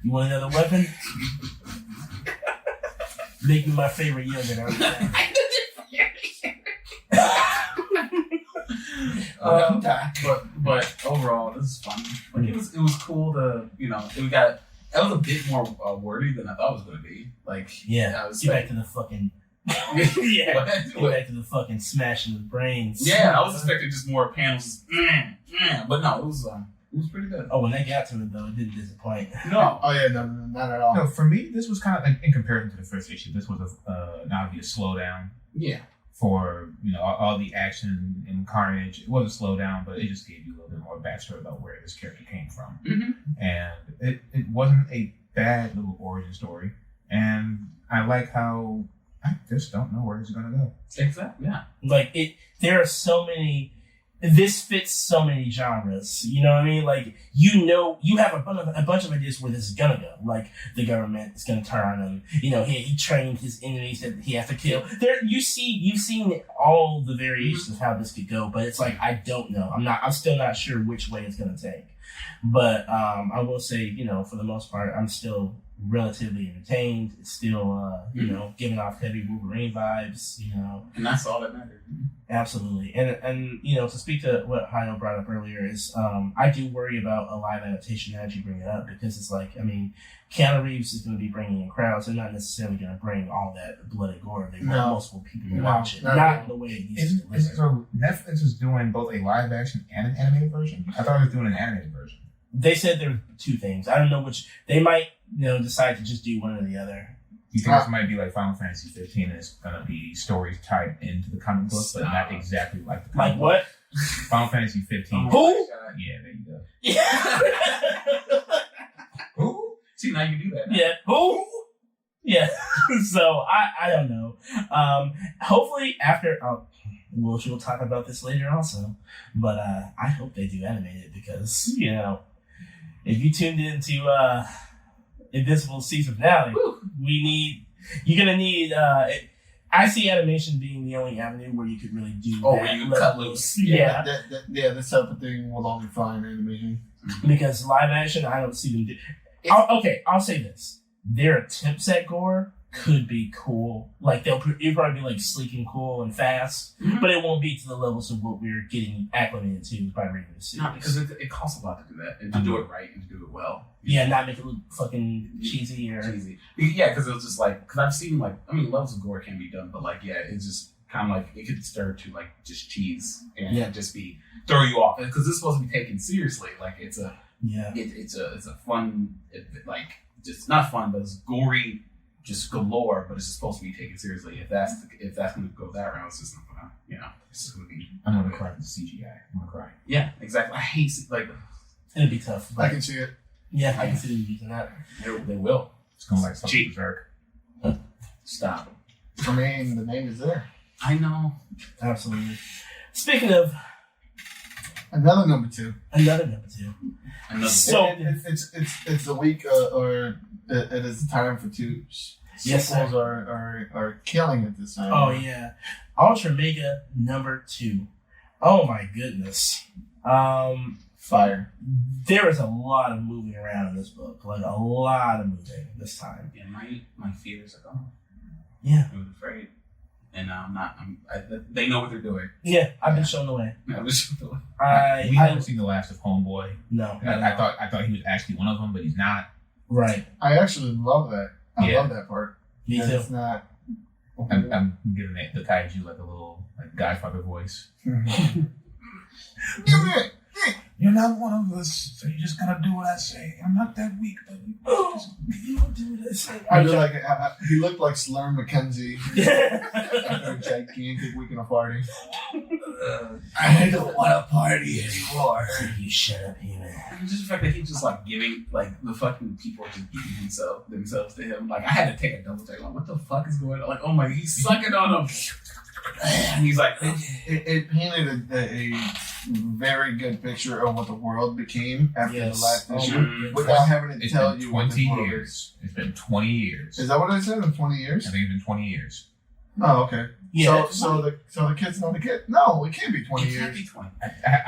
I: You want another weapon? Make me my favorite yogurt.
H: But overall, this is fun. Like it was cool to that was a bit more wordy than I thought it was going to be. Like
I: get back to the fucking get back to the fucking smashing the brains.
H: Yeah, I was expecting just more panels. But no, it was pretty good.
I: Oh, when they got to it though, it didn't disappoint.
H: No.
G: Oh yeah, no, not at all.
F: No, for me, this was kind of like, in comparison to the first issue, this was an obvious slowdown.
H: Yeah.
F: For all the action and carnage, it was a slowdown, but it just gave you a little bit more backstory about where this character came from, and it wasn't a bad little origin story. And I like how I just don't know where it's gonna go.
H: Exactly. Yeah.
I: Like there are so many. This fits so many genres. You know what I mean? Like, you have a bunch of ideas where this is gonna go. Like, the government is gonna turn on him. He trained his enemies that he has to kill. You've seen all the variations of how this could go, but it's like, I don't know. I'm still not sure which way it's gonna take. But, I will say, for the most part, I'm still relatively entertained. It's still, giving off heavy Wolverine vibes,
H: And that's all that matters.
I: Absolutely. And to speak to what Hayo brought up earlier is, I do worry about a live adaptation as you bring it up, because it's like, Keanu Reeves is going to be bringing in crowds. They're not necessarily going to bring all that blood and gore. They want multiple people to watch it. Not the way it used to deliver.
F: So Netflix is doing both a live action and an animated version? I thought it was doing an animated version.
I: They said there were two things. I don't know which. They might, decide to just do one or the other.
F: You think this might be like Final Fantasy 15 and it's going to be stories tied into the comic book, but not exactly like the comic book?
I: Like what?
F: Final Fantasy 15.
I: Who?
F: Yeah, there you go.
I: Yeah.
H: Who? See, now you do that now.
I: Yeah. Who? Yeah. So, I don't know. Hopefully after... we'll talk about this later also. But I hope they do animate it because, if you tuned into... Invisible season finale. You're gonna need. I see animation being the only avenue where you could really do.
H: Where you can cut loose.
I: Yeah,
G: this type of thing will only find animation.
I: Because live action, I don't see them do. I'll say this: their attempts at gore could be cool. Like it'll probably be like sleek and cool and fast, but it won't be to the levels of what we're getting acclimated to by reading the series.
H: No, because it costs a lot to do that and to do it right and to do it well.
I: Yeah, not make it look fucking cheesy or
H: cheesy. Yeah, because it was just like I've seen levels of gore can be done, but it's just kind of like it could stir to like just cheese and just be throw you off because it's supposed to be taken seriously. Like it's a fun, just not fun, but it's gory just galore, but it's just supposed to be taken seriously. If that's going to go that route, it's just not gonna, it's just going to be.
F: I'm gonna cry for the CGI. I'm gonna cry.
H: Yeah, exactly. I hate
C: it'd be tough.
B: I can see it.
C: Yeah, I can see them using that.
H: They will.
F: It's gonna like something berserk.
H: Stop.
B: I mean, the name is there.
H: I know.
C: Absolutely. Speaking of
B: Another number 2.
C: another number 2. So
B: It's the week, or it is the time for 2.
C: Yes,
B: Sequels are killing it this time.
I: Oh yeah, ULTRAMEGA number 2. Oh my goodness.
B: Fire.
I: There is a lot of moving around in this book, like a lot of moving this time.
H: Yeah, my fears are gone.
I: Yeah,
H: I was afraid, and they know what they're doing.
I: yeah. I've been shown the way.
H: I was just doing.
F: We haven't seen the last of Homeboy.
I: No.
F: I thought he was actually one of them, but he's not.
I: Right.
B: I actually love that. I love that part.
I: Me too.
B: It's not.
F: I'm giving the kaiju like a little like Godfather voice. You're not one of us, so you just gotta do what I say. I'm not that weak, but
I: You don't do what I say.
B: I feel like he looked like Slurm McKenzie after a gigantic weekend of party.
H: I don't want to party anymore.
I: You shut up, human.
H: Just the fact that he's just like giving, like the fucking people just giving themselves to him. Like I had to take a double take. Like what the fuck is going on? Like oh my, he's sucking on him. And he's like,
B: it painted a very good picture of what the world became after the last issue, without having to tell you what the world is.
F: It's been 20 years.
B: Is that what I said? In 20 years?
F: I think it's been 20 years.
B: Oh, okay.
I: Yeah.
B: So the kid's not a kid. No, it can't be 20 years.
H: Can't be 20.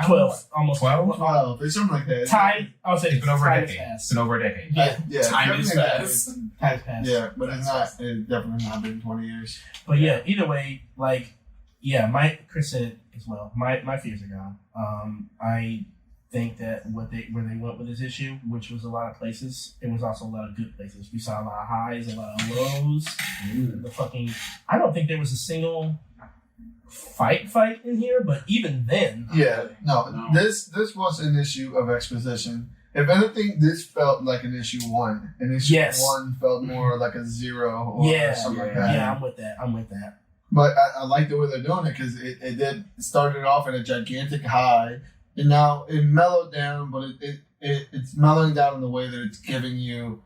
I: 12, almost
F: 12.
B: 12. It's something like that.
I: Time. I would say
F: It's been over a
I: time
F: decade.
I: has
F: It's been over a decade.
B: Yeah.
H: Time is
B: definitely
H: fast.
I: Time passed.
B: Yeah, but it's not. It's definitely not been 20 years.
I: But yeah, either way, like, yeah, Chris said it as well. My fears are gone. I think that where they went with this issue, which was a lot of places, it was also a lot of good places. We saw a lot of highs, a lot of lows. I don't think there was a single fight in here, but even then,
B: no. This was an issue of exposition. If anything, this felt like an issue 1, and issue 1 felt more like a 0 or something like that.
I: Yeah, I'm with that.
B: But I like the way they're doing it because it started off at a gigantic high, and now it mellowed down, but it's mellowing down in the way that it's giving you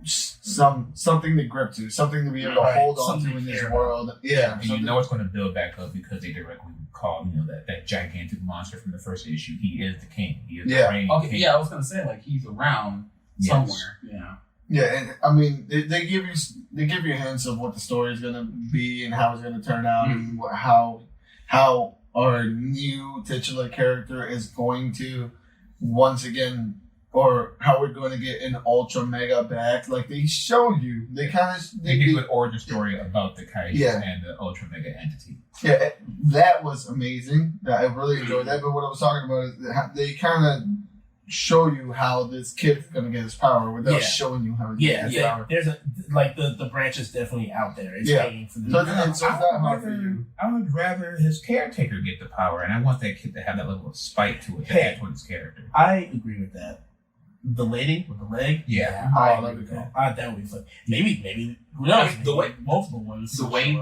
B: something to grip to, something to be able to hold on to in this world. Yeah,
F: and you know it's going to build back up because they directly call that gigantic monster from the first issue. He is the king. He is the reigning king.
H: Yeah, I was gonna say like he's around somewhere. Yeah.
B: Yeah, and I mean they give you hints of what the story is gonna be and how it's gonna turn out, and how our new titular character is going to once again, or how we're going to get an ULTRAMEGA back. Like they show you, they give
F: you an origin story about the kaiju and the ULTRAMEGA entity.
B: Yeah, that was amazing. I really enjoyed that. But what I was talking about is they kind of show you how this kid's gonna get his power without showing you how he gets his power.
I: There's the branch is definitely out there. It's waiting for the.
B: So it's not hard for you.
F: I would rather his caretaker get the power, and I want that kid to have that level of spite to it to add to his character.
I: I agree with that. The lady with the leg,
B: I love it.
I: That would be fun. Maybe who knows?
H: The way
I: multiple ones.
H: The way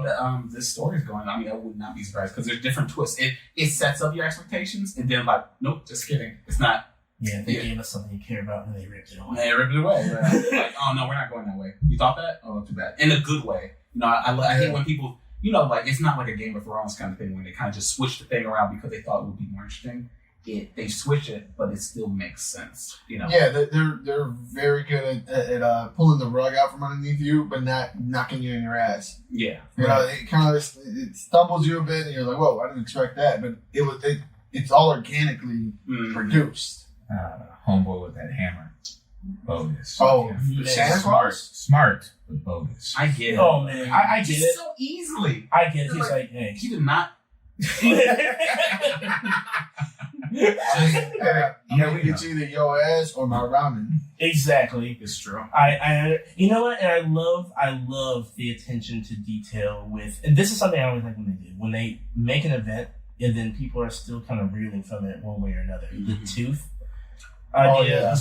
H: this story is going, I mean, I would not be surprised because there's different twists. It sets up your expectations, and then like, nope, just kidding. It's not.
I: Yeah, they gave us something you care about, and they ripped it away.
H: They ripped it away. Like, oh no, we're not going that way. You thought that? Oh, too bad. In a good way. You know, I hate when people, like it's not like a Game of Thrones kind of thing when they kind of just switch the thing around because they thought it would be more interesting. They switch it, but it still makes sense. You know.
B: Yeah, they're very good at pulling the rug out from underneath you, but not knocking you in your ass.
H: Yeah.
B: You know, it kind of it stumbles you a bit, and you're like, "Whoa, I didn't expect that," but it's all organically produced.
F: Homeboy with that hammer, bogus.
B: Oh,
F: smart, but bogus.
H: I get it.
I: Oh man, I get it
H: so easily.
I: I get it. He's like, hey,
H: he did not.
B: It's either your ass or my ramen.
I: Exactly.
H: It's true.
I: I you know what? And I love the attention to detail with, and this is something I always like when they make an event and then people are still kind of reeling from it one way or another. The tooth.
H: idea.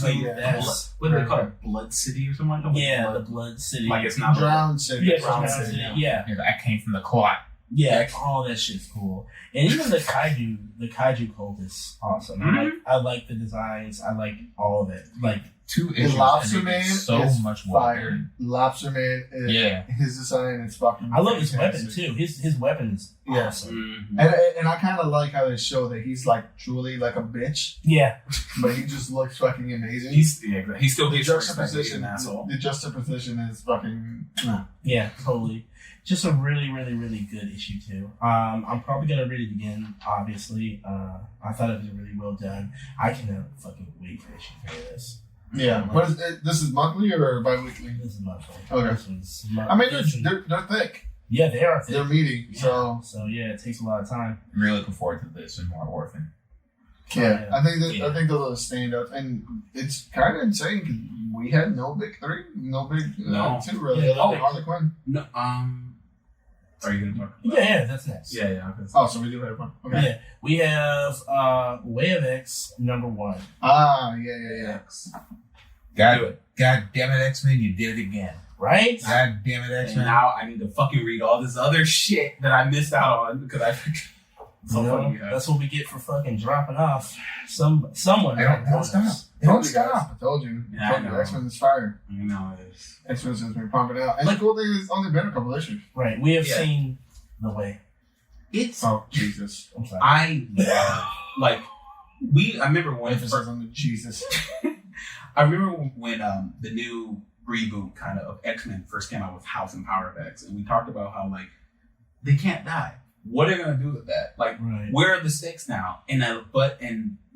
F: What do they call it? Blood City or something like that?
I: Yeah, the Blood City.
H: Like it's not
G: Drown City.
I: Yeah,
H: Drown
I: Drown
H: City,
I: City. Yeah.
F: I came from the clot.
I: Yeah, all that shit's cool. And even the kaiju cult is awesome. I like the designs. I like all of it. Like
F: Two
G: The
F: issues.
G: Lobster
F: and
G: Man
F: it's so
G: is
F: much more.
G: fire. Lobster Man, his design is fucking.
I: I love his weapon
G: fantastic.
I: too. His weapon is awesome.
G: And I kind of like how they show that he's like truly like a bitch,
I: Yeah,
G: but he just looks fucking amazing.
H: He still
G: the
H: gets respect. He's
G: juxtaposition,
H: an asshole.
G: the juxtaposition is fucking. Nah.
I: yeah, totally. Just a really, really, really good issue too. I'm probably gonna read it again. Obviously, I thought it was really well done. I cannot fucking wait for issue 3 of this.
G: Yeah, what is it? This is monthly or bi-weekly?
I: This is monthly.
G: Okay.
I: This was
G: I mean, they're thick.
I: yeah, they are.
G: They're meaty. So
I: yeah, it takes a lot of time.
F: I'm really looking forward to this and more Orphan.
G: yeah, I think
I: Yeah.
G: I think those are the standouts, and it's kind of insane because we had no big 3, no big
H: No.
G: 2 really.
I: Yeah,
G: Oh, Harley Quinn.
H: No, are you gonna talk?
I: Yeah, that's next.
H: Yeah. Okay.
G: Oh, so we do have one. Okay.
I: Yeah, we have Way of X #1.
G: Ah, yeah.
F: God damn it, X-Men, you did it again.
I: Right?
F: God damn it,
H: And
F: X-Men.
H: now I need to fucking read all this other shit that I missed out on because I.
I: You know, that's what we get for fucking dropping off. Someone.
F: Don't stop. Don't stop.
G: I told you.
H: Yeah, I know.
G: X-Men is fire.
H: You know it is.
G: X-Men has been pumping out. And the cool thing is it's only been a couple issues.
I: Right. We have
H: Yeah.
I: seen The Way.
H: It's
G: Oh, Jesus.
I: I'm sorry.
H: I love I remember when
G: Emphasis on the Jesus.
H: I remember when the new reboot kind of X-Men first came out with House and Power of X, and we talked about how they can't die. What are they gonna do with that?
I: Right.
H: Where are the stakes now? And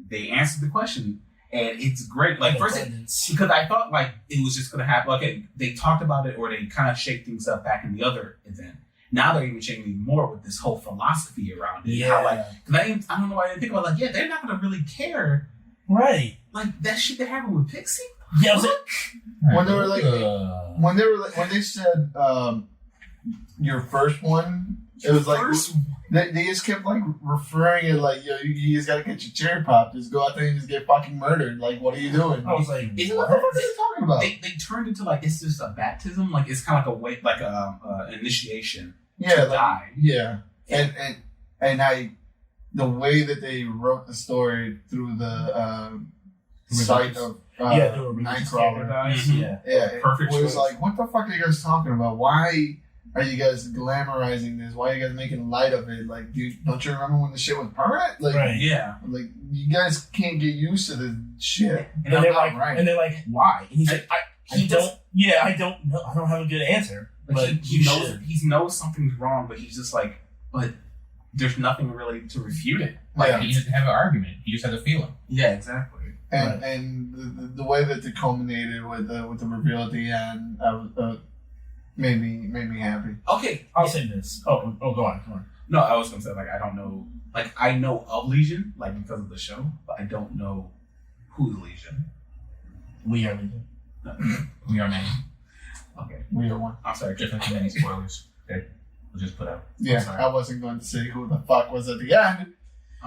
H: they answered the question, and it's great.
I: Abundance.
H: Because I thought it was just gonna happen. They talked about it, or they kind of shake things up back in the other event. Now they're even shaking more with this whole philosophy around it.
I: Yeah.
H: How, I don't know why I didn't think about they're not gonna really care.
I: Right.
H: That shit that happened with Pixie.
I: Yeah, I was like,
G: When they were when they said your first one, it was like they just kept referring it yo, you just gotta get your cherry popped. Just go out there and just get fucking murdered. What are you doing?
I: I was like,
H: What the
G: What the fuck are you talking about?
H: They turned into it's just a baptism. It's kind of an initiation
G: Yeah,
H: to die.
G: Yeah, and the way that they wrote the story through the site of
I: they were religious
G: Nightcrawler.
I: guys.
H: Mhm.
I: Yeah.
G: Yeah,
H: Perfect
G: it was
H: choice.
G: what the fuck are you guys talking about? Why are you guys glamorizing this? Why are you guys making light of it? Don't you remember when the shit was permanent?
I: Right.
H: Yeah.
G: You guys can't get used to this shit.
I: And they're like,
G: right.
I: and they're like, why? And he's like, I don't know. I don't have a good answer. But
H: he knows he knows something's wrong, but he's just but there's nothing really to refute it.
F: He doesn't have an argument. He just has a feeling.
H: Yeah, exactly.
G: And the way that they culminated with the reveal at the end made me happy.
H: Okay,
I: I'll say this. Oh, go on.
H: No, I was gonna say I don't know. I know of Legion because of the show, but I don't know who's Legion.
I: We are Legion.
F: We are many.
H: Okay,
G: We are one.
H: I'm sorry.
F: Just like many spoilers that we'll just put out.
G: Yeah,
H: sorry.
G: I wasn't going to say who the fuck was at the end,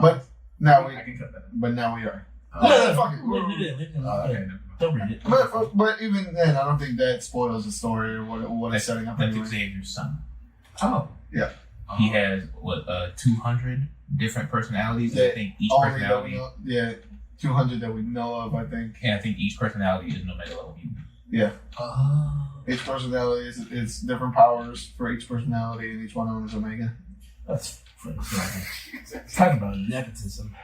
G: but now
H: I can cut that.
G: we are.
I: No,
G: fuck it.
I: okay,
H: Okay, never mind.
I: don't read it.
G: But even then, I don't think that spoils the story or what it's setting up.
F: That's
G: Anyway.
F: Xavier's son.
H: Oh,
G: Yeah.
F: He has 200 different personalities.
G: Yeah,
F: I think each
G: Only that we
F: personality.
G: know, 200 that we know of. I think.
F: And I think each personality is no matter level mutant.
G: Yeah.
H: oh,
G: Each personality is different powers for each personality, and each one of them is Omega.
I: That's talk about nepotism.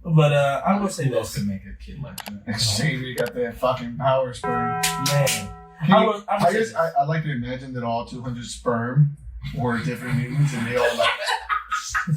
I: But I will say
H: who else
I: this,
H: could make a kid like that?
G: And Xavier got that fucking power sperm.
I: man.
G: I
I: would say
G: guess
I: this.
G: I like to imagine that all 200 sperm were different mutants, and they all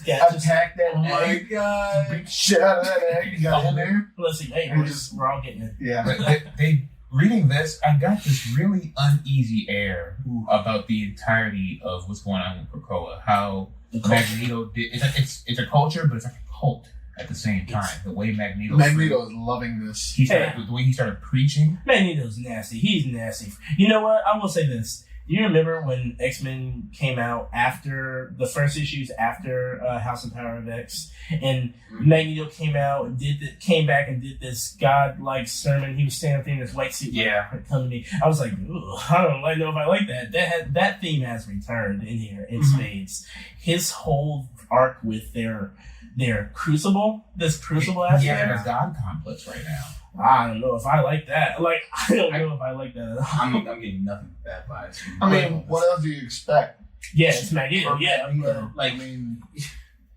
I: Yeah, just,
G: attack that
H: Oh my
G: egg,
H: god!
G: beat shit out of that egg, and got in there.
I: let's see. Hey, we're all getting it.
G: Yeah.
F: But they reading this, I got this really uneasy air about the entirety of what's going on with Krakoa. How Magneto did it's a culture, but it's like a cult at the same time. The way Magneto
G: Magneto is loving this.
F: the way he started preaching.
I: Magneto's nasty. He's nasty. You know what? I will say this. you remember when X-Men came out after the first issues after House and Power of X, and Magneto came out and came back and did this godlike sermon. He was standing up there in his white suit. Come to me. I was like, I don't know if I like that. That theme has returned in here in spades. His whole arc with their crucible, this crucible aspect.
F: Yeah, a god complex right now.
I: I don't know if I like that. Like, I don't know if I like that at all.
H: I'm getting nothing but bad vibes.
G: I mean, what else do you expect?
I: Yeah, it's Magneto. Yeah,
H: like I mean,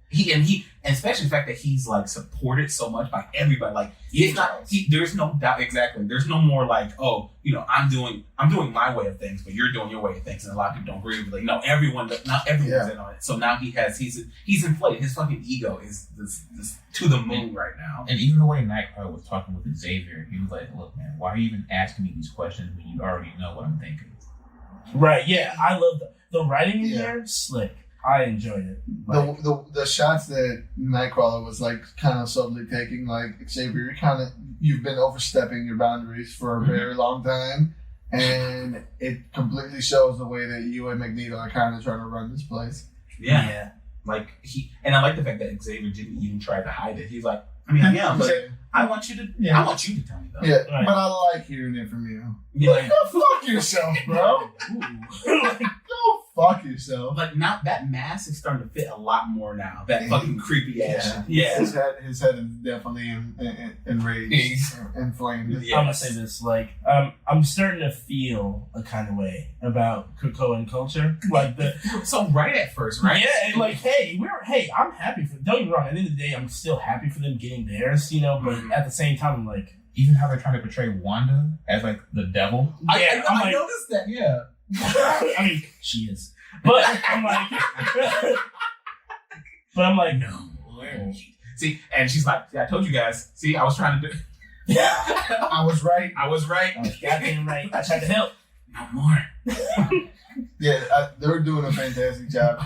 H: he and especially the fact that he's like supported so much by everybody. Like it's not. There's no doubt. Exactly. There's no more like, oh, I'm doing my way of things, but you're doing your way of things, and a lot of people don't agree with it. Like, no, not everyone's in on it. So now he's inflated. His fucking ego is this to the moon right now.
F: And even the way Nightcrawler was talking with Xavier, he was like, "Look, man, why are you even asking me these questions when you already know what I'm thinking?"
I: Right. Yeah, I love the writing in there. Slick. I enjoyed it. Like,
G: the shots that Nightcrawler was like kind of subtly taking, like Xavier, you've been overstepping your boundaries for a very long time, and it completely shows the way that you and Magneto are kind of trying to run this place.
H: Yeah. Like and I like the fact that Xavier didn't even try to hide it. He's like, I mean, yeah, but I want you to tell me though.
G: Yeah, right. But I like hearing it from you.
H: Yeah. Like,
G: go fuck yourself, bro. Go fuck yourself.
H: Like now that mask is starting to fit a lot more now. That fucking creepy ass shit.
I: Yeah.
G: His head is definitely enraged, inflamed.
I: Yeah. I'm gonna say this, like, I'm starting to feel a kind of way about Krakoan culture. Like
H: so right at first, right?
I: Yeah, and like, I'm happy for. Don't get me wrong. At the end of the day, I'm still happy for them getting theirs, But at the same time, I'm like,
F: even how they're trying to portray Wanda as like the devil.
H: Yeah, I noticed that. Yeah.
I: I mean, she is, but I'm like, no.
H: See, and she's like, I told you guys. See, I was trying to do.
G: I was right.
H: I was
I: goddamn right. I tried to help.
H: No more.
G: They're doing a fantastic job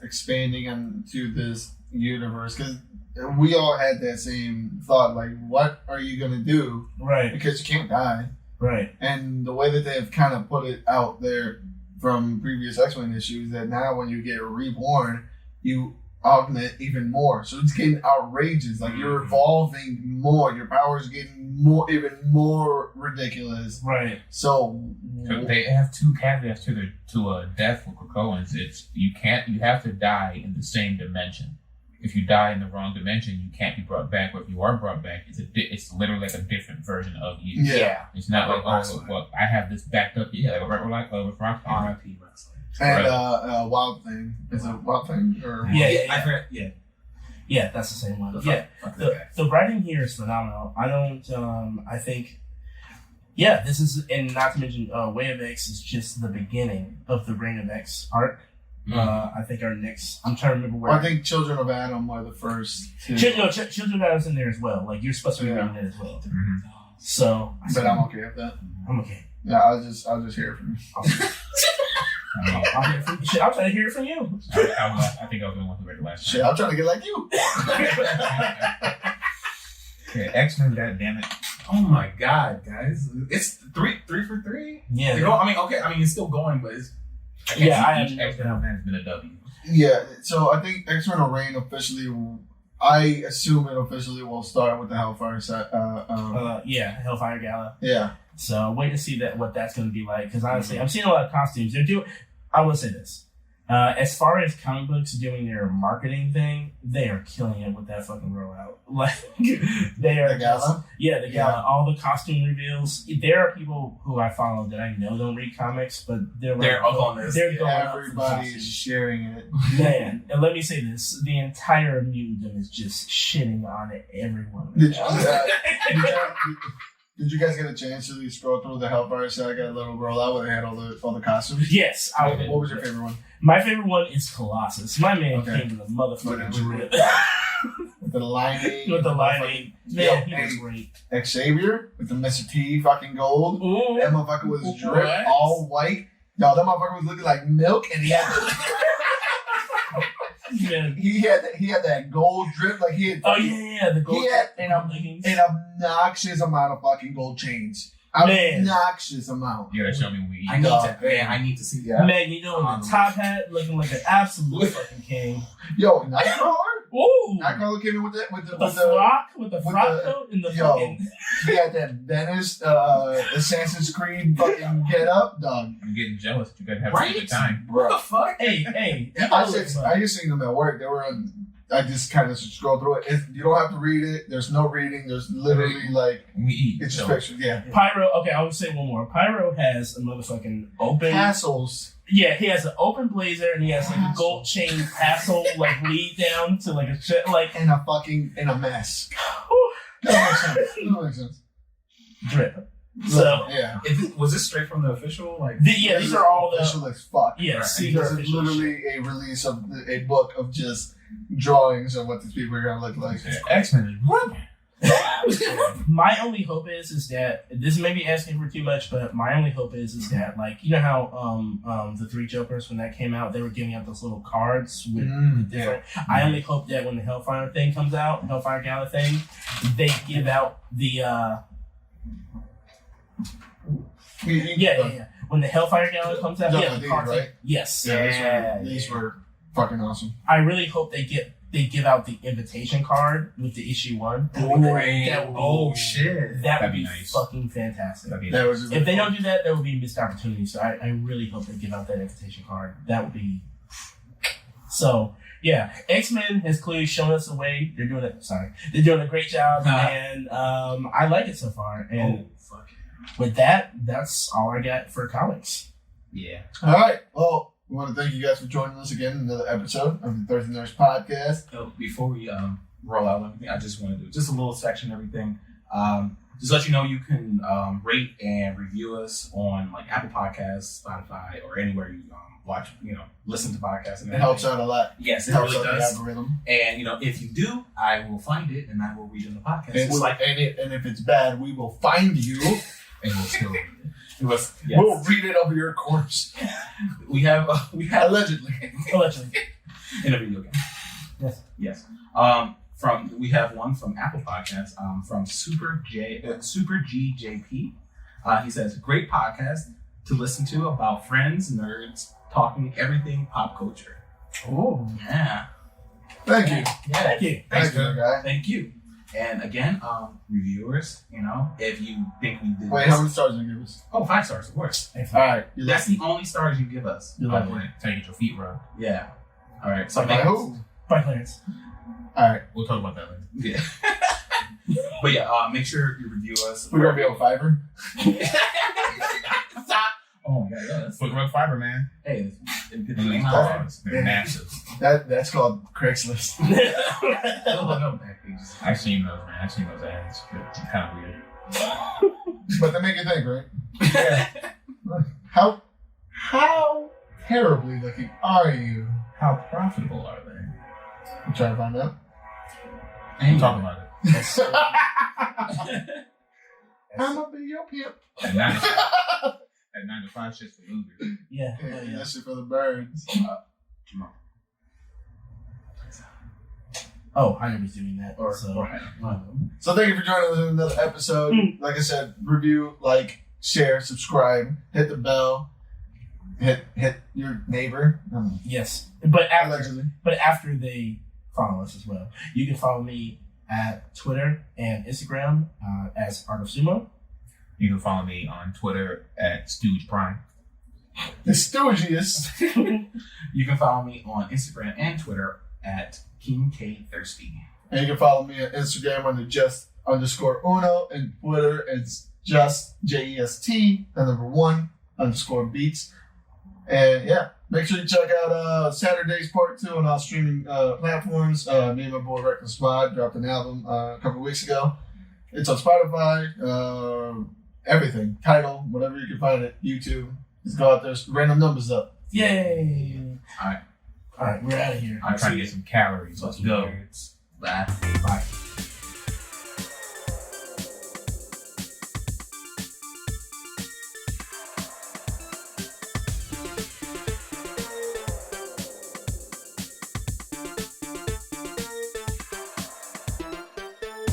G: expanding into this universe, because we all had that same thought, like, what are you going to do?
I: Right.
G: Because you can't die.
I: Right.
G: And the way that they've kind of put it out there from previous X-Men issues, that now when you get reborn, you augment even more. So it's getting outrageous. Like, you're evolving more. Your powers getting even more ridiculous.
I: Right.
G: So
F: they have two caveats to death for Krakoans. It's you have to die in the same dimension. If you die in the wrong dimension, you can't be brought back. Or if you are brought back, it's literally like a different version of you.
G: Yeah.
F: It's not like, well, I have this backed up. Yeah, like with Rockem.
H: R.I.P. Wrestling.
G: And Wild Thing. Is it Wild Thing? Or
I: Yeah, that's the same one. The writing here is phenomenal. I think, this is, and not to mention, Way of X is just the beginning of the Reign of X arc. I think our next, I'm trying to remember where.
G: I think Children of Adam are the first two.
I: Children of Adam's in there as well. Like, you're supposed to be reading it as well. Mm-hmm. So.
G: But I'm okay with that.
I: I'm okay.
G: Yeah, I'll just hear it from you.
I: I'm trying to hear it from you.
F: I think I was going to read the last
G: time. I'm trying to get like you.
F: Yeah, X-Men, goddammit.
H: Oh my god, guys. It's 3 for 3?
I: Yeah.
H: It's still going, but it's...
F: I X-Men has been a W.
G: Yeah, so I think X-Men Reign officially, I assume it officially will start with the Hellfire set.
I: Hellfire Gala.
G: Yeah.
I: So wait to see what that's going to be like, because honestly, I'm seeing a lot of costumes. I will say this. As far as comic books doing their marketing thing, they are killing it with that fucking rollout. Like, they are
G: the gala?
I: The gala. All the costume reveals. There are people who I follow that I know don't read comics, but they're
H: up on this.
I: They're going
G: Everybody's sharing it.
I: Man, and let me say this: the entire mutandom is just shitting on it. Everyone.
G: Did you guys get a chance to scroll through the Hellfire Saga little rollout where they had all the costumes?
I: Yes.
G: What was your favorite one?
I: My favorite one is Colossus. My man came with a motherfucking drip.
G: With the lining.
I: With the lining. Man, he was great.
G: Xavier with the Mr. T fucking gold.
I: Ooh.
G: That motherfucker was drip, all white. Y'all, that motherfucker was looking like milk, and he had he had that gold drip, like he had.
I: The gold.
G: He had an obnoxious amount of fucking gold chains. obnoxious amount.
F: You gotta show me when we eat.
H: I need to see that.
I: Man, you know, in the top hat, looking like an absolute fucking king.
G: Yo, Nightcrawler?
I: Ooh!
G: Nightcrawler came in with the
I: frock coat and the fucking...
G: He had that Venice Assassin's Creed fucking get up, dog.
F: I'm getting jealous. You guys have a good time.
H: What the fuck?
I: Hey.
G: I just seen them at work. They were on... I just kind of scroll through it. You don't have to read it. There's no reading. There's literally like
F: we eat.
G: It's just pictures. Yeah.
I: Pyro. Okay, I would say one more. Pyro has a motherfucking open
G: tassels.
I: Yeah, he has an open blazer and he has like a gold chain tassel like lead down to like a shit like
G: and a mask. That makes sense.
I: Drip. So
G: yeah,
H: was this straight from the official? Like
I: these are all the
G: official as fuck.
I: Yes,
G: right. This is literally a release of a book of just drawings of what these people are gonna look like.
F: X-Men.
I: My only hope is that this may be asking for too much, but my only hope is that like you know how the Three Jokers when that came out they were giving out those little cards with different. Yeah. I only hope that when the Hellfire thing comes out, Hellfire Gala thing, they give out the. Yeah. When the Hellfire Gala comes out, the cards,
G: right?
I: Yes.
G: Yeah, these were fucking awesome.
I: I really hope they give out the invitation card with the issue 1.
H: Shit.
I: That would be nice. Fucking fantastic. If they don't do that, there would be a missed opportunity. So I really hope they give out that invitation card. That would be so. Yeah, X-Men has clearly shown us the way. They're doing a great job, and I like it so far. And with that, that's all I got for comics.
H: Yeah.
G: All right. Well, we want to thank you guys for joining us again in another episode of the Thursday Nerds Podcast.
H: So before we roll out everything, I just want to do just a little section of everything. Just let you know you can rate and review us on like Apple Podcasts, Spotify, or anywhere you watch, listen to podcasts. And
G: it helps out a lot.
H: Yes, it
G: helps
H: really
G: out
H: does.
G: the algorithm.
H: And if you do, I will find it and I will read it in the podcast.
G: And if it's bad, we will find you
H: and we'll still read it.
G: We'll read it over your corpse.
H: We have
G: allegedly
H: in a video game. Yes. We have one from Apple Podcasts. From Super GJP. He says, "Great podcast to listen to about friends, nerds, talking everything pop culture."
I: Oh
H: yeah.
G: Thank you.
H: Yeah.
I: Thank you.
G: Thanks, guy.
H: Thank you. And again, reviewers, if you think we did.
G: Wait, how many stars did you give us?
H: Oh, 5 stars, of course.
G: All right.
H: That's the only stars you give us.
G: You're
F: by the way, until you get your feet rubbed.
H: Yeah. All right. So
G: by who?
I: By Clarence.
G: All right.
F: We'll talk about that later.
H: Yeah. But yeah, make sure you review us.
G: We're gonna be on Fiverr.
H: Stop. Oh my god, yeah.
F: Foot rub fiber, man.
H: Hey,
F: they're massive.
G: That's called Craigslist.
F: I've seen those, man. I've seen those ads. It's kind of weird.
G: But they make you think, right? Yeah. How terribly looking are you?
F: How profitable are they?
G: I'm trying to find out.
F: We'll talk about it.
G: I'm gonna be your pimp.
F: At 9 to 5 shit's for losers.
I: Yeah.
G: That shit for the birds.
I: I was doing that.
G: So thank you for joining us in another episode. Like I said, review, like, share, subscribe, hit the bell, hit your neighbor.
I: Yes, but after they follow us as well, you can follow me at Twitter and Instagram as Art of Sumo.
F: You can follow me on Twitter at Stooge Prime.
G: The Stoogiest.
H: You can follow me on Instagram and Twitter at King K Thirsty.
G: And you can follow me on Instagram under just_Uno and Twitter it's just JEST1_beats. And yeah, make sure you check out Saturday's Part 2 on all streaming platforms. Me and my boy Wrecking Squad dropped an album a couple weeks ago. It's on Spotify, everything, Tidal, whatever you can find it, YouTube. Just go out there, random numbers up.
I: Yay!
H: All right,
I: we're out of here.
F: I'm trying to get some calories. Let's go.
H: Bye.